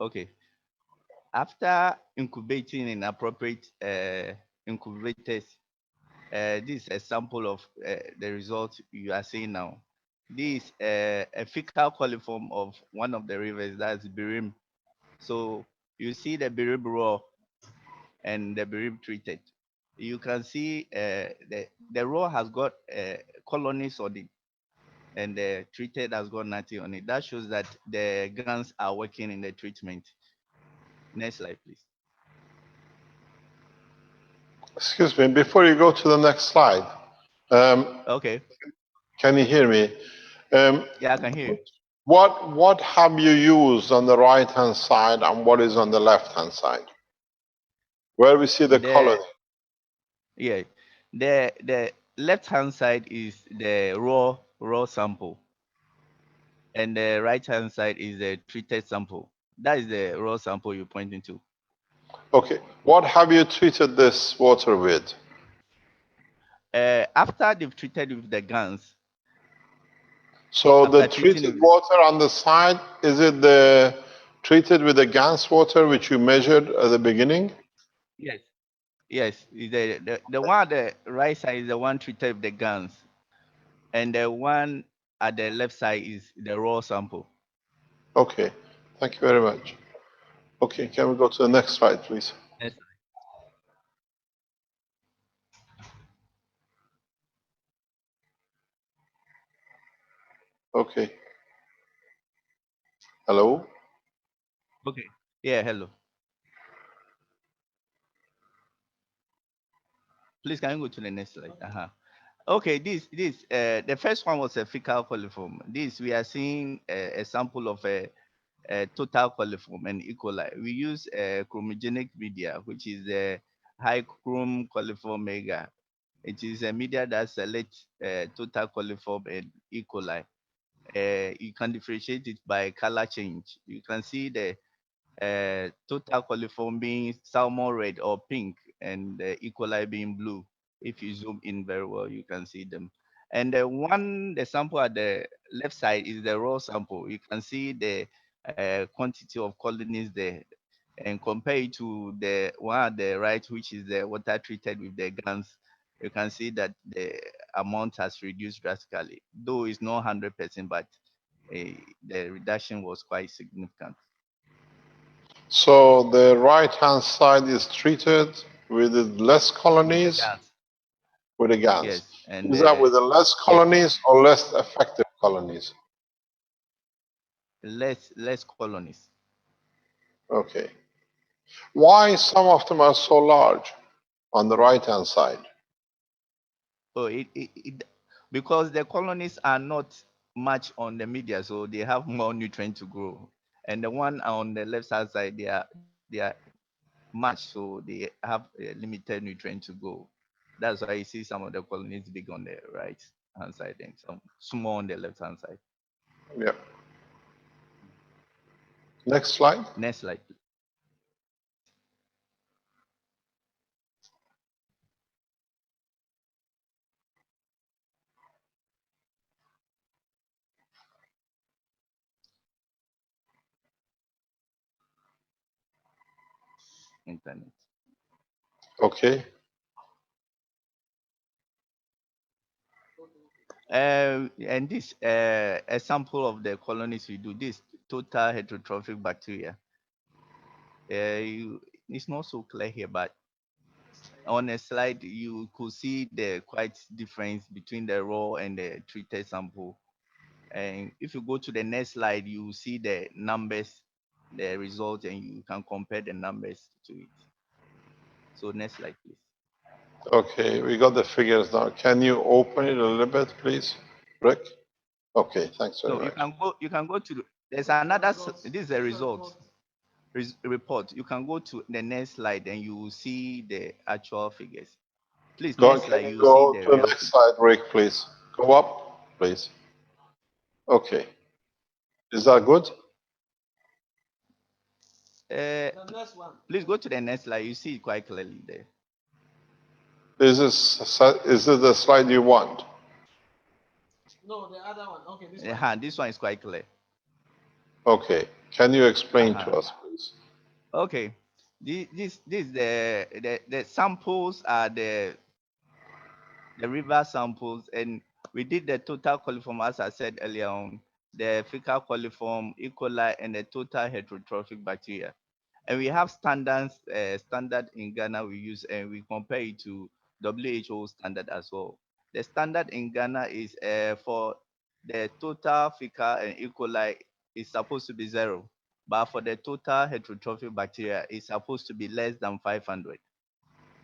Okay. After incubating in appropriate incubators, this is a sample of the result you are seeing now. This is a fecal coliform of one of the rivers, that's Birim. So you see the Birim raw and the Birim treated. You can see the raw has got colonies on it, and the treated has got nothing on it. That shows that the gans are working in the treatment. Next slide, please. Excuse me, before you go to the next slide, um, Okay. can you hear me? Um, Yeah, I can hear you. what have you used on the right hand side and what is on the left hand side? Where we see the The colony. Yeah, the left hand side is the raw sample, and the right hand side is the treated sample. That is the raw sample you're pointing to. Okay, what have you treated this water with? After they've treated with the gans, So the after treating treated with water on the side, is it the treated with the gas water which you measured at the beginning? yes, yes, the one at the right side is the one treated with the gans, and the one at the left side is the raw sample. Okay, thank you very much. Okay, can we go to the next slide, please? Yes. Okay, hello? Okay. Yeah. Hello. Please, can you go to the next slide? Uh-huh. Okay, this the first one was a fecal coliform. This we are seeing a sample of a total coliform and E. coli. We use a chromogenic media, which is a high chrome coliform mega. It is a media that selects total coliform and E. coli. You can differentiate it by color change. You can see the total coliform being salmon red or pink, and the E. coli being blue. If you zoom in very well, you can see them. And the sample at the left side is the raw sample. You can see the quantity of colonies there. and compare it to the one at the right, which is the water treated with the guns, you can see that the amount has reduced drastically. Though it's not 100%, but the reduction was quite significant. So the right-hand side is treated with less With the colonies guns, with the GANs. yes, and Is that with the less yes, colonies or less effective colonies? less colonies. Okay. Why some of them are so large on the right-hand side? So it because the colonies are not much on the media, so they have more nutrient to grow. And the one on the left hand side, they are much, so they have a limited nutrient to grow. That's why you see some of the colonies big on the right hand side and some small on the left hand side. Yeah. Next slide. Next slide, please. Internet. Okay. And this a sample of the colonies we do. This total heterotrophic bacteria. It's not so clear here, but on a slide you could see the quite difference between the raw and the treated sample. And if you go to the next slide, you see the numbers, the result, and you can compare the numbers to it. So next slide, please. Okay, we got the figures now. Can you open it a little bit, please, Rick? Okay, thanks very No, much. you can go to there's another this is a result report. You can go to the next slide and you will see the actual figures. Please, Go on, next can slide, you you will see go the to the real next figure. slide, Rick, please? Go up, please. Okay. Is that good? Please go to the next slide. You see it quite clearly there. Is this the slide you want? No, the other one. Okay, this This one is quite clear. Okay. Can you explain to us, please? Okay. This the samples are the river samples, and we did the total coliform, as I said earlier on, the fecal coliform, E. coli, and the total heterotrophic bacteria. And we have standards, standard in Ghana we use, and we compare it to WHO standard as well. The standard in Ghana is for the total fecal and E. coli is supposed to be 0, but for the total heterotrophic bacteria, it's supposed to be less than 500.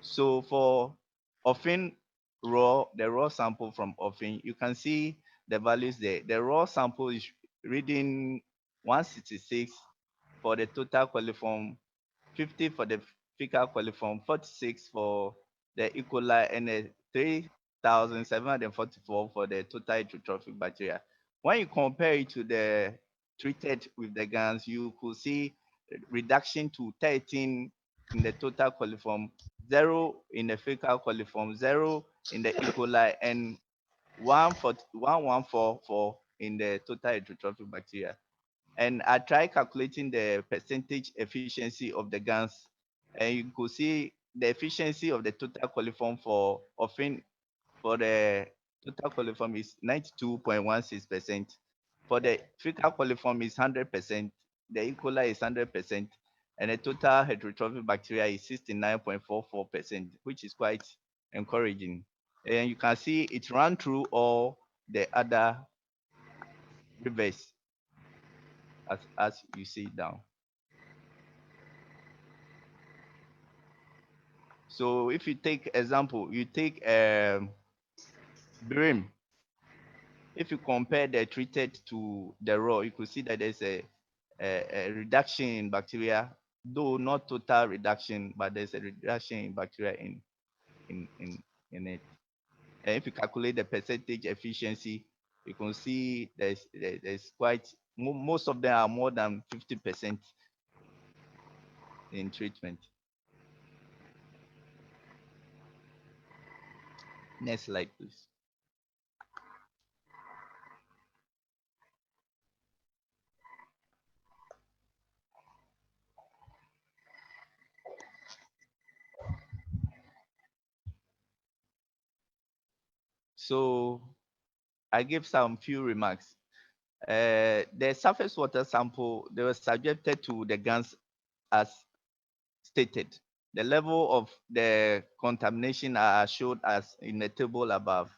So for often the raw sample from often, you can see the values there. The raw sample is reading 166 for the total coliform, 50 for the fecal coliform, 46 for the E. coli, and 3,744 for the total heterotrophic bacteria. When you compare it to the treated with the GANs, you could see reduction to 13 in the total coliform, 0 in the fecal coliform, 0 in the E. coli, and 114 in the total heterotrophic bacteria. And I tried calculating the percentage efficiency of the GANs, and you could see the efficiency of the total coliform for often for the total coliform is 92.16%. For the fecal coliform is 100%, the E. coli is 100%, and the total heterotrophic bacteria is 69.44%, which is quite encouraging. And you can see it ran through all the other rivers as you see down. So if you take example, you take Birim. If you compare the treated to the raw, you could see that there's a reduction in bacteria, though not total reduction, but there's a reduction in bacteria in it. And if you calculate the percentage efficiency, you can see there's quite most of them are more than 50% in treatment. Next slide, please. So I give some few remarks. The surface water sample, they were subjected to the GANs as stated. The level of the contamination are showed as in the table above.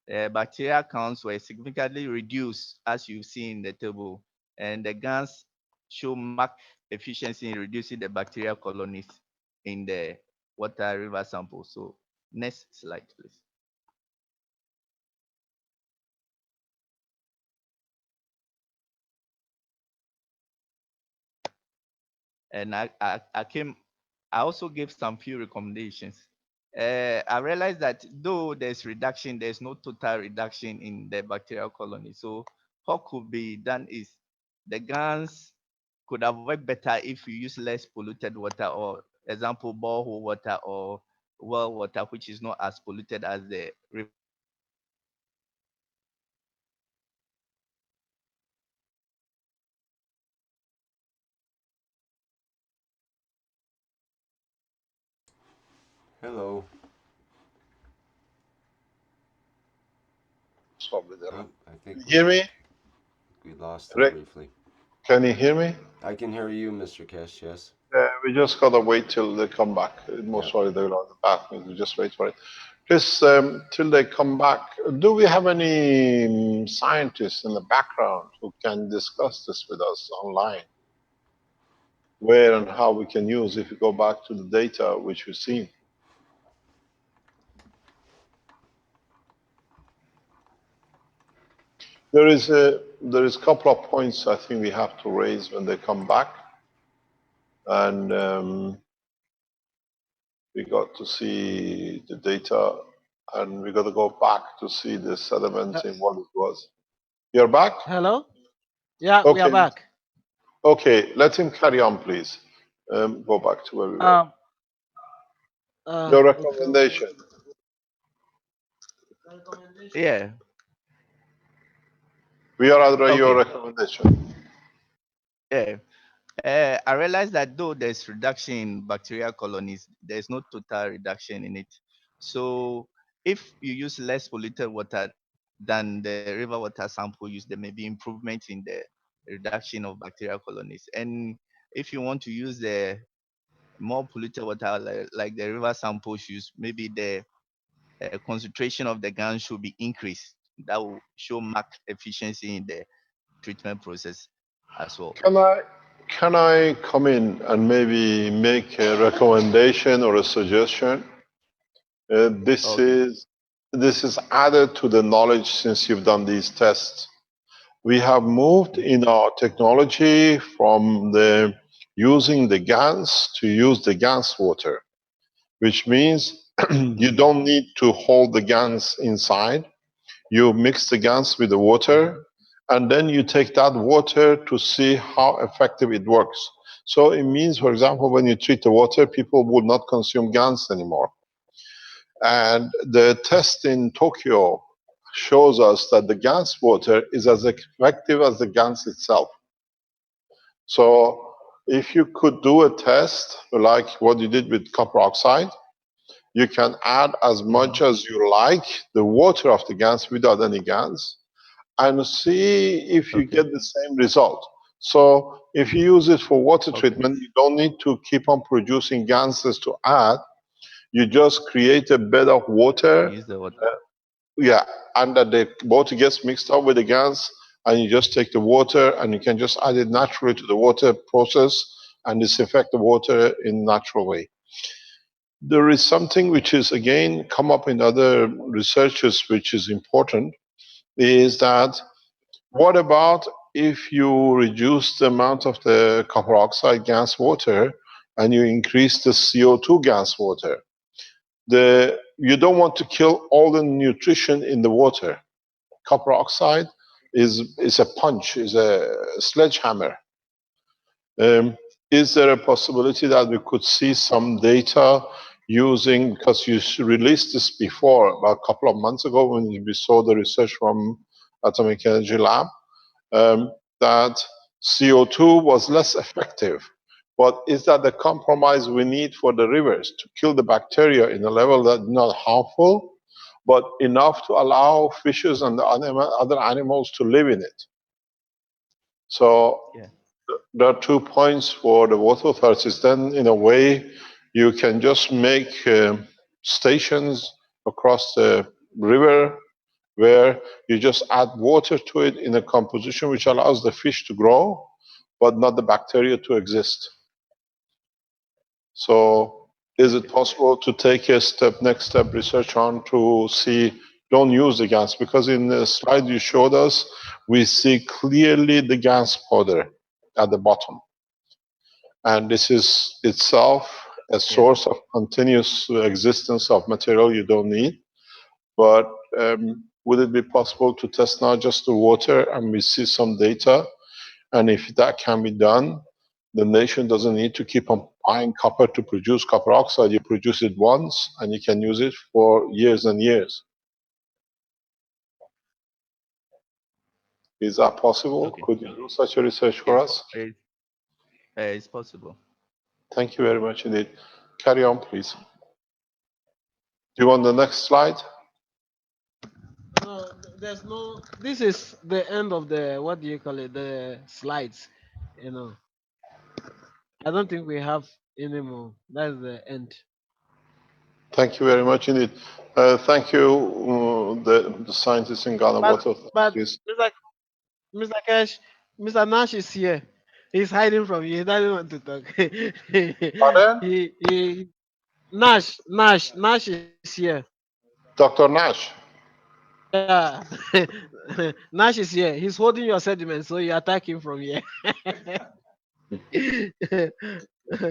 Bacteria counts were significantly reduced, as you see in the table, and the GANs show marked efficiency in reducing the bacterial colonies in the water river sample. So next slide, please. And I also gave some few recommendations. I realized that though there's reduction, there's no total reduction in the bacterial colony. So what could be done is the GANs could have worked better if you use less polluted water, or example, borehole water or well water, which is not as polluted as the river. Hello. It's probably there. Oh, I think Hear me? we lost him Rick, briefly. can you hear me? I can hear you, Mr. Keshe, yes. We just gotta wait till they come back. Yeah. Most probably they're on the back. We just wait for it. Please, till they come back, do we have any scientists in the background who can discuss this with us online? Where and how we can use if we go back to the data which we've seen. There is a couple of points I think we have to raise when they come back, and we got to see the data, and we got to go back to see the sediment in what it was. You're back? Hello? Yeah, we are Okay. back. Okay, let him carry on, please. Go back to where we were. Um, Your okay. recommendation. Yeah. We are under your Okay. recommendation. Yeah. I realized that though there's reduction in bacterial colonies, there's no total reduction in it. So if you use less polluted water than the river water sample use, there may be improvement in the reduction of bacterial colonies. And if you want to use the more polluted water like the river samples use, maybe the concentration of the GAN should be increased. That will show marked efficiency in the treatment process as well. Can I come in and maybe make a recommendation or a suggestion? Okay. This is added to the knowledge since you've done these tests. We have moved in our technology from the using the GANs to use the GANs water, which means you don't need to hold the GANs inside. You mix the GANs with the water, and then you take that water to see how effective it works. So it means, for example, when you treat the water, people would not consume GANs anymore. And the test in Tokyo shows us that the GANs water is as effective as the GANs itself. So if you could do a test like what you did with copper oxide, you can add as much as you like the water of the GANs without any GANs and see if you get the same result. So if you use it for water treatment, you don't need to keep on producing GANs to add. You just create a bed of water. Use the water. Yeah, and that the water gets mixed up with the GANs, and you just take the water and you can just add it naturally to the water process and disinfect the water in a natural way. There is something which is again come up in other researches which is important, is that what about if you reduce the amount of the copper oxide gas water and you increase the CO2 gas water? You don't want to kill all the nutrition in the water. Copper oxide is a punch, is a sledgehammer. Is there a possibility that we could see some data using, because you released this before, about a couple of months ago when we saw the research from Atomic Energy Lab, that CO2 was less effective. But is that the compromise we need for the rivers to kill the bacteria in a level that's not harmful? but enough to allow fishes and the other animals to live in it. So Yeah. there are 2 points for the water authorities. Then, in a way, you can just make stations across the river where you just add water to it in a composition which allows the fish to grow, but not the bacteria to exist. So is it possible to take a next step research on to see, don't use the gas, because in the slide you showed us, we see clearly the gas powder at the bottom. And this is itself a source of continuous existence of material you don't need. But would it be possible to test not just the water and we see some data? And if that can be done, the nation doesn't need to keep on buying copper to produce copper oxide. You produce it once and you can use it for years and years. Is that possible? Okay. Could you do such a research for us? It's possible. Thank you very much indeed. Carry on, please. Do you want the next slide? No, there's no. This is the end of the, what do you call it? The slides. You know, I don't think we have any more. That's the end. Thank you very much indeed. Thank you, the scientists in Ghana But Water but Authorities. Mr. Cash, Mr. Nash is here. He's hiding from you. He doesn't want to talk. Pardon? he Nash is here. Dr. Nash. Yeah. Nash is here. He's holding your sediment, so you attack him from here.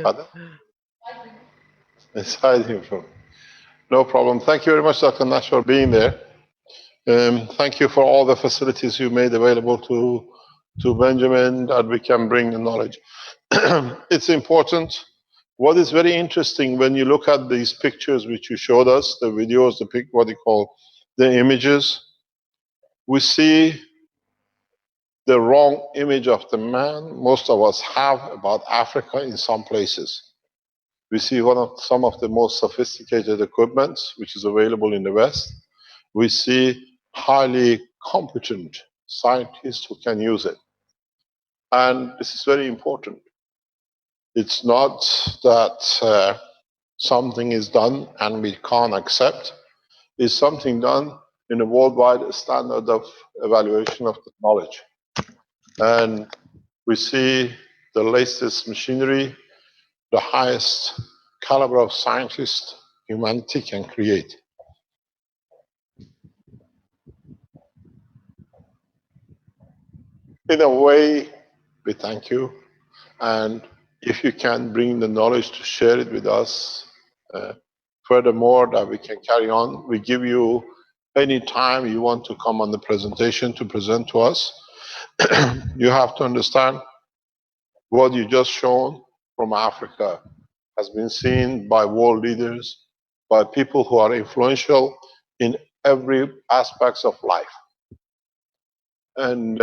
Pardon? It's hiding from. No problem. Thank you very much, Dr. Nash, for being there. Thank you for all the facilities you made available to Benjamin, that we can bring the knowledge. It's important. What is very interesting when you look at these pictures which you showed us, the videos, what you call the images, we see the wrong image of the man most of us have about Africa in some places. We see some of the most sophisticated equipment which is available in the West. We see highly competent scientists who can use it. And this is very important. It's not that something is done and we can't accept. It's something done in a worldwide standard of evaluation of the knowledge. And we see the latest machinery, the highest caliber of scientists humanity can create. In a way, we thank you. And if you can bring the knowledge to share it with us, furthermore, that we can carry on, we give you any time you want to come on the presentation to present to us. You have to understand what you just shown from Africa has been seen by world leaders, by people who are influential in every aspects of life. And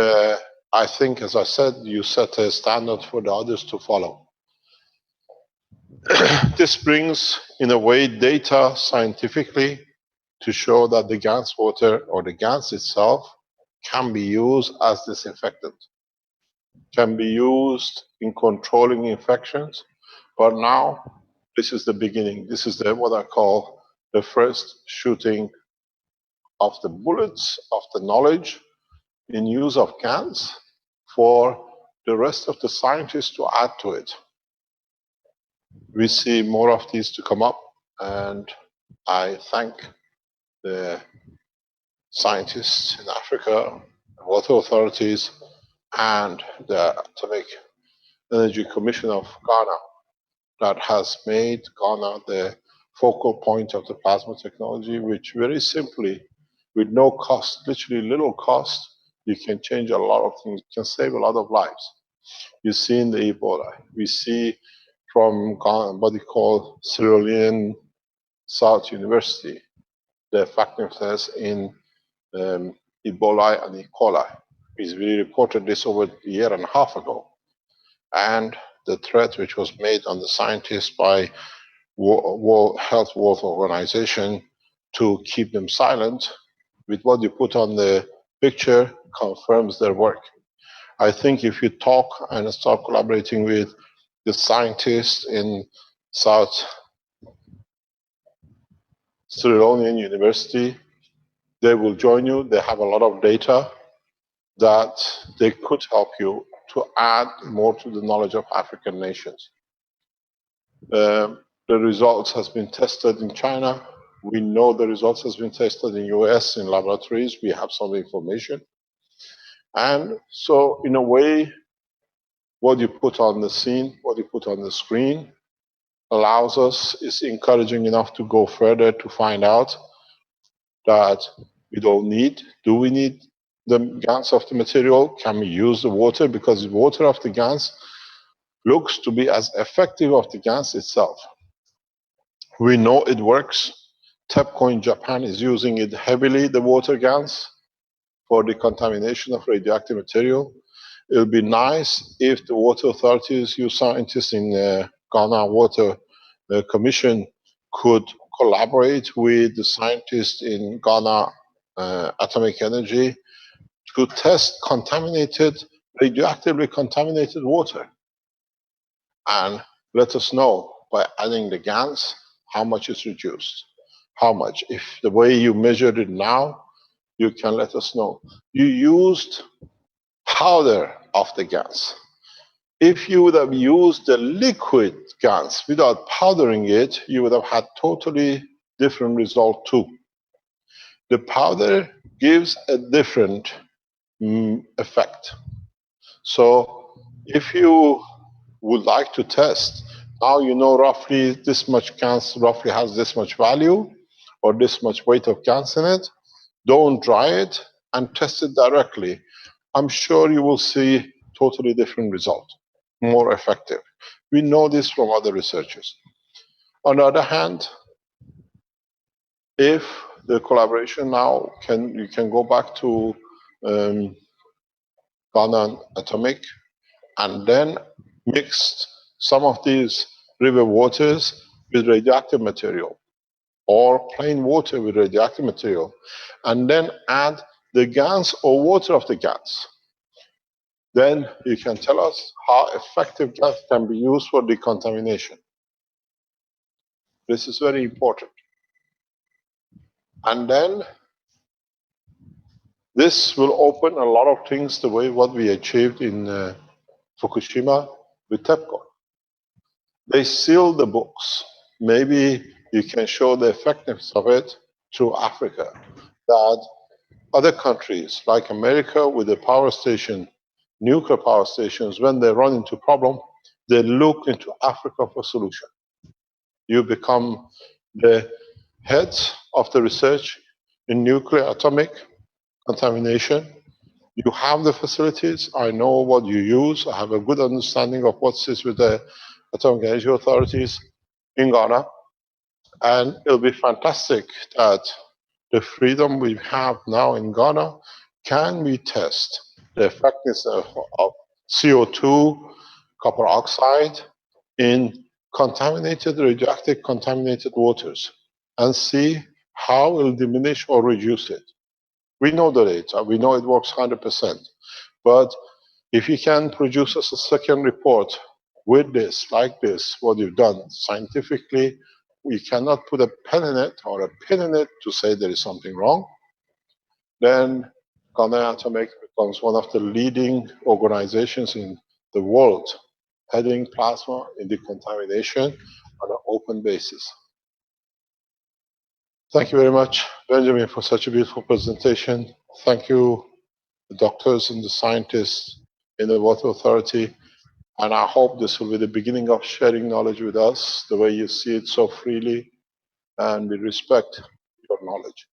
I think, as I said, you set a standard for the others to follow. This brings, in a way, data scientifically to show that the GANS water or the GANS itself can be used as disinfectant, can be used in controlling infections. But now, this is the beginning. This is what I call the first shooting of the bullets of the knowledge in use of GANS for the rest of the scientists to add to it. We see more of these to come up, and I thank the scientists in Africa, water authorities, and the Atomic Energy Commission of Ghana that has made Ghana the focal point of the plasma technology, which very simply, with no cost, literally little cost, you can change a lot of things, you can save a lot of lives. You see in the Ebola, we see from Ghana, what they call Sierra Leone South University, the effectiveness in Ebola and E. coli. We reported this over a year and a half ago. And the threat which was made on the scientists by World Health Organization to keep them silent, with what you put on the picture confirms their work. I think if you talk and start collaborating with the scientists in South Sri Lankan University, they will join you. They have a lot of data that they could help you to add more to the knowledge of African nations. The results has been tested in China. We know the results has been tested in US in laboratories. We have some information. And so in a way, what you put on the scene, what you put on the screen allows us, is encouraging enough to go further to find out that we don't need, do we need the GANs of the material? Can we use the water? Because the water of the GANs looks to be as effective of the GANs itself. We know it works. TEPCO in Japan is using it heavily, the water GANs, for the contamination of radioactive material. It would be nice if the water authorities, you scientists in Ghana Water Commission, could collaborate with the scientists in Ghana Atomic Energy to test radioactively contaminated water, and let us know by adding the GANs how much is reduced. How much? If the way you measured it now, you can let us know. You used powder of the GANs. If you would have used the liquid GANs without powdering it, you would have had totally different result too. The powder gives a different effect. So if you would like to test, now you know roughly this much GANs roughly has this much value or this much weight of GANs in it, don't dry it and test it directly. I'm sure you will see totally different result, more effective. We know this from other researchers. On the other hand, if the collaboration now you can go back to Ghana Atomic and then mix some of these river waters with radioactive material or plain water with radioactive material, and then add the GANs or water of the GANs. Then you can tell us how effective GANs can be used for decontamination. This is very important. And then this will open a lot of things the way what we achieved in Fukushima with TEPCO. They seal the books. Maybe you can show the effectiveness of it through Africa, that other countries like America with the power station, nuclear power stations, when they run into problem, they look into Africa for solution. You become the heads of the research in nuclear atomic contamination. You have the facilities. I know what you use. I have a good understanding of what sits with the atomic energy authorities in Ghana. And it'll be fantastic that the freedom we have now in Ghana, can we test the effectiveness of CO2, copper oxide in radioactive contaminated waters and see how it will diminish or reduce it. We know the data, we know it works 100%, but if you can produce us a second report with this, like this, what you've done scientifically, we cannot put a pen in it or a pin in it to say there is something wrong, then Ghana Atomic becomes one of the leading organizations in the world heading plasma in decontamination on an open basis. Thank you very much, Benjamin, for such a beautiful presentation. Thank you, the doctors and the scientists in the Water Authority. And I hope this will be the beginning of sharing knowledge with us, the way you see it so freely, and we respect your knowledge.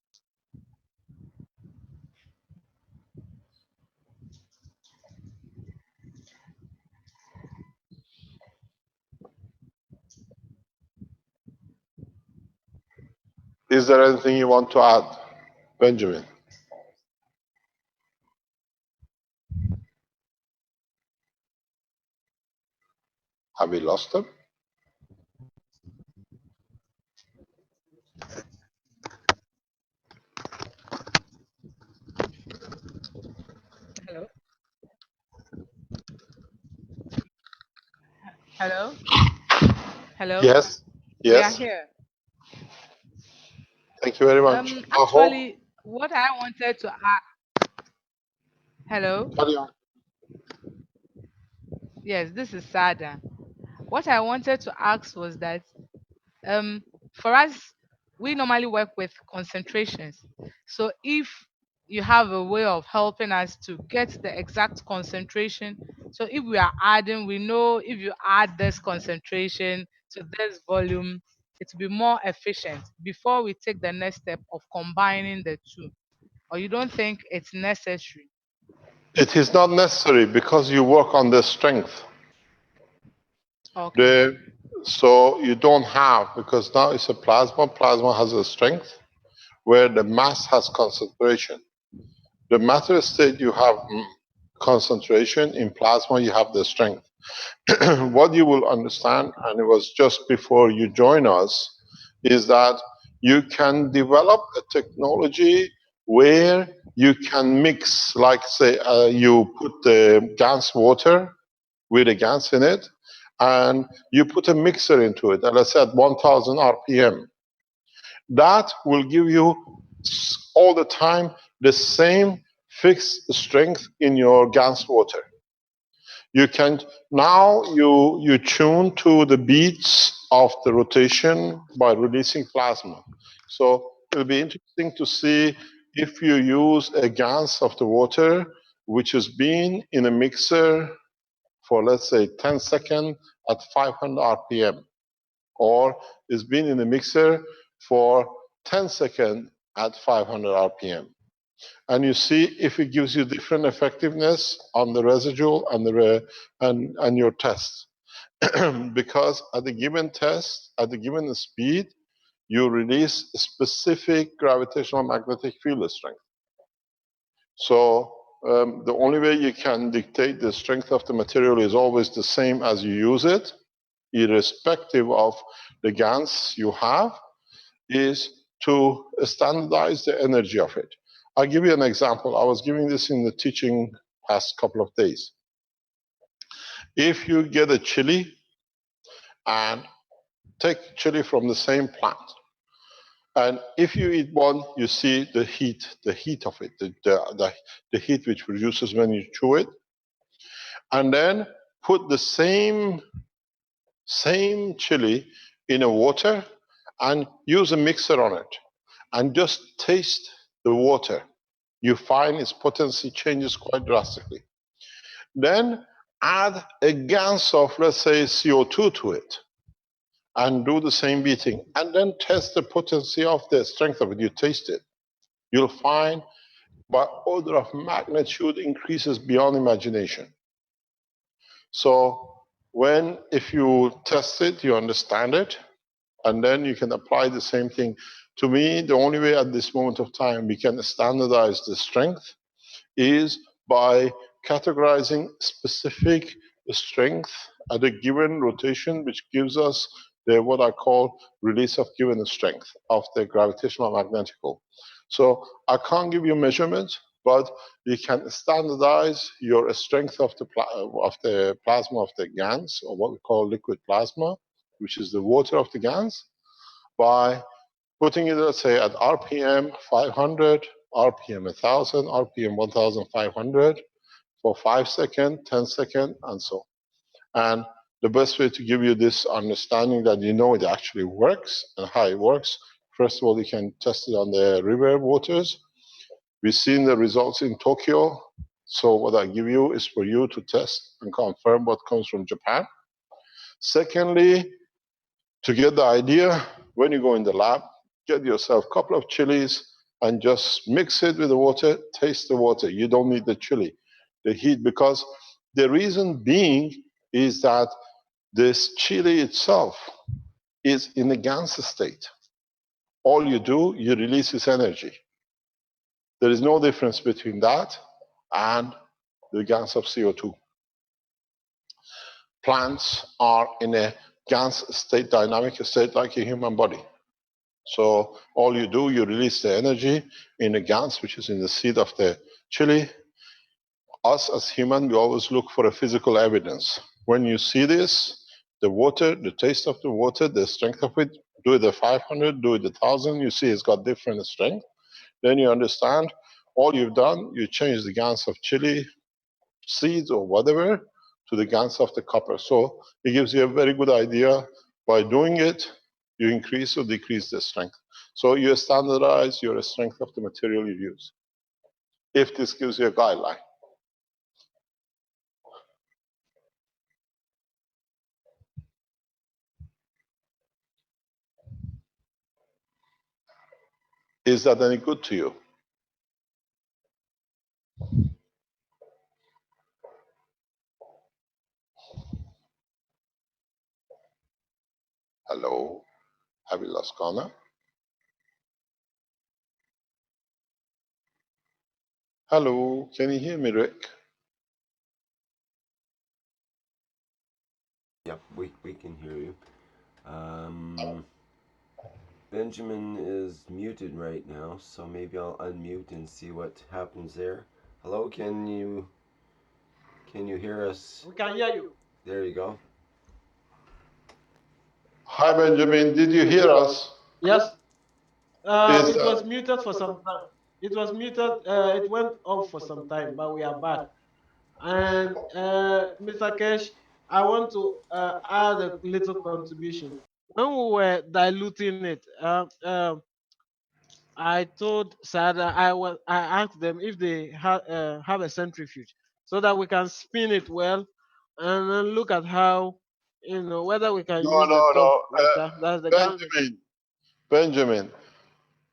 Is there anything you want to add, Benjamin? Have we lost them? Hello? Hello? Yes, We are yes. here. Thank you very much. I hope. Actually, what I wanted to ask, hello? Carry on. Yes, this is Sada. What I wanted to ask was that um for us, we normally work with concentrations. So if you have a way of helping us to get the exact concentration, so if we are adding, we know if you add this concentration to this volume, it will be more efficient before we take the next step of combining the two. Or you don't think it's necessary? It is not necessary because you work on the strength. Okay. The, so you don't have, because now it's a plasma. Plasma has a strength where the mass has concentration. The matter state you have concentration. In plasma you have the strength. What you will understand, and it was just before you join us, is that you can develop a technology where you can mix, like say you put the GANS water with a GANS in it, and you put a mixer into it, and let's say at 1000 RPM. That will give you all the time the same fixed strength in your GANS water. You can now you tune to the beats of the rotation by releasing plasma. So it'll be interesting to see if you use a GANS of the water which has been in a mixer for, let's say, 10 seconds at 500 RPM, or it's been in a mixer for 10 seconds at 500 RPM. And you see if it gives you different effectiveness on the residual and and your test. Because at the given test, at the given speed, you release a specific gravitational magnetic field strength. So the only way you can dictate the strength of the material is always the same as you use it, irrespective of the GANs you have, is to standardize the energy of it. I'll give you an example. I was giving this in the teaching past couple of days. If you get a chili and take chili from the same plant, and if you eat one, you see the heat of it, the heat which produces when you chew it, and then put the same chili in a water and use a mixer on it and just taste the water, you find its potency changes quite drastically. Then add a GANS of, let's say, CO2 to it and do the same beating, and then test the potency of the strength of it. You taste it. You'll find by order of magnitude increases beyond imagination. So if you test it, you understand it, and then you can apply the same thing. To me, the only way at this moment of time we can standardize the strength is by categorizing specific strength at a given rotation, which gives us what I call release of given strength of the gravitational magnetical. So I can't give you measurements, but you can standardize your strength of the plasma of the GANs, or what we call liquid plasma, which is the water of the GANs, by putting it, let's say, at RPM 500, RPM 1000, RPM 1500 for 5 seconds, 10 seconds, and so on. And the best way to give you this understanding that you know it actually works and how it works, first of all, you can test it on the river waters. We've seen the results in Tokyo. So what I give you is for you to test and confirm what comes from Japan. Secondly, to get the idea, when you go in the lab, get yourself a couple of chilies and just mix it with the water, taste the water. You don't need the chili, the heat, because the reason being is that this chili itself is in a GANS state. All you do, you release its energy. There is no difference between that and the GANS of CO2. Plants are in a GANS state, dynamic state, like a human body. So all you do, you release the energy in the GANS, which is in the seed of the chili. Us as humans, we always look for a physical evidence. When you see this, The water, the taste of the water, the strength of it, do it at 500, do it at 1,000, you see it's got different strength. Then you understand all you've done, you change the gans of chili seeds or whatever to the gans of the copper. So it gives you a very good idea. By doing it, you increase or decrease the strength. So you standardize your strength of the material you use, if this gives you a guideline. Is that any good to you? Hello? Have you lost Connor? Hello? Can you hear me, Rick? Yep, we can hear you. Benjamin is muted right now, so maybe I'll unmute and see what happens there. Hello, can you hear us? We can hear you. There you go. Hi, Benjamin. Did you hear us? Yes. Is It was muted for some time. It was muted. It went off for some time, but we are back. And Mr. Kesh, I want to add a little contribution. When we were diluting it, I told Sada I asked them if they have a centrifuge so that we can spin it well and then look at how whether we can no, use the no, top no. water. That's the gas. Benjamin,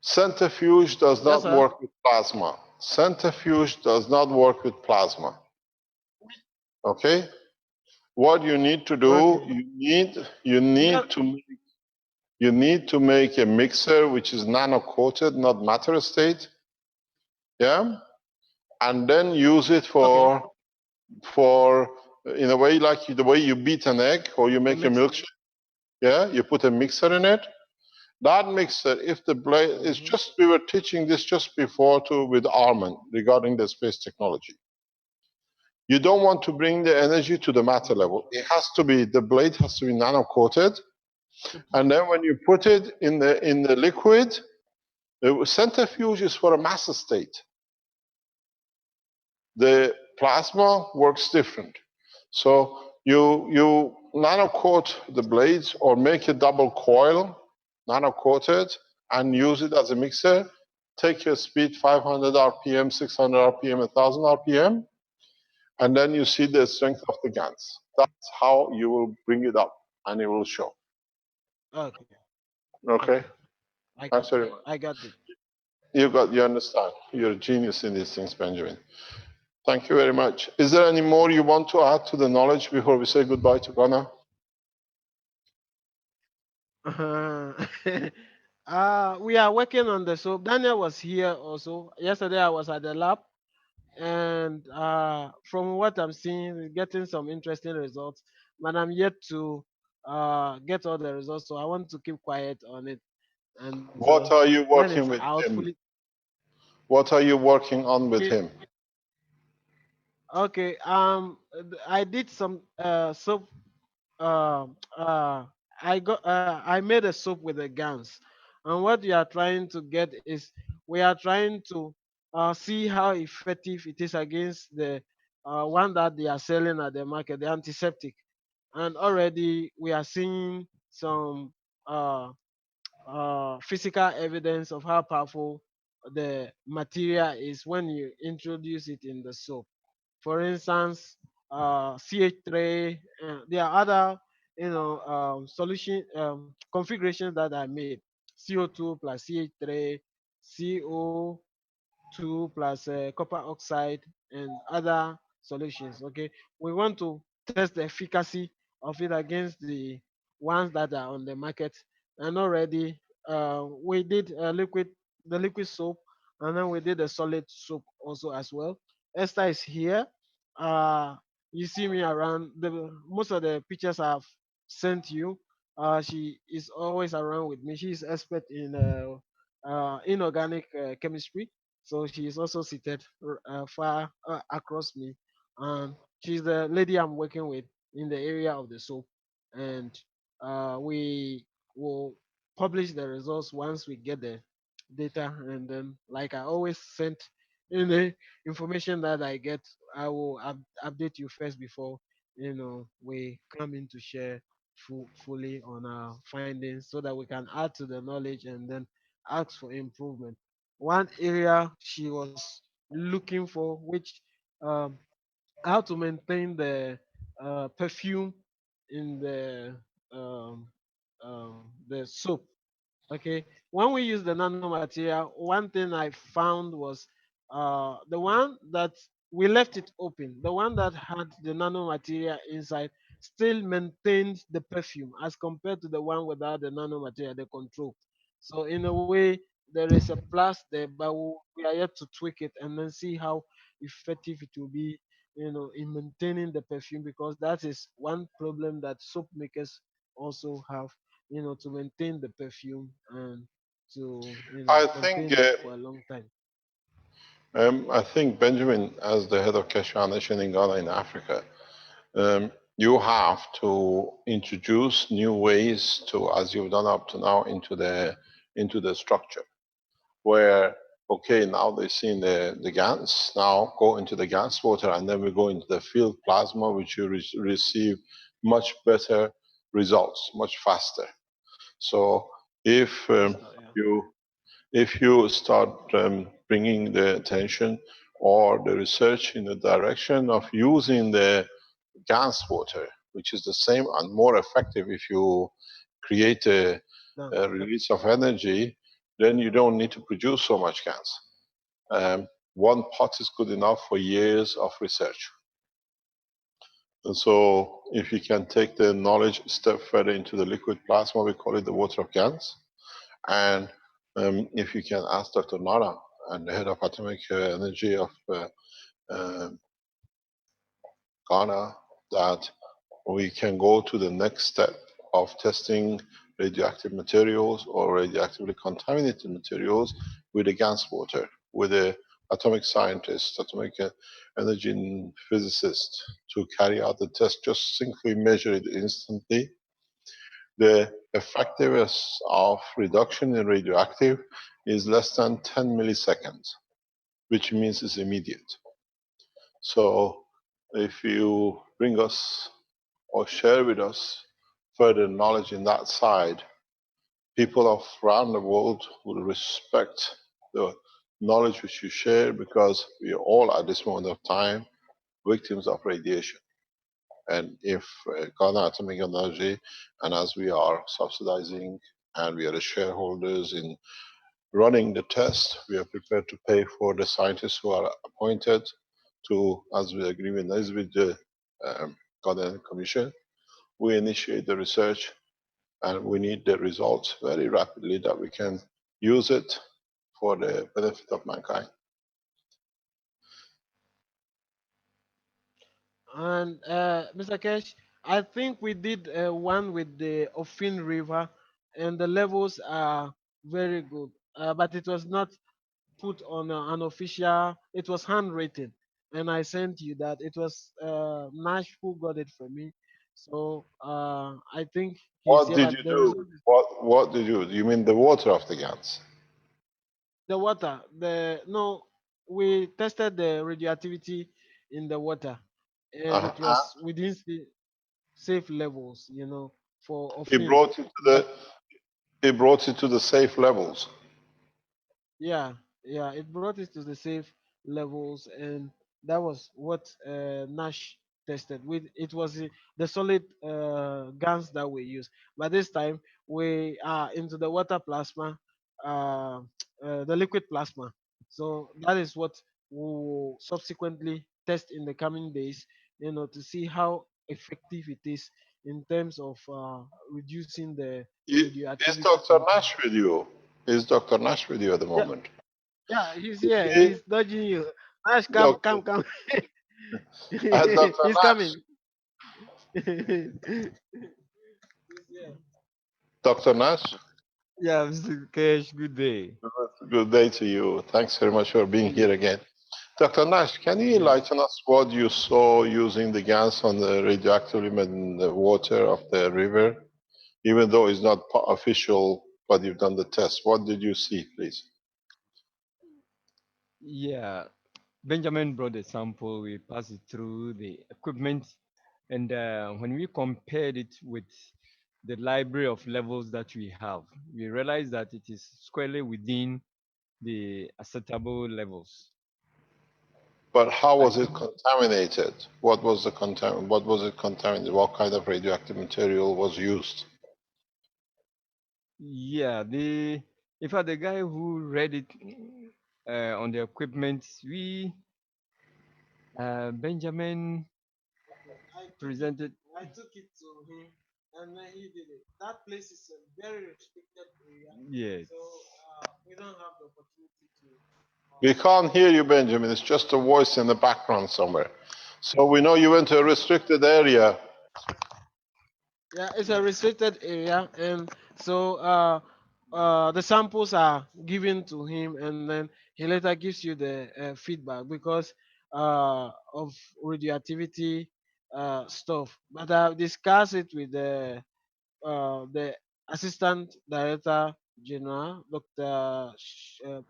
centrifuge does Yes, not sir. work with plasma. Centrifuge does not work with plasma. Okay? What you need to do, Okay. you need to make a mixer which is nano coated, not matter state. Yeah? And then use it Okay. for in a way like the way you beat an egg or you make a Mixer. milkshake. Yeah, you put a mixer in it. That mixer, if the blade is just, we were teaching this just before with Armin regarding the space technology. You don't want to bring the energy to the matter level. It has to be, the blade has to be nano coated. And then when you put it in the liquid, the centrifuge is for a mass state. The plasma works different. So you nano coat the blades or make a double coil, nano coated, and use it as a mixer. Take your speed 500 RPM, 600 RPM, 1000 RPM, and then you see the strength of the guns. That's how you will bring it up, and it will show. Okay. Okay. I Thanks got. very much. I got it. You understand. You're a genius in these things, Benjamin. Thank you very much. Is there any more you want to add to the knowledge before we say goodbye to Ghana? We are working on the soap. Daniel was here also. Yesterday I was at the lab, and from what I'm seeing, we're getting some interesting results. But I'm yet to get all the results, so I want to keep quiet on it. And What are you when it's working with out him? fully, What are you working on with him? okay. I did some soap. Um, uh, I made a soap with the gans, and what we are trying to get is we are trying to see how effective it is against the one that they are selling at the market, the antiseptic. And already we are seeing some uh, physical evidence of how powerful the material is when you introduce it in the soap. For instance, CH3. There are other, solution configurations that I made. CO2 plus CH3, CO2 plus copper oxide, and other solutions. Okay, we want to test the efficacy of it against the ones that are on the market, and already we did the liquid soap, and then we did the solid soap also as well. Esther is here. Uh, you see me around. Most of the pictures I've sent you. She is always around with me. She is expert in inorganic chemistry, so she is also seated far across me. And she's the lady I'm working with in the area of the soap. and we will publish the results once we get the data. And then, like I always sent in the information that I get, I will update you first before we come in to share fully on our findings, so that we can add to the knowledge and then ask for improvement. One area she was looking for, which um, how to maintain the perfume in the soap. Okay, when we use the nanomaterial, one thing I found was the one that we left it open, the one that had the nanomaterial inside still maintained the perfume as compared to the one without the nanomaterial, the control. So in a way, there is a plus there, but we are yet to tweak it and then see how effective it will be, in maintaining the perfume, because that is one problem that soap makers also have, to maintain the perfume and to, I contain think it for a long time. I think Benjamin, as the head of Keshe Foundation in Ghana in Africa, you have to introduce new ways to, as you've done up to now, into the structure. Where okay, now they've seen the GANs, now go into the GANs water, and then we go into the field plasma, which you receive much better results, much faster. So if Yeah. you if you start bringing the attention or the research in the direction of using the gas water, which is the same and more effective if you create Done. a release of energy, then you don't need to produce so much gas. One pot is good enough for years of research. And so if you can take the knowledge a step further into the liquid plasma, we call it the water of GANs. And if you can ask Dr. Nara, and the head of atomic energy of uh, Ghana, that we can go to the next step of testing radioactive materials or radioactively contaminated materials with a gas water, with a atomic scientist, atomic energy physicist to carry out the test, just simply measure it instantly. The effectiveness of reduction in radioactive is less than 10 milliseconds, which means it's immediate. So if you bring us or share with us further knowledge in that side, people of around the world will respect the knowledge which you share, because we are all at this moment of time victims of radiation. And if Ghana Atomic Energy, and as we are subsidizing and we are the shareholders in running the test, we are prepared to pay for the scientists who are appointed to, as we agree with the Ghana Commission. We initiate the research, and we need the results very rapidly that we can use it for the benefit of mankind. And Mr. Kesh, I think we did one with the Ofin River, and the levels are very good. But it was not put on an official. It was handwritten, and I sent you that. It was Nash who got it for me. So I think he's What here, did but you the do? result is What did you do? You mean the water of the GANs? the water. The no, we tested the radioactivity in the water, and it And was within safe levels, for he Ofin. brought it to But the safe levels. yeah, yeah, it brought it to the safe levels, and that was what Nash tested with. It was the solid guns that we use, but this time we are into the water plasma, uh, the liquid plasma. So that is what we will subsequently test in the coming days, to see how effective it is in terms of reducing the Is radioactivity Dr. content. Nash with you? Is Dr. Nash with you at the Yeah, moment? yeah, he's You here. see, He's dodging you. Ash, come, Dr. come, come. Dr. He's Nash, coming. He's here. Dr. Nash, Yeah, Mr. Cash, good day. good day to you. Thanks very much for being here again. Dr. Nash, can you Yeah. enlighten us what you saw using the gas on the radioactive element in the water of the river? Even though it's not official, but you've done the test. What did you see, please? Yeah. Benjamin brought a sample. We passed it through the equipment, and when we compared it with the library of levels that we have, we realized that it is squarely within the acceptable levels. But how And was it contaminated? What was the What was it contaminated? What kind of radioactive material was used? yeah, in fact, the guy who read it on the equipment, Benjamin presented. I took it to him, and then he did it. That place is a very restricted area, Yes. so we don't have the opportunity to. We can't hear you, Benjamin. It's just a voice in the background somewhere. So we know you went to a restricted area. Yeah, it's a restricted area, and so the samples are given to him, and then he later gives you the feedback because of radioactivity stuff. But I've discussed it with the Assistant Director General,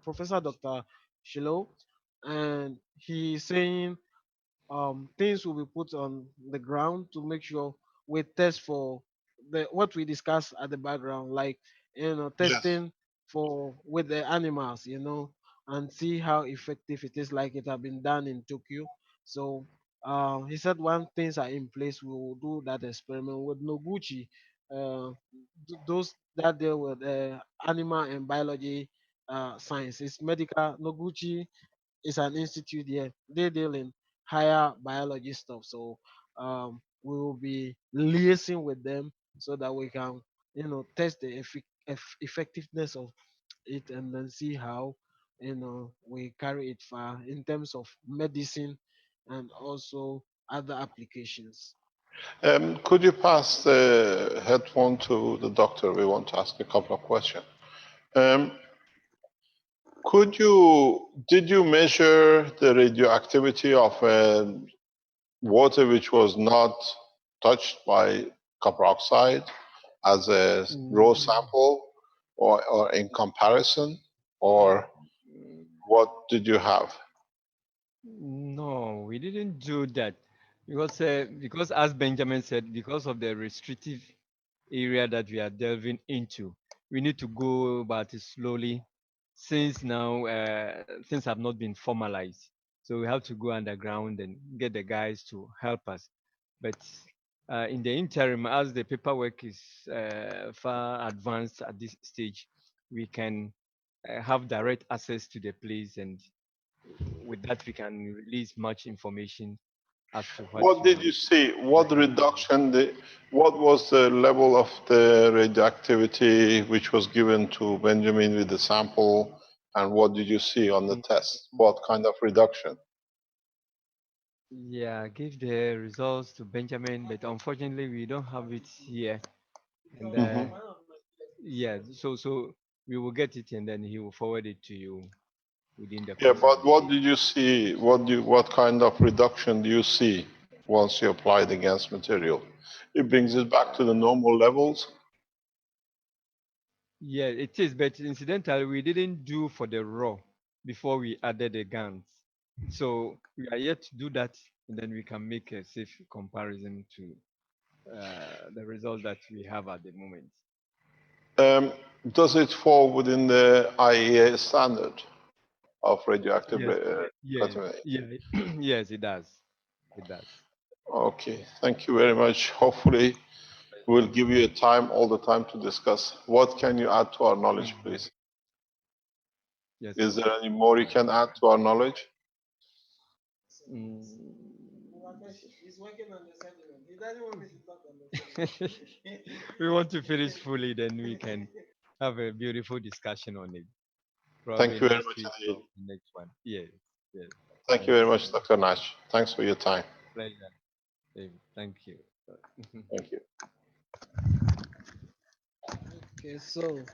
Professor Dr. Shilo, and he's saying things will be put on the ground to make sure we test for the what we discussed at the background, like Yes. testing for with the animals, and see how effective it is, like it have been done in Tokyo. So he said once things are in place, we will do that experiment with Noguchi. Those that deal with animal and biology science. It's medical. Noguchi is an institute here. They deal in higher biology stuff. So we will be liaising with them so that we can, test the effectiveness of it and then see how, we carry it far in terms of medicine and also other applications. Could you pass the headphone to the doctor? We want to ask a couple of questions. Um, did you measure the radioactivity of water which was not touched by copper oxide as a raw Mm, sample or in comparison? Or what did you have? no, we didn't do that because as Benjamin said, because of the restrictive area that we are delving into, we need to go about it slowly since now things have not been formalized. So we have to go underground and get the guys to help us. But in the interim, as the paperwork is far advanced at this stage, we can have direct access to the place, and with that, we can release much information as to what What did you we see? What recommend. reduction, what was the level of the radioactivity which was given to Benjamin with the sample? And what did you see on the Mm, test? What kind of reduction? yeah, give the results to Benjamin, but unfortunately, we don't have it here. And Hmm. yeah, so we will get it, and then he will forward it to you within the Yeah, course of but the what day. did you see? What kind of reduction do you see once you apply the gas material? It brings it back to the normal levels. Yeah, it is, but incidentally, we didn't do for the raw before we added the guns. So we are yet to do that, and then we can make a safe comparison to the result that we have at the moment. Um, does it fall within the IAEA standard of radioactive Yes, yes, contamination? yeah, yes, it does. It does. Okay, thank you very much. Hopefully, we'll give you a time all the time to discuss. What can you add to our knowledge, Mm, please? yes, Is sir. there any more you can add to our knowledge? He's working on the settlement. He doesn't want me to talk on the We want to finish fully, then we can have a beautiful discussion on it. Probably Thank you very next much week indeed. or next one. Yes, yes. Thank you Thank very you. much, Dr. Nash. Thanks for your time. Pleasure. Thank you. Thank you. Okay, so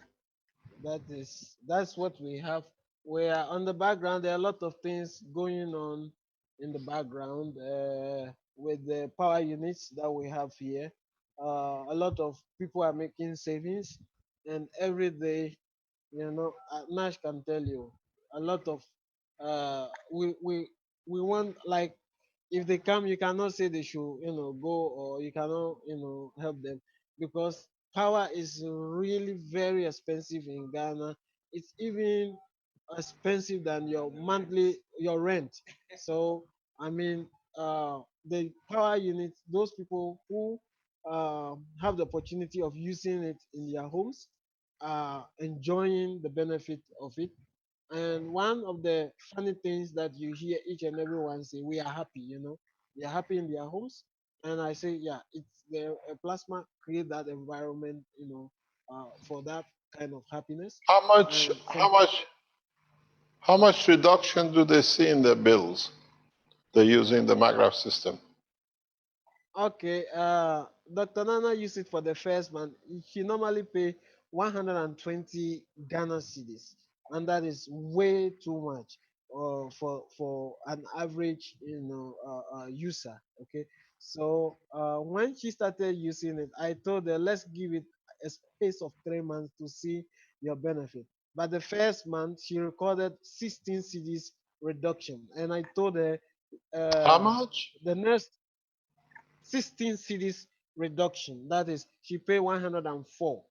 that's what we have where on the background there are a lot of things going on in the background with the power units that we have here. A lot of people are making savings, and every day, Nash can tell you a lot of uh, we we we want, like, if they come, you cannot say they should, go, or you cannot, help them, because power is really very expensive in Ghana. It's even expensive than your rent. So I mean, the power units, those people who have the opportunity of using it in their homes are enjoying the benefit of it. And one of the funny things that you hear each and everyone say, we are happy, they are happy in their homes. And I say, yeah, it's the plasma create that environment, for that kind of happiness. How much, And how much, how much reduction do they see in their bills? They're using the MAGRAF system. Okay, Dr. Nana used it for the first month. She normally pay 120 Ghana cedis, and that is way too much for an average, user. Okay, so when she started using it, I told her, let's give it a space of 3 months to see your benefit. But the first month she recorded 16 cedis reduction, and I told her How uh, much? the next 16 cedis reduction. That is, she paid 104.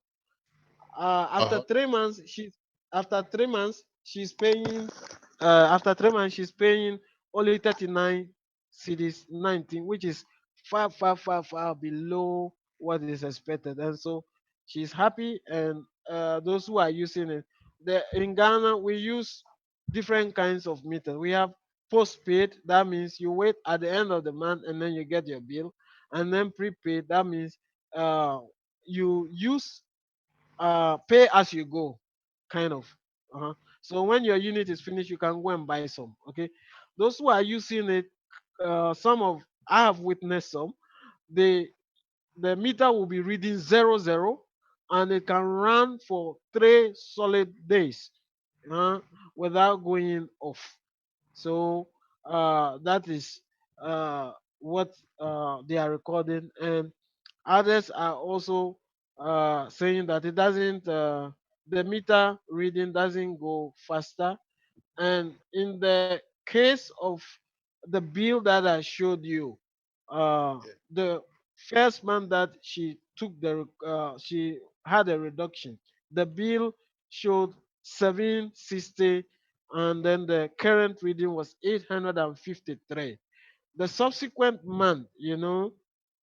After Uh-huh. 3 months, she's paying. After 3 months, she's paying only 39 cedis 19, which is far, far, far, far below what is expected. And so she's happy. And those who are using it, in Ghana, we use different kinds of meters. We have postpaid. That means you wait at the end of the month and then you get your bill. And then prepaid. That means uh, you use pay as you go, kind of. So when your unit is finished, you can go and buy some. Okay, those who are using it, some of I have witnessed some. They The meter will be reading 00, and it can run for 3 solid days uh, without going off. So that is what they are recording. And others are also saying that it doesn't, the meter reading doesn't go faster. And in the case of the bill that I showed you, the first month that she took she had a reduction. The bill showed 760, and then the current reading was 853. The subsequent month,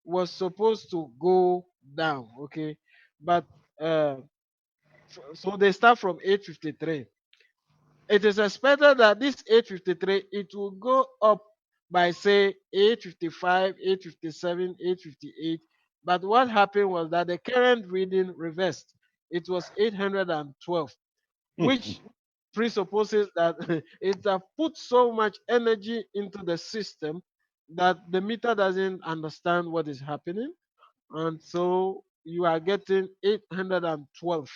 was supposed to go down, okay, but uh, so they start from 853. It is expected that this 853, it will go up by, say, 855, 857, 858. But what happened was that the current reading reversed. It was 812, which presupposes that it has put so much energy into the system that the meter doesn't understand what is happening, and so you are getting 812.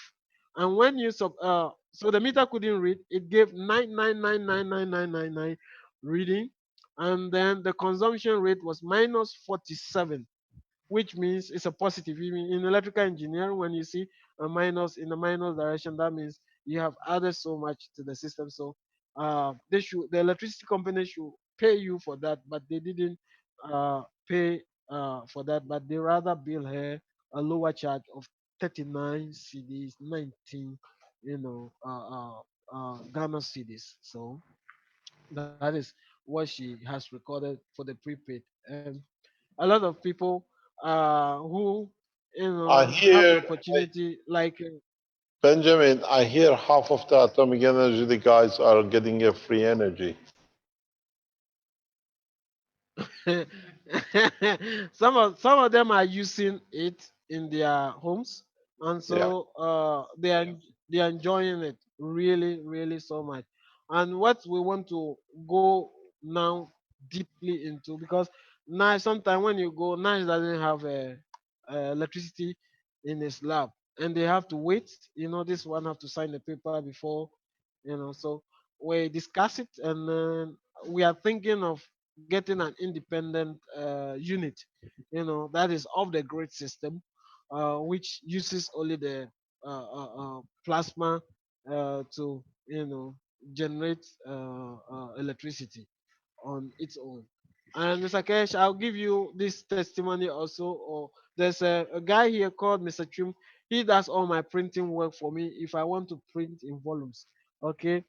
And when so the meter couldn't read, it gave 9999999 reading, and then the consumption rate was minus 47, which means it's a positive. In electrical engineering, when you see a minus in the minus direction, that means you have added so much to the system. So the electricity company should pay you for that, but they didn't pay for that, but they rather bill her a lower charge of 39 CDs, 19, Ghana CDs. So that is what she has recorded for the prepaid. And a lot of people who I have the hear, opportunity, like Benjamin, I hear half of the atomic energy the guys are getting a free energy. some of them are using it in their homes, and Yeah. so they are enjoying it really, really so much. And what we want to go now deeply into, because now sometimes when you go, now doesn't have electricity in his lab, and they have to wait. This one have to sign the paper before, so we discuss it, and we are thinking of getting an independent unit, that is of the grid system, which uses only the plasma to generate electricity on its own. And Mr. Kesh, I'll give you this testimony also. Or there's a guy here called Mr. Chum. He does all my printing work for me if I want to print in volumes. Okay.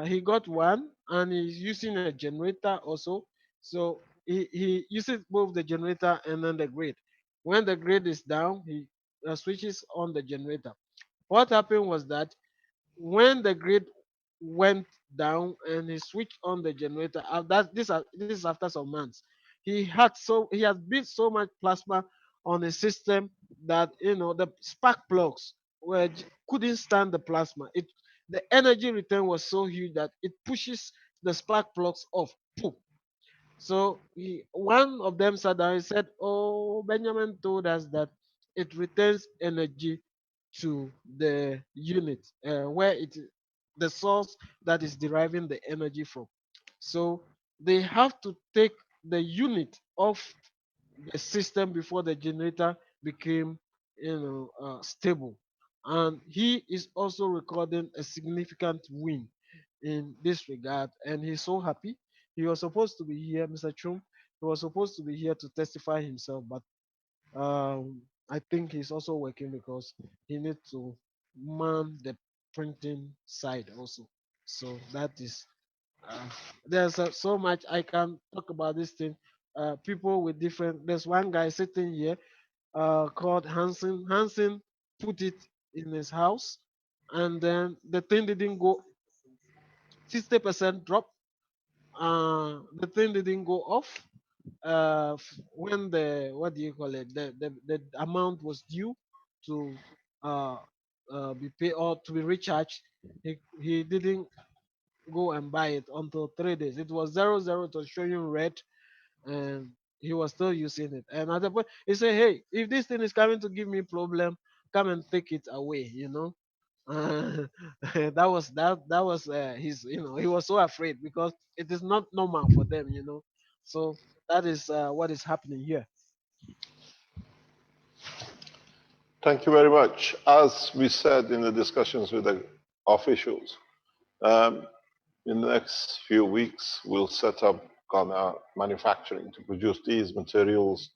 He got one and he's using a generator also. So he uses both the generator and then the grid. When the grid is down, he switches on the generator. What happened was that when the grid went down and he switched on the generator, this is after some months, he has built so much plasma on the system that the spark plugs couldn't stand the plasma. The energy return was so huge that it pushes the spark plugs off. Poof. So one of them sat down and said, "Oh, Benjamin told us that it returns energy to the unit where the source that is deriving the energy from. So they have to take the unit off the system before the generator became stable. And he is also recording a significant win in this regard, and he's so happy. He was supposed to be here, Mr. Chum. He was supposed to be here to testify himself, but I think he's also working because he needs to man the printing side also. So that is uh, there's so much I can talk about this thing. People with different. There's one guy sitting here called Hansen. Hansen put it in his house, and then the thing didn't go. 60% drop. The thing didn't go off when the what do you call it, the amount was due to uh, be paid or to be recharged. He didn't go and buy it until 3 days. It was 00. It was showing red, and he was still using it. And at the point, he said, "Hey, if this thing is coming to give me problem, come and take it away." Uh, that was his. He was so afraid because it is not normal for them. So that is what is happening here. Thank you very much. As we said in the discussions with the officials, um, in the next few weeks, we'll set up Ghana manufacturing to produce these materials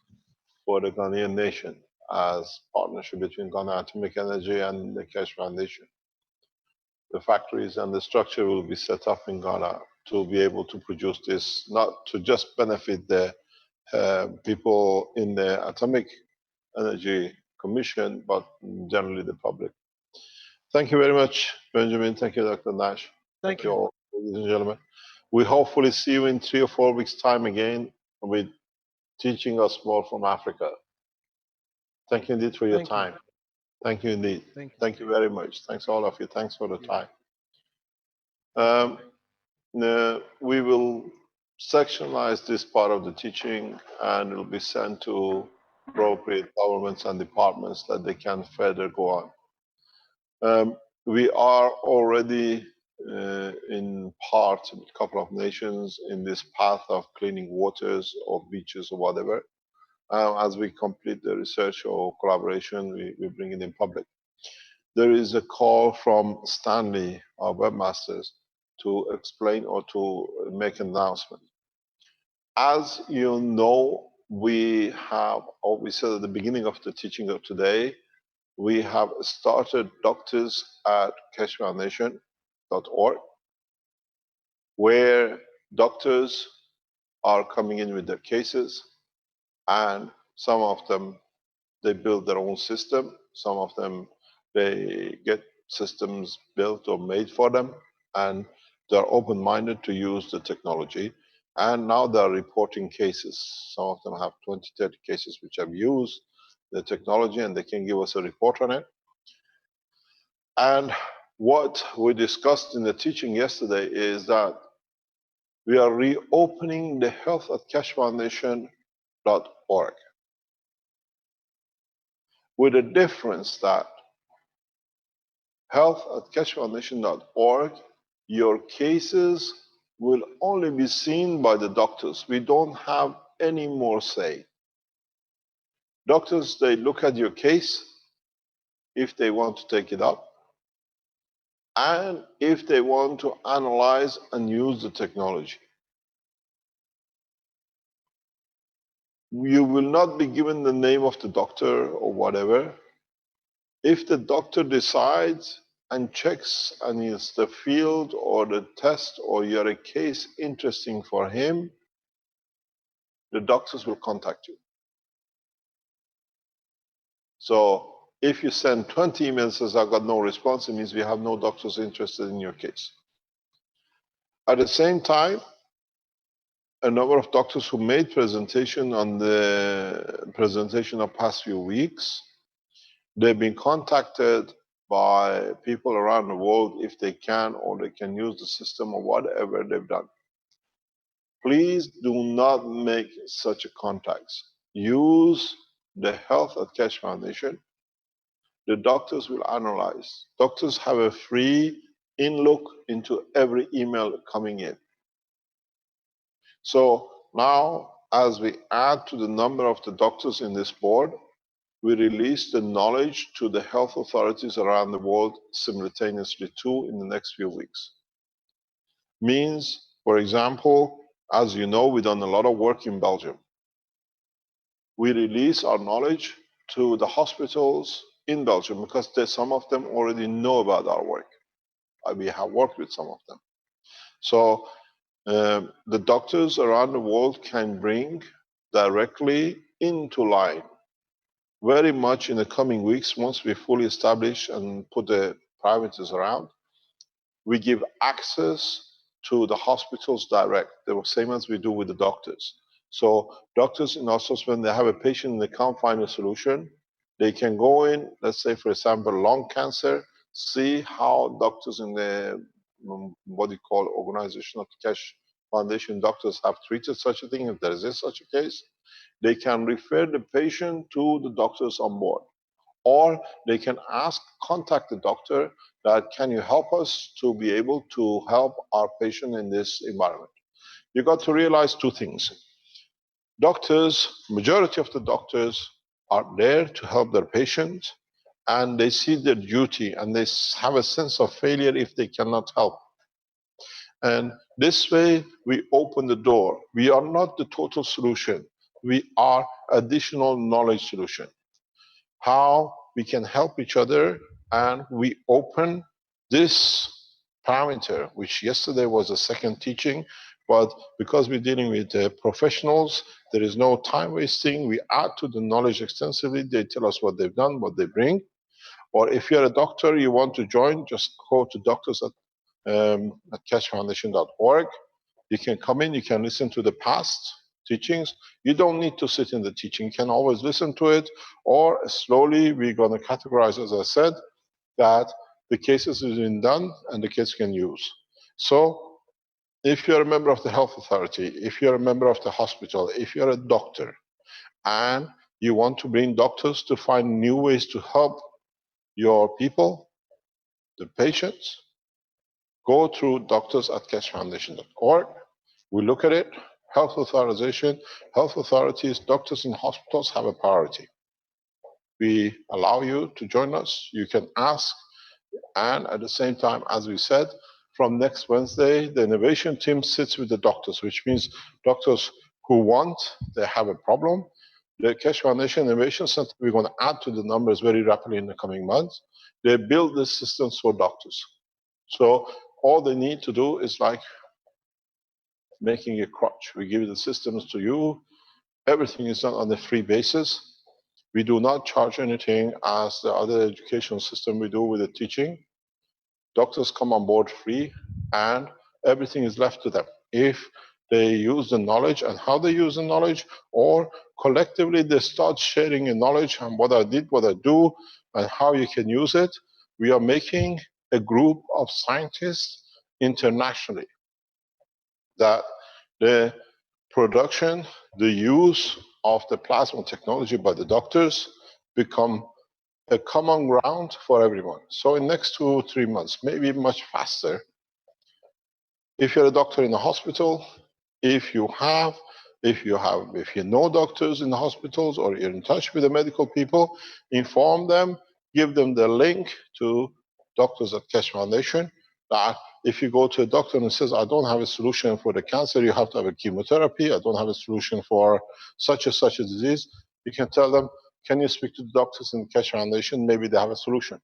for the Ghanaian nation as partnership between Ghana Atomic Energy and the Keshe Foundation. The factories and the structure will be set up in Ghana to be able to produce this, not to just benefit the people in the Atomic Energy Commission, but generally the public. Thank you very much, Benjamin. Thank you, Dr. Nash. Thank you you. all, ladies and gentlemen. We hopefully see you in 3 or 4 weeks' time again with teaching us more from Africa. Thank you indeed for your Thank you. time. Thank you indeed. Thank you. Thank you very much. Thanks all of you. Thanks for the time. We will sectionalize this part of the teaching and it will be sent to appropriate governments and departments that they can further go on. We are already in part with a couple of nations in this path of cleaning waters or beaches or whatever. As we complete the research or collaboration, we bring it in public. There is a call from Stanley, our webmasters, to explain or to make an announcement. As you know, we have, or we said at the beginning of the teaching of today, we have started doctors at keshefoundation.org, where doctors are coming in with their cases, and some of them, they build their own system. Some of them, they get systems built or made for them, and they're open-minded to use the technology. And now they're reporting cases. Some of them have 20, 30 cases which have used the technology, and they can give us a report on it. And what we discussed in the teaching yesterday is that we are reopening the health at keshefoundation.org with a difference that health at keshefoundation.org Your cases will only be seen by the doctors. We don't have any more say. Doctors, they look at your case if they want to take it up, and if they want to analyze and use the technology. You will not be given the name of the doctor or whatever. If the doctor decides and checks and is the field or the test or you're a case interesting for him, the doctors will contact you. So if you send 20 emails says I got no response, it means we have no doctors interested in your case. At the same time, a number of doctors who made presentation on the presentation of past few weeks, they've been contacted by people around the world if they can or they can use the system or whatever they've done. Please do not make such a contacts. Use the Health at Keshe Foundation. The doctors will analyze. Doctors have a free in-look into every email coming in. So now, as we add to the number of the doctors in this board, we release the knowledge to the health authorities around the world simultaneously too in the next few weeks. Means, for example, as you know, we've done a lot of work in Belgium. We release our knowledge to the hospitals in Belgium because some of them already know about our work. We have worked with some of them. So the doctors around the world can bring directly into line. Very much in the coming weeks, once we fully establish and put the parameters around, we give access to the hospitals direct, the same as we do with the doctors. So doctors in also, when they have a patient and they can't find a solution, they can go in, let's say, for example, lung cancer, see how doctors in the, what you call organization of the Keshe Foundation doctors have treated such a thing, if there is such a case. They can refer the patient to the doctors on board. Or they can contact the doctor that can you help us to be able to help our patient in this environment. You got to realize two things. Doctors, majority of the doctors are there to help their patient, and they see their duty and they have a sense of failure if they cannot help. And this way we open the door. We are not the total solution. We are additional knowledge solution. How we can help each other, and we open this parameter, which yesterday was a second teaching, but because we're dealing with professionals, there is no time wasting. We add to the knowledge extensively. They tell us what they've done, what they bring. Or if you're a doctor, you want to join, just go to doctors at keshefoundation.org. You can come in, you can listen to the past teachings. You don't need to sit in the teaching. You can always listen to it, or slowly we're going to categorize, as I said, that the cases have been done and the kids can use. So if you're a member of the health authority, if you're a member of the hospital, if you're a doctor, and you want to bring doctors to find new ways to help your people, the patients, go through doctors at keshefoundation.org. We look at it, health authorization, health authorities, doctors in hospitals have a priority. We allow you to join us. You can ask, and at the same time, as we said, from next Wednesday, the innovation team sits with the doctors, which means doctors who want, they have a problem. The Keshe Foundation Innovation Center, we're going to add to the numbers very rapidly in the coming months. They build the systems for doctors. So all they need to do is like making a crutch. We give the systems to you. Everything is done on a free basis. We do not charge anything as the other educational system we do with the teaching. Doctors come on board free, and everything is left to them. If they use the knowledge and how they use the knowledge, or collectively they start sharing the knowledge and what I did, what I do, and how you can use it, we are making a group of scientists internationally that the production, the use of the plasma technology by the doctors become a common ground for everyone. So in next 2 or 3 months, maybe much faster, If you're a doctor in a hospital, if you know doctors in the hospitals or you're in touch with the medical people, inform them, give them the link to doctors at Keshe Foundation, that if you go to a doctor and says, I don't have a solution for the cancer, you have to have a chemotherapy, I don't have a solution for such and such a disease, you can tell them, can you speak to the doctors in the Keshe Foundation? Maybe they have a solution.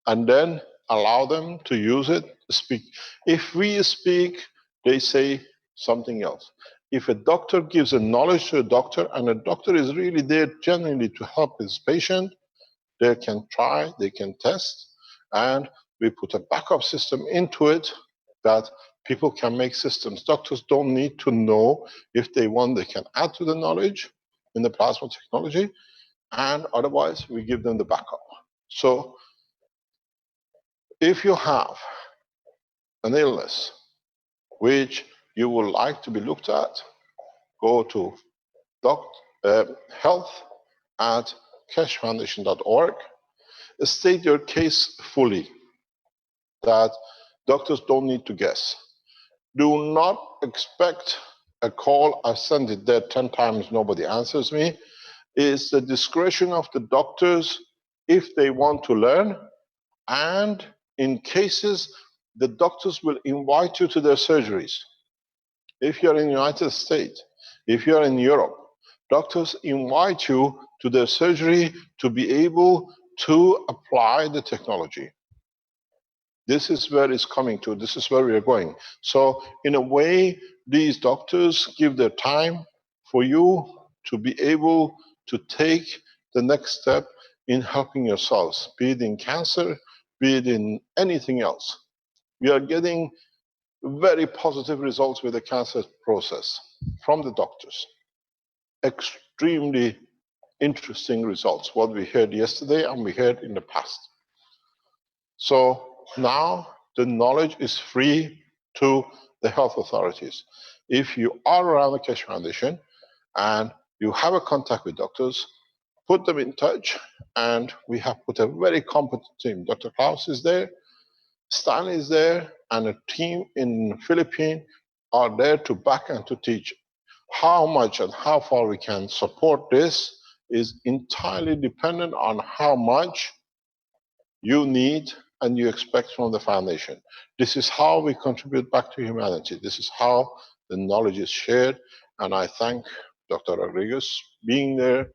And then allow them to use it, speak. If we speak, they say something else. If a doctor gives a knowledge to a doctor and a doctor is really there genuinely to help his patient, they can try, they can test, and we put a backup system into it that people can make systems. Doctors don't need to know. If they want, they can add to the knowledge in the plasma technology, and otherwise we give them the backup. So if you have an illness which you would like to be looked at, go to health@keshefoundation.org. State your case fully, that doctors don't need to guess. Do not expect a call, I send it there 10 times, nobody answers me. It's the discretion of the doctors if they want to learn, and in cases, the doctors will invite you to their surgeries. If you're in the United States, if you're in Europe, doctors invite you to their surgery to be able to apply the technology. This is where it's coming to. This is where we are going. So in a way, these doctors give their time for you to be able to take the next step in helping yourselves, be it in cancer, be it in anything else. We are getting very positive results with the cancer process from the doctors. Extremely interesting results, what we heard yesterday and we heard in the past. So now the knowledge is free to the health authorities. If you are around the Keshe Foundation and you have a contact with doctors, put them in touch, and we have put a very competent team. Dr. Klaus is there, Stan is there, and a team in Philippines are there to back and to teach. How much and how far we can support this is entirely dependent on how much you need and you expect from the foundation. This is how we contribute back to humanity. This is how the knowledge is shared, and I thank Dr. Rodriguez being there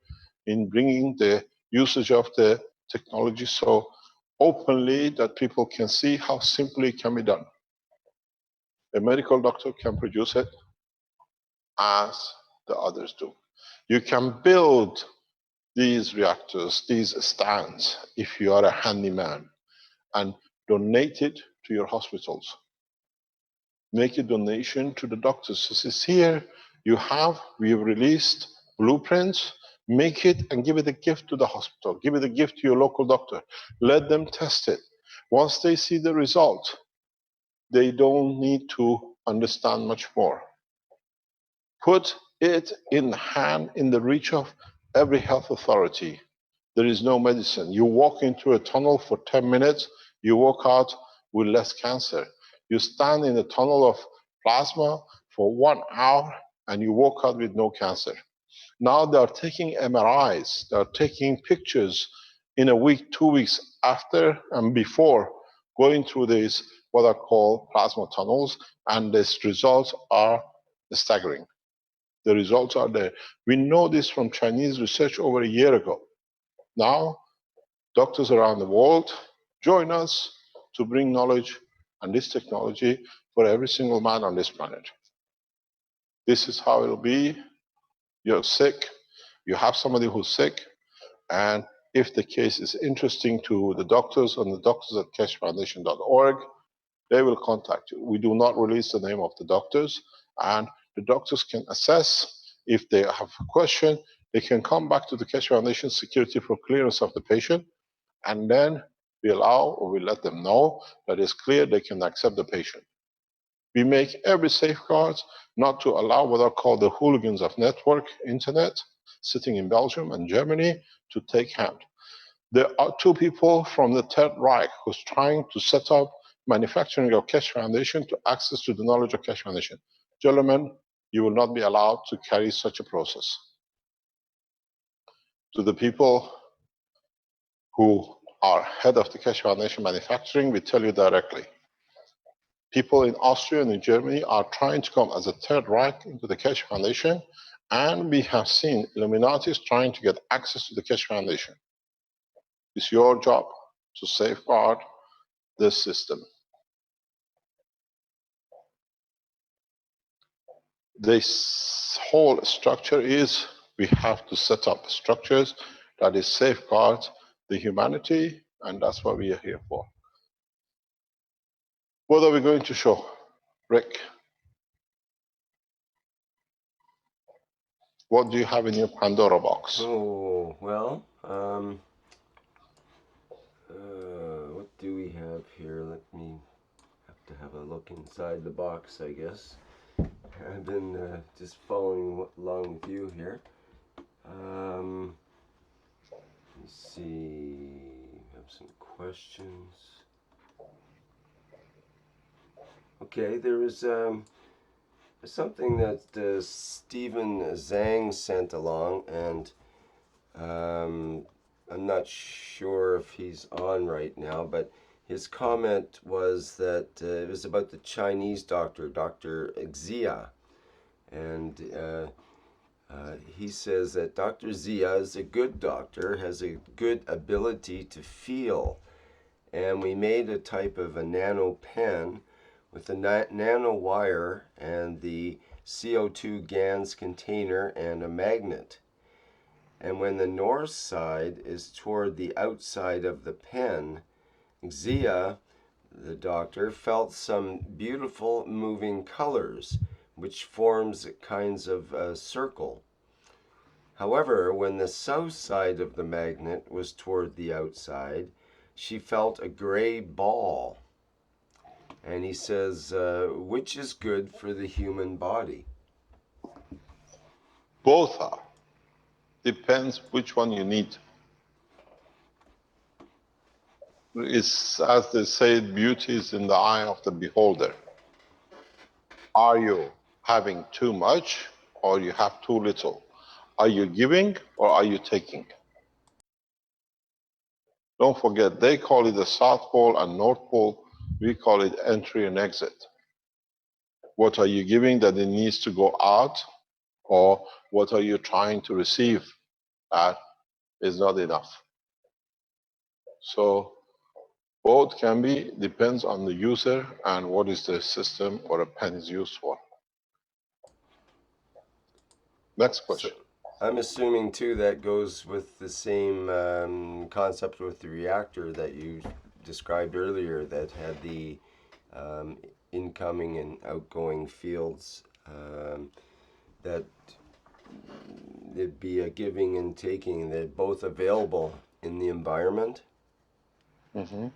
in bringing the usage of the technology so openly that people can see how simply it can be done. A medical doctor can produce it as the others do. You can build these reactors, these stands, if you are a handyman, and donate it to your hospitals. Make a donation to the doctors. This is here, we have released blueprints. Make it and give it a gift to the hospital. Give it a gift to your local doctor. Let them test it. Once they see the result, they don't need to understand much more. Put it in the reach of every health authority. There is no medicine. You walk into a tunnel for 10 minutes, you walk out with less cancer. You stand in a tunnel of plasma for 1 hour and you walk out with no cancer. Now they are taking MRIs, they are taking pictures in a week, 2 weeks after and before going through these, what are called plasma tunnels, and these results are staggering. The results are there. We know this from Chinese research over a year ago. Now, doctors around the world join us to bring knowledge and this technology for every single man on this planet. This is how it'll be. You're sick, you have somebody who's sick, and if the case is interesting to the doctors on the doctors@keshefoundation.org, they will contact you. We do not release the name of the doctors, and the doctors can assess. If they have a question, they can come back to the Keshe Foundation security for clearance of the patient, and then we allow or we let them know that it's clear they can accept the patient. We make every safeguard not to allow what are called the hooligans of network internet sitting in Belgium and Germany to take hand. There are 2 people from the Third Reich who's trying to set up manufacturing of Keshe Foundation to access to the knowledge of Keshe Foundation. Gentlemen, you will not be allowed to carry such a process. To the people who are head of the Keshe Foundation manufacturing, we tell you directly, people in Austria and in Germany are trying to come as a third Reich into the Keshe Foundation, and we have seen Illuminatis trying to get access to the Keshe Foundation. It's your job to safeguard this system. This whole structure is, we have to set up structures that is safeguard the humanity, and that's what we are here for. What are we going to show? Rick, what do you have in your Pandora box? Oh, well, what do we have here? Let me have to have a look inside the box, I guess. I've been just following along with you here. Let's see, we have some questions. Okay, there was something that Stephen Zhang sent along, and I'm not sure if he's on right now, but his comment was that it was about the Chinese doctor, Dr. Xia, and he says that Dr. Xia is a good doctor, has a good ability to feel, and we made a type of a nano pen with a nano wire and the CO2 GANs container and a magnet. And when the north side is toward the outside of the pen, Xia, the doctor, felt some beautiful moving colors, which forms kinds of a circle. However, when the south side of the magnet was toward the outside, she felt a gray ball. And he says, which is good for the human body? Both are. Depends which one you need. It's, as they say, beauty is in the eye of the beholder. Are you having too much or you have too little? Are you giving or are you taking? Don't forget, they call it the South Pole and North Pole. We call it entry and exit. What are you giving that it needs to go out, or what are you trying to receive that is not enough? So both can be, depends on the user and what is the system or a pen is used for. Next question. So I'm assuming too that goes with the same concept with the reactor that you described earlier that had the incoming and outgoing fields, that it'd be a giving and taking, they're both available in the environment. Mm-hmm.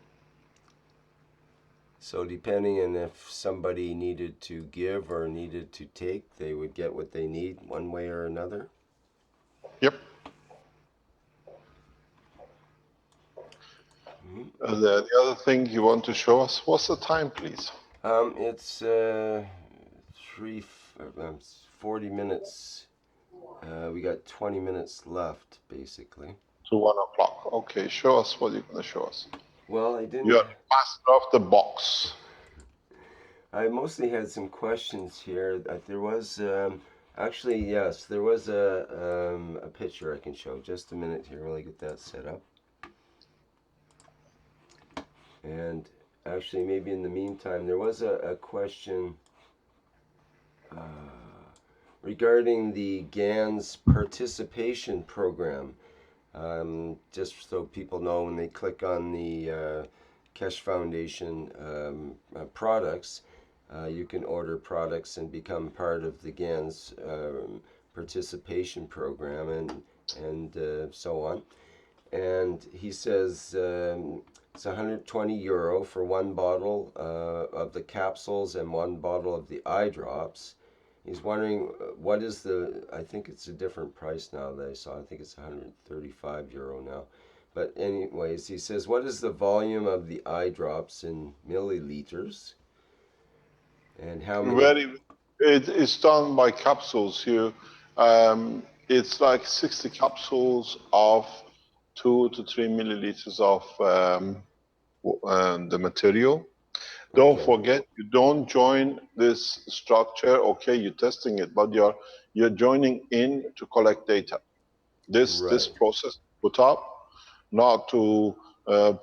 So depending on if somebody needed to give or needed to take, they would get what they need one way or another. Yep. The other thing you want to show us, what's the time, please? It's 40 minutes. We got 20 minutes left, basically. To 1 o'clock. Okay, show us what you're going to show us. Well, I didn't. You're master of the box. I mostly had some questions here. There was actually, yes, there was a picture I can show. Just a minute here while I get that set up. And actually, maybe in the meantime, there was a question regarding the GAN's participation program. Just so people know, when they click on the Keshe Foundation products, you can order products and become part of the GAN's participation program and so on. And he says it's 120 euro for one bottle of the capsules and one bottle of the eye drops. He's wondering what is I think it's a different price now that I saw. I think it's 135 euro now. But anyways, he says, what is the volume of the eye drops in milliliters? And how many? It's done by capsules here. It's like 60 capsules of 2 to 3 milliliters of the material. Don't Okay. forget, you don't join this structure. Okay, you're testing it, but you're joining in to collect data. This Right. process put up not to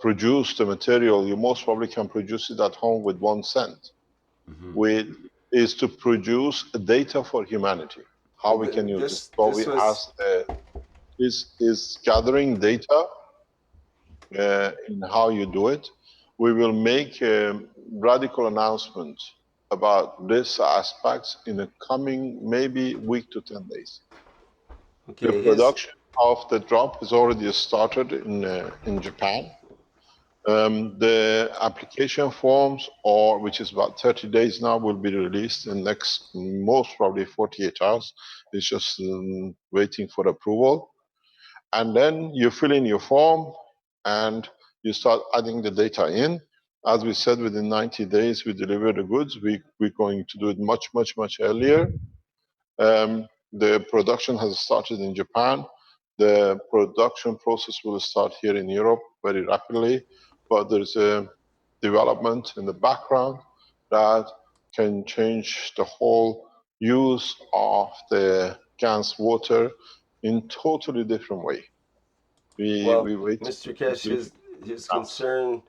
produce the material. You most probably can produce it at home with 1 cent. Mm-hmm. With is to produce data for humanity. How Well, we can use it. this So this we was asked is gathering data in how you do it. We will make a radical announcement about this aspects in the coming maybe week to 10 days. The okay. His production of the drop has already started in Japan. The application forms, or which is about 30 days now, will be released in next most probably 48 hours. It's just waiting for approval. And then you fill in your form and you start adding the data in. As we said, within 90 days, we deliver the goods. We're going to do it much, much, much earlier. The production has started in Japan. The production process will start here in Europe very rapidly, but there's a development in the background that can change the whole use of the GAN's water in totally different way. Well, We wait Mr. to Kesh, see his comes. concern,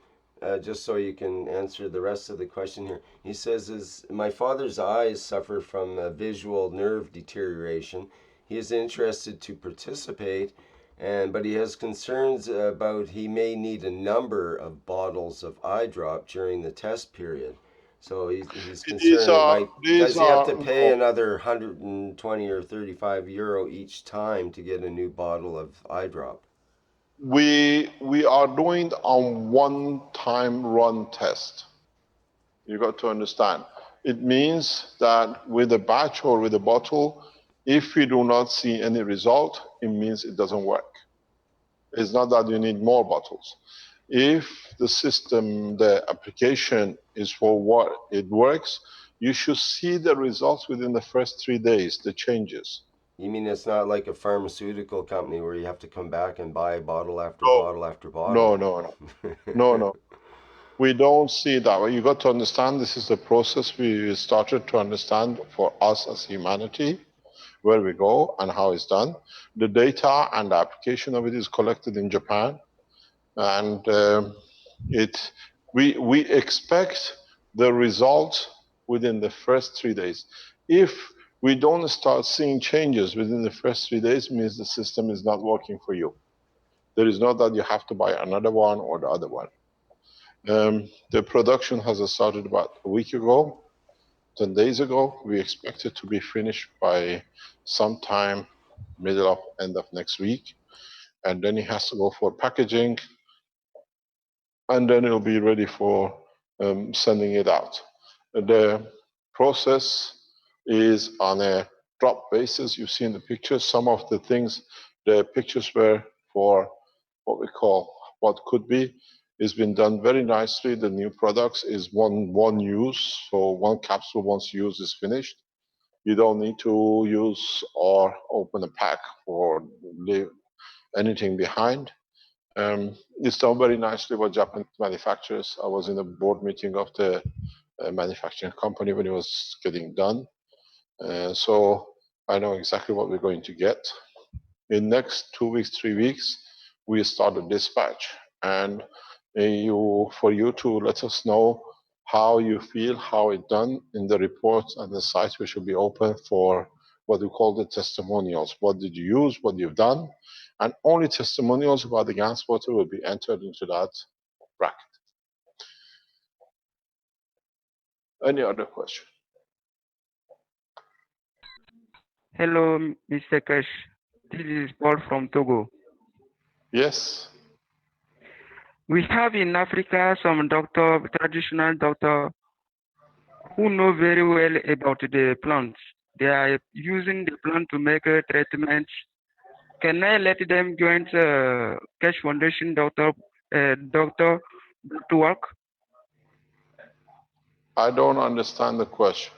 just so you can answer the rest of the question here, he says, is my father's eyes suffer from visual nerve deterioration. He is interested to participate, but he has concerns about he may need a number of bottles of eye drop during the test period. So he's These concerned it are might. these Does he have are to pay no. another 120 or 35 euro each time to get a new bottle of eye drop? We are doing on one-time run test. You got to understand. It means that with a batch or with a bottle, if we do not see any result, it means it doesn't work. It's not that you need more bottles. If the system, the application is for what it works, you should see the results within the first 3 days, the changes. You mean it's not like a pharmaceutical company where you have to come back and buy bottle after No, bottle after no, bottle? no, no, no, no. We don't see that way. You got to understand this is the process we started to understand for us as humanity, where we go and how it's done. The data and the application of it is collected in Japan, and we expect the result within the first 3 days. If we don't start seeing changes within the first 3 days, means the system is not working for you. There is not that you have to buy another one or the other one. The production has started about a week ago, 10 days ago. We expect it to be finished by sometime middle of end of next week. And then it has to go for packaging, and then it'll be ready for sending it out. The process is on a drop basis. You've seen the pictures. Some of the things, the pictures were for what we call what could be. It's been done very nicely. The new products is one use, so one capsule once used is finished. You don't need to use or open a pack or leave anything behind. It's done very nicely by Japanese manufacturers. I was in a board meeting of the manufacturing company when it was getting done. So I know exactly what we're going to get. In next 2 weeks, 3 weeks, we start a dispatch. And for you to let us know how you feel, how it done in the reports and the sites which will be open for what we call the testimonials. What did you use, what you've done, and only testimonials about the gas water will be entered into that bracket. Any other question? Hello, Mr. Kesh. This is Paul from Togo. Yes. We have in Africa some traditional doctor, who know very well about the plants. They are using the plant to make a treatment, can I let them join Keshe Foundation doctor to work? I don't understand the question.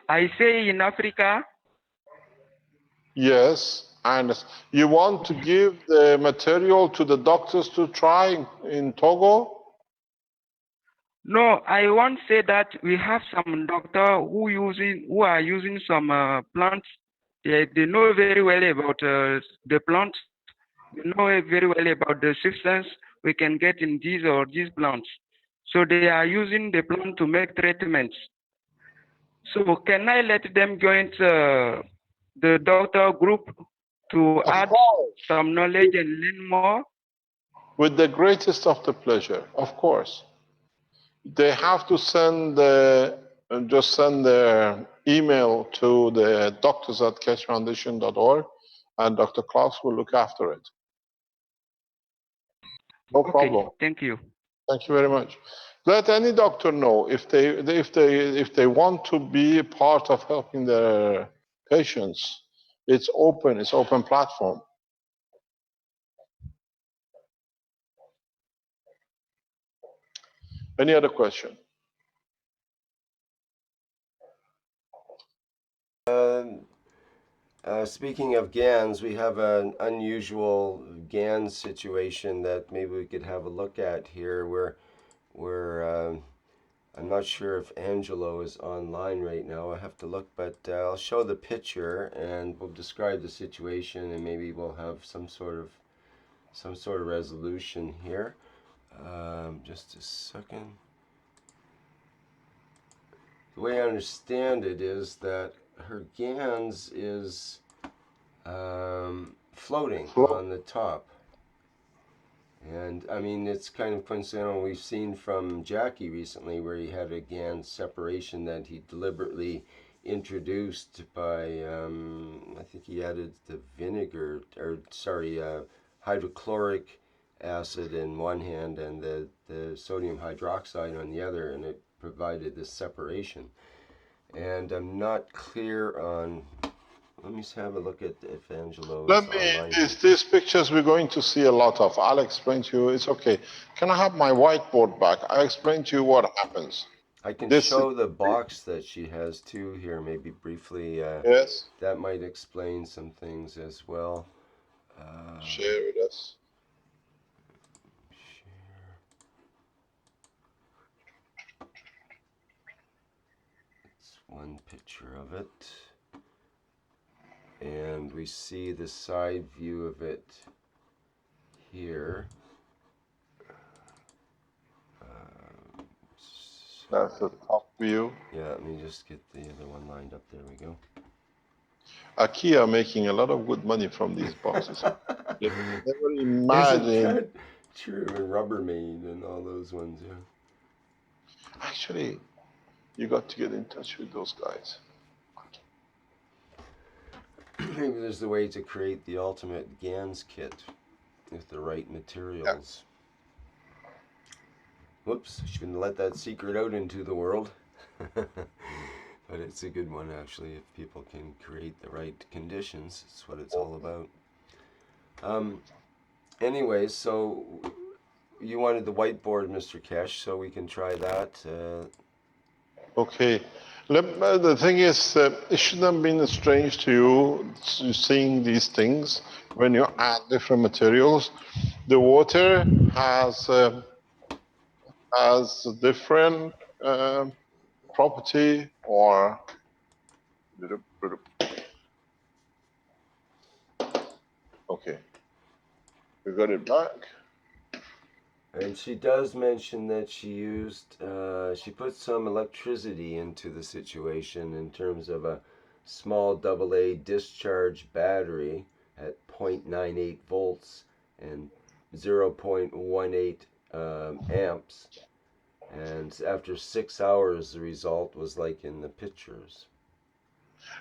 I say in Africa, Yes, and you want to give the material to the doctors to try in Togo? no, I want to say that we have some doctor who are using some plants. They know very well about the plants. They know very well about the substance we can get in these plants. So they are using the plant to make treatments. So can I let them join the doctor group to Of add course. some knowledge and learn more? With the greatest of the pleasure, of course. They have to send just send their email to the doctors at keshefoundation.org, and Dr. Klaus will look after it. No Okay, problem. thank you. Thank you very much. Let any doctor know if they want to be a part of helping their patients. It's open platform. Any other question? Speaking of GANs, we have an unusual GAN situation that maybe we could have a look at here where I'm not sure if Angelo is online right now. I have to look, but I'll show the picture and we'll describe the situation and maybe we'll have some sort of resolution here. Just a second. The way I understand it is that her GANs is floating on the top. And I mean, it's kind of coincidental. We've seen from Jackie recently where he had a GAN separation that he deliberately introduced by, I think he added the vinegar, or sorry, hydrochloric acid in one hand and the sodium hydroxide on the other, and it provided this separation. And I'm not clear on. Let me just have a look at if Angelo is online. These pictures we're going to see a lot of. I'll explain to you. It's okay. Can I have my whiteboard back? I'll explain to you what happens. I can show the box that she has too here, maybe briefly. Yes. That might explain some things as well. Share with us. Share. It's one picture of it. And we see the side view of it here. That's the top view. Yeah, let me just get the other one lined up. There we go. IKEA making a lot of good money from these boxes. You never Isn't imagine. that true? And Rubbermaid and all those ones, yeah. Actually, you got to get in touch with those guys. Maybe there's the way to create the ultimate GANs kit with the right materials. Yeah. Whoops, shouldn't let that secret out into the world. But it's a good one, actually, if people can create the right conditions. It's what it's all about. Anyways, so you wanted the whiteboard, Mr. Keshe, so we can try that. Okay. The thing is, it shouldn't have been strange to you seeing these things when you add different materials. The water has different property or. Okay, we got it back. And she does mention that she put some electricity into the situation in terms of a small AA discharge battery at 0.98 volts and 0.18 amps. And after 6 hours, the result was like in the pictures.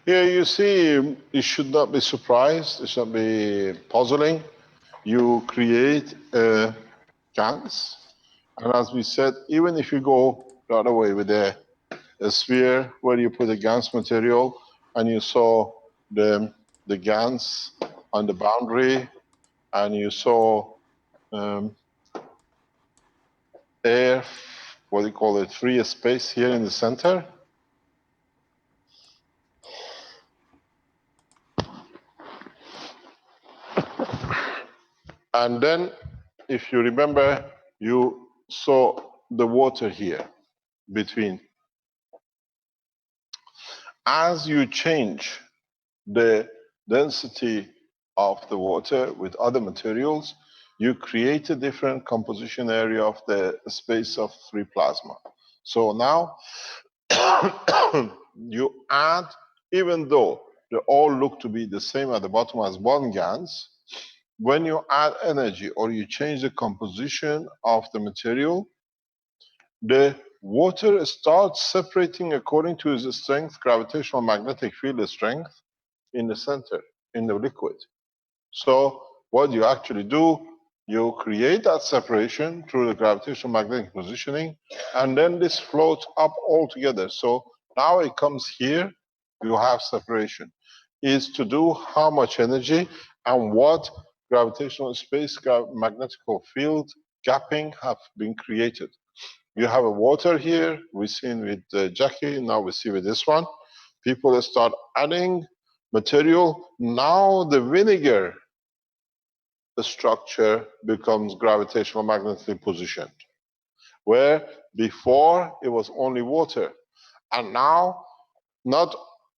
Yeah, you see, you should not be surprised. It should not be puzzling. You create GANs, and as we said, even if you go the other way with a sphere where you put a GANs material, and you saw the the GANs on the boundary, and you saw air, what do you call it, free space here in the center. And then, if you remember, you saw the water here between. As you change the density of the water with other materials, you create a different composition area of the space of free plasma. So now you add, even though they all look to be the same at the bottom as one GANs, when you add energy or you change the composition of the material, the water starts separating according to its strength, gravitational magnetic field strength, in the center, in the liquid. So what you actually do, you create that separation through the gravitational magnetic positioning, and then this floats up all together. So now it comes here, you have separation. Is to do how much energy and what gravitational space magnetic field gapping have been created. You have a water here, we've seen with Jackie, now we see with this one. People start adding material. Now the vinegar, the structure becomes gravitational magnetically positioned, where before it was only water. And now, not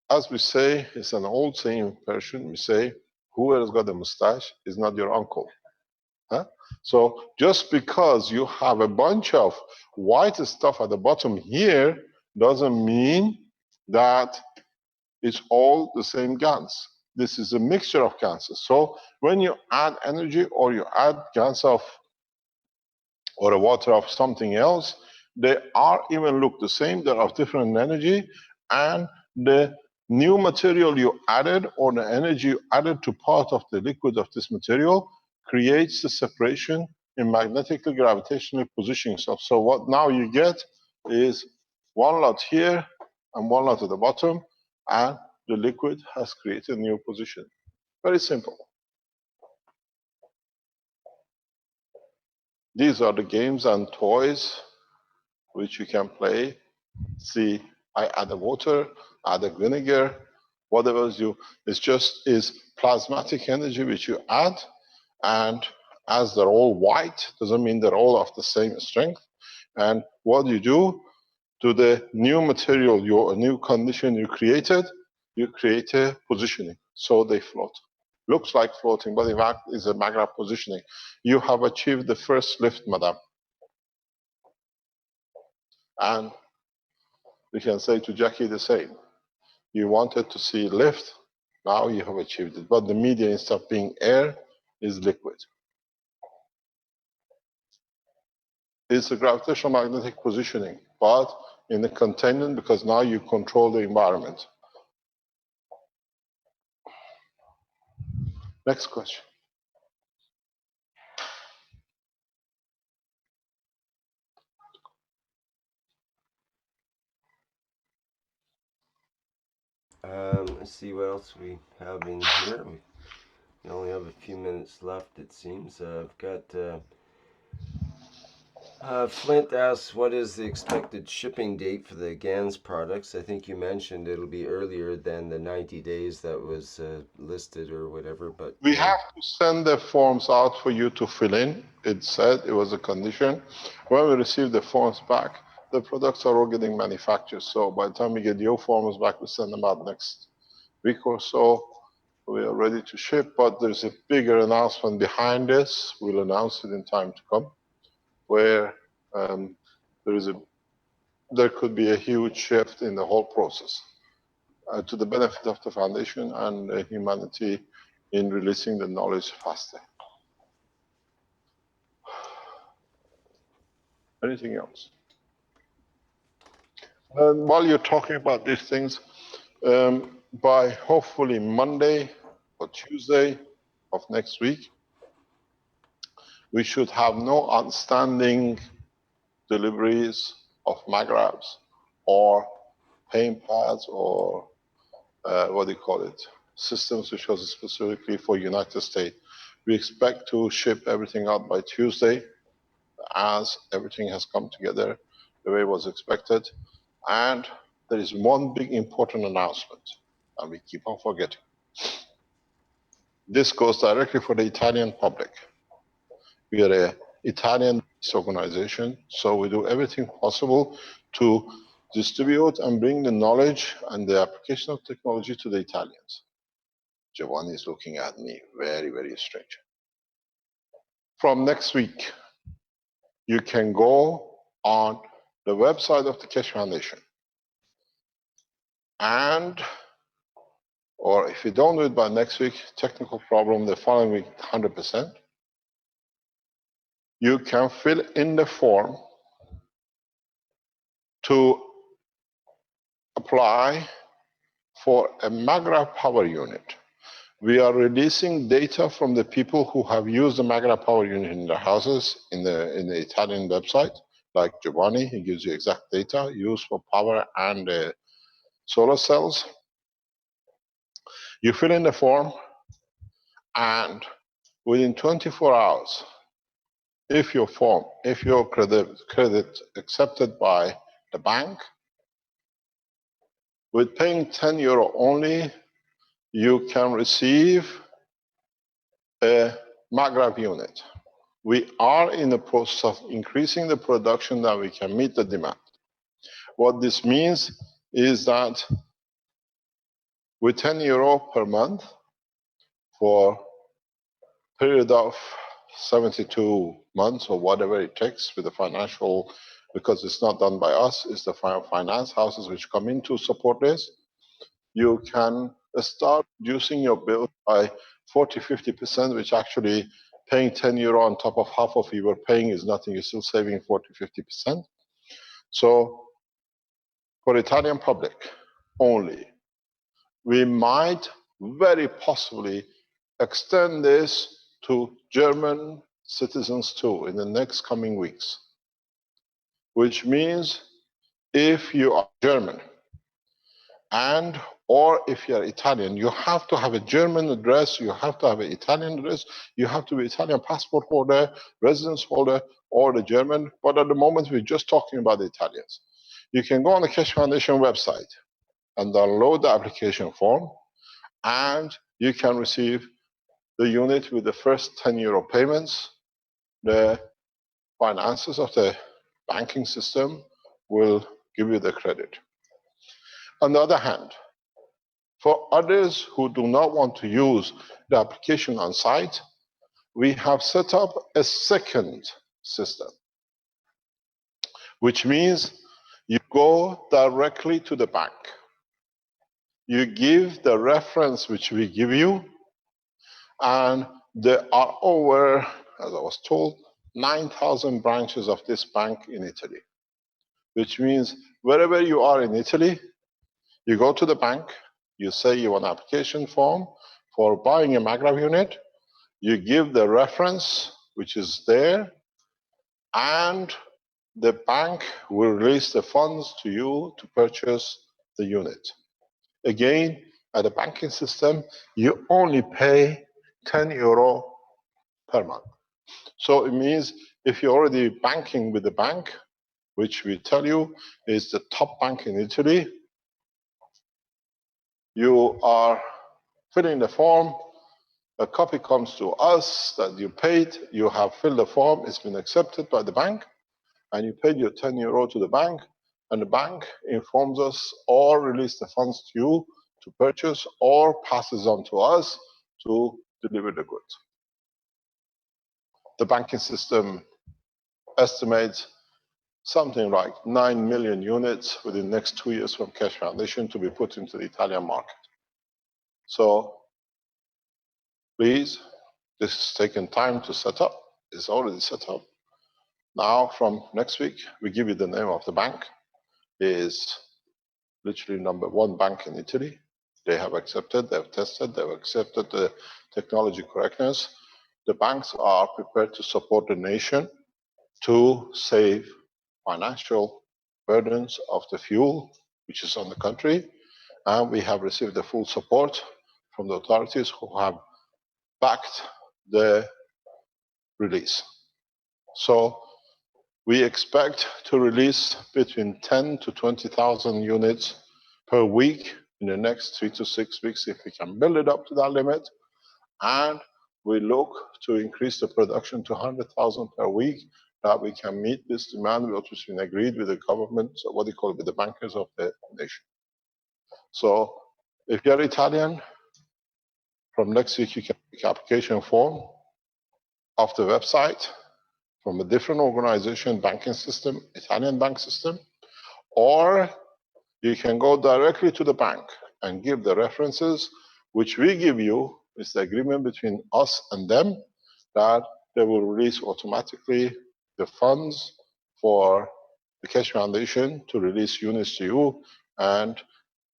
as we say, it's an old saying in Persian, we say, whoever has got a mustache is not your uncle. Huh? So just because you have a bunch of white stuff at the bottom here doesn't mean that it's all the same GANs. This is a mixture of GANs. So when you add energy or you add GANs of or a water of something else, they are even look the same, they're of different energy, and the new material you added or the energy you added to part of the liquid of this material creates the separation in magnetically gravitationally positioning stuff. So what now you get is one lot here and one lot at the bottom, and the liquid has created a new position. Very simple. These are the games and toys which you can play. See, I add the water, add the vinegar, whatever you, it's just is plasmatic energy which you add, and as they're all white, doesn't mean they're all of the same strength. And what you do to the new material, your new condition you created, you create a positioning, so they float. Looks like floating, but in fact is a magnetic positioning. You have achieved the first lift, madam. And we can say to Jackie the same. You wanted to see lift, now you have achieved it. But the media, instead of being air, is liquid. It's a gravitational magnetic positioning, but in the containment, because now you control the environment. Next question. Let's see what else we have in here. We only have a few minutes left, it seems. I've got Flint asks, what is the expected shipping date for the GANS products? I think you mentioned it'll be earlier than the 90 days that was listed or whatever, but... We have to send the forms out for you to fill in. It said it was a condition. When we receive the forms back, the products are all getting manufactured. So by the time we get your forms back, we send them out next week or so. We are ready to ship, but there's a bigger announcement behind this. We'll announce it in time to come, where there could be a huge shift in the whole process to the benefit of the foundation and humanity in releasing the knowledge faster. Anything else? And while you're talking about these things, by hopefully Monday or Tuesday of next week, we should have no outstanding deliveries of magrabs or paint pads or what do you call it? systems which was specifically for United States. We expect to ship everything out by Tuesday, as everything has come together the way it was expected. And there is one big important announcement, and we keep on forgetting. This goes directly for the Italian public. We are an Italian-based organization, so we do everything possible to distribute and bring the knowledge and the application of technology to the Italians. Giovanni is looking at me very, very strange. From next week, you can go on the website of the Keshe Foundation, and, or if you don't do it by next week, technical problem, the following week, 100%, you can fill in the form to apply for a Magra power unit. We are releasing data from the people who have used the Magra power unit in their houses in the Italian website, like Giovanni. He gives you exact data used for power and solar cells. You fill in the form, and within 24 hours, if your credit accepted by the bank, with paying €10 only, you can receive a Magrav unit. We are in the process of increasing the production that we can meet the demand. What this means is that with €10 per month for a period of 72 months or whatever it takes with the financial, because it's not done by us, it's the finance houses which come in to support this, you can start reducing your bill by 40-50%, which actually paying €10 on top of half of you were paying is nothing. You're still saving 40-50%. So for Italian public only, we might very possibly extend this to German citizens too in the next coming weeks, which means if you are German and or if you're Italian, you have to have a German address, you have to have an Italian address, you have to be Italian passport holder, residence holder, or the German. But at the moment, we're just talking about the Italians. You can go on the Keshe Foundation website and download the application form, and you can receive the unit with the first €10 payments. The finances of the banking system will give you the credit. On the other hand, for others who do not want to use the application on site, we have set up a second system, which means you go directly to the bank. You give the reference which we give you, and there are over, as I was told, 9,000 branches of this bank in Italy, which means wherever you are in Italy, you go to the bank, you say you want an application form for buying a Magrav unit, you give the reference which is there, and the bank will release the funds to you to purchase the unit. Again, at the banking system, you only pay €10 per month. So it means if you're already banking with the bank, which we tell you is the top bank in Italy, you are filling the form, a copy comes to us that you paid, you have filled the form, it's been accepted by the bank, and you paid your €10 to the bank, and the bank informs us or release the funds to you to purchase or passes on to us to deliver the goods. The banking system estimates something like 9 million units within the next 2 years from Keshe Foundation to be put into the Italian market. So please, this has taken time to set up. It's already set up. Now, from next week, we give you the name of the bank. It is literally #1 bank in Italy. They have accepted, they've tested, they've accepted the technology correctness. The banks are prepared to support the nation to save financial burdens of the fuel, which is on the country. And we have received the full support from the authorities who have backed the release. So we expect to release between 10 to 20,000 units per week in the next 3 to 6 weeks if we can build it up to that limit. And we look to increase the production to 100,000 per week, that we can meet this demand, which has been agreed with the government, so what they call it, with the bankers of the nation. So if you're Italian, from next week you can take application form off the website from a different organization, banking system, Italian bank system, or you can go directly to the bank and give the references, which we give you. Is the agreement between us and them that they will release automatically the funds for the Keshe Foundation to release units to you. And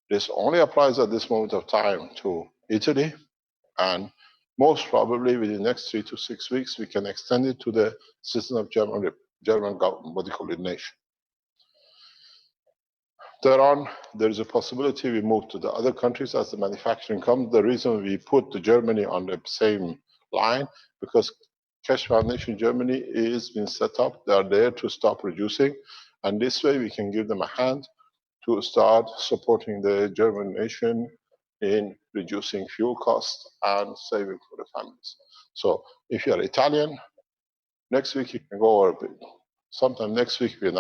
this only applies at this moment of time to Italy. And most probably within the next 3 to 6 weeks, we can extend it to the citizen of German government, what they call it, nation. Thereon, there is a possibility we move to the other countries as the manufacturing comes. The reason we put the Germany on the same line, because Keshe Foundation Germany is being set up. They are there to stop producing. And this way we can give them a hand to start supporting the German nation in reducing fuel costs and saving for the families. So if you're Italian, next week you can go, or sometime next week, you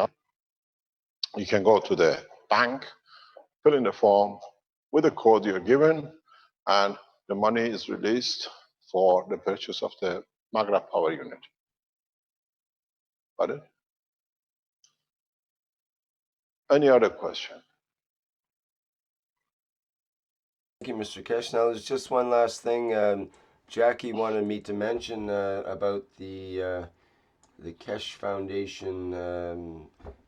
can go to the bank, fill in the form with the code you're given, and the money is released for the purchase of the Maghreb power unit. Got it? Any other question? Thank you, Mr. Keshe. Now, there's just one last thing. Jackie wanted me to mention about the Keshe Foundation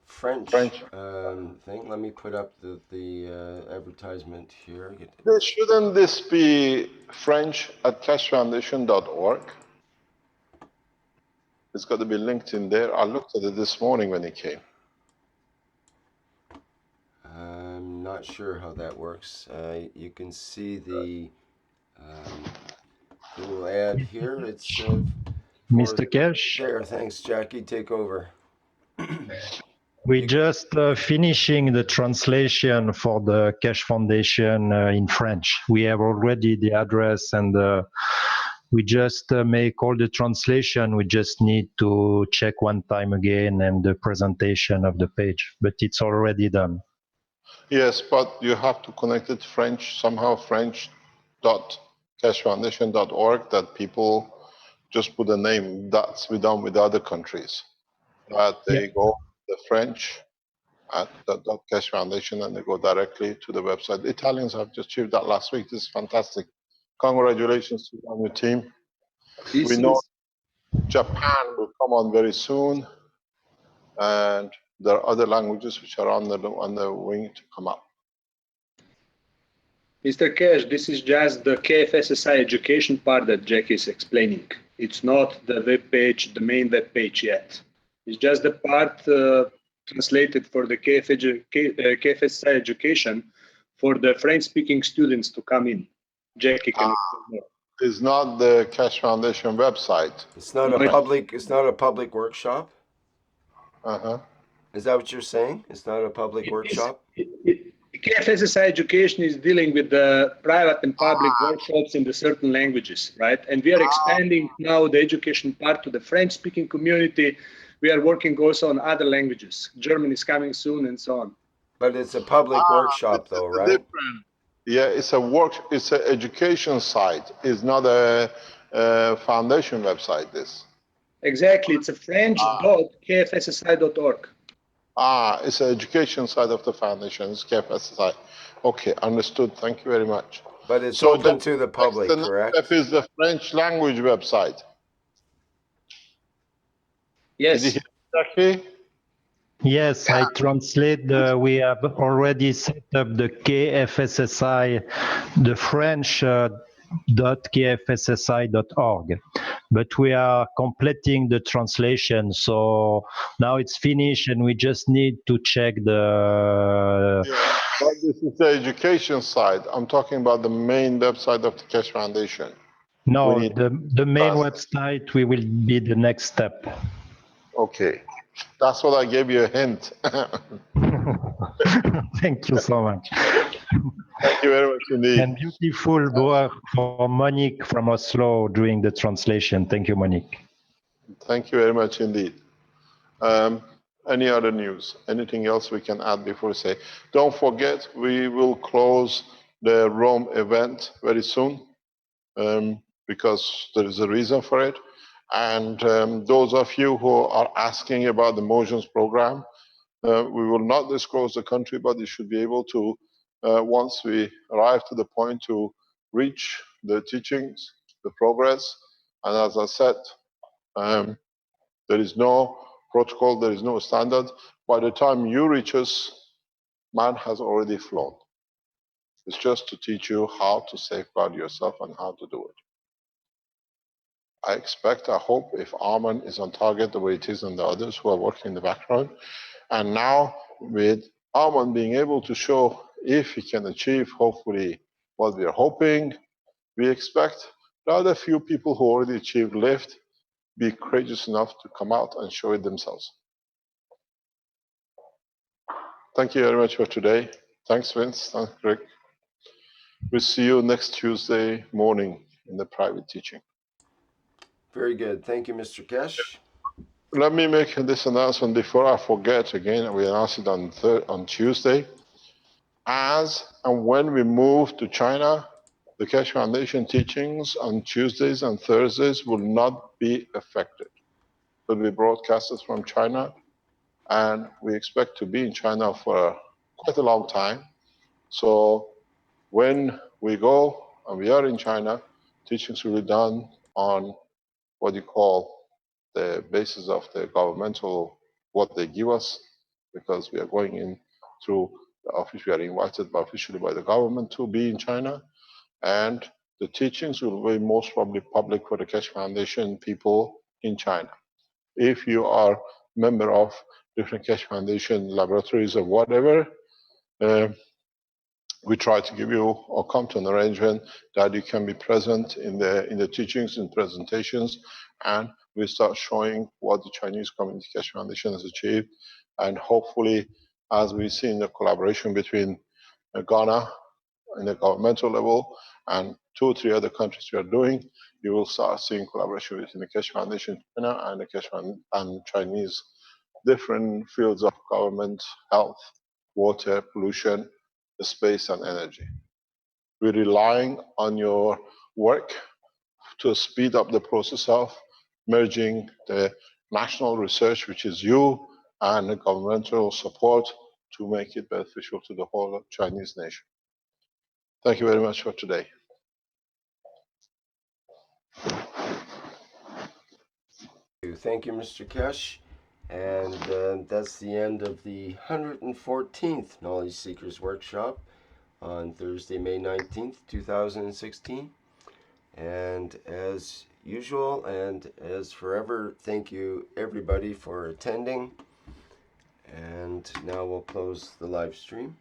French thing. Let me put up the advertisement here. Shouldn't this be French at keshefoundation.org? It's got to be linked in there. I looked at it this morning when it came. I'm not sure how that works. You can see the little ad here. It's Mr. Keshe. There, thanks, Jackie. Take over. We just finishing the translation for the Keshe Foundation in French. We have already the address, and we just make all the translation. We just need to check one time again and the presentation of the page, but it's already done. Yes, but you have to connect it French, somehow French.keshefoundation.org, that people just put a name. That's we done with other countries. That they go the French at the Keshe Foundation and they go directly to the website. The Italians have just achieved that last week. This is fantastic. Congratulations to you and your team. We know Japan will come on very soon, and there are other languages which are on the wing to come up. Mr. Keshe, this is just the KFSSI education part that Jack is explaining. It's not the web page, the main web page yet. It's just the part translated for the KFSSI education for the French-speaking students to come in. Jackie can explain more. It's not the Keshe Foundation website. It's not a public. It's not a public workshop. Is that what you're saying? It's not a public workshop. KFSSI education is dealing with the private and public workshops in the certain languages, right? And we are expanding now the education part to the French-speaking community. We are working also on other languages. German is coming soon, and so on. But it's a public workshop, though, right? Different. Yeah, it's an education site. It's not a foundation website. This. Exactly, it's a French.kfssi.org. It's an education side of the foundation. It's KFSSI. Okay, understood. Thank you very much. But it's open to the public, correct? That is the French language website. Yes. Did you hear that, Yes, I translate. We have already set up the KFSSI, the French .kfssi.org, but we are completing the translation. So now it's finished, and we just need to check the But this is the education side. I'm talking about the main website of the Keshe Foundation. We No, need the main fast. website we will be the next step. Okay, that's what I gave you a hint. Thank you so much. Thank you very much indeed. And beautiful work for Monique from Oslo doing the translation. Thank you, Monique. Thank you very much indeed. Any other news? Anything else we can add before we say? Don't forget, we will close the Rome event very soon because there is a reason for it. And those of you who are asking about the Motions program, we will not disclose the country, but you should be able to, once we arrive to the point to reach the teachings, the progress. And as I said, there is no protocol, there is no standard. By the time you reach us, man has already flown. It's just to teach you how to safeguard yourself and how to do it. I expect, I hope, if Arman is on target the way it is and the others who are working in the background, and now with Arman being able to show if he can achieve, hopefully, what we are hoping, we expect the other few people who already achieved lift be courageous enough to come out and show it themselves. Thank you very much for today. Thanks, Vince. Thanks, Greg. We'll see you next Tuesday morning in the private teaching. Very good. Thank you, Mr. Keshe. Let me make this announcement before I forget again. We announced it on Tuesday. As and when we move to China, the Keshe Foundation teachings on Tuesdays and Thursdays will not be affected. It will be broadcasted from China, and we expect to be in China for quite a long time. So when we go and we are in China, teachings will be done on what you call the basis of the governmental, what they give us, because we are going in through the office. We are invited officially by the government to be in China. And the teachings will be most probably public for the Keshe Foundation people in China. If you are a member of different Keshe Foundation laboratories or whatever, we try to give you or come to an arrangement that you can be present in the teachings and presentations, and we start showing what the Chinese Community Keshe Foundation has achieved. And hopefully, as we see in the collaboration between Ghana in the governmental level and 2 or 3 other countries we are doing, you will start seeing collaboration between the Keshe Foundation China and the Keshe and Chinese different fields of government, health, water, pollution, space, and energy. We're relying on your work to speed up the process of merging the national research, which is you, and the governmental support to make it beneficial to the whole Chinese nation. Thank you very much for today. Thank you, Mr. Keshe. And that's the end of the 114th Knowledge Seekers Workshop on Thursday, May 19th, 2016. And as usual, and as forever, thank you everybody for attending. And now we'll close the live stream.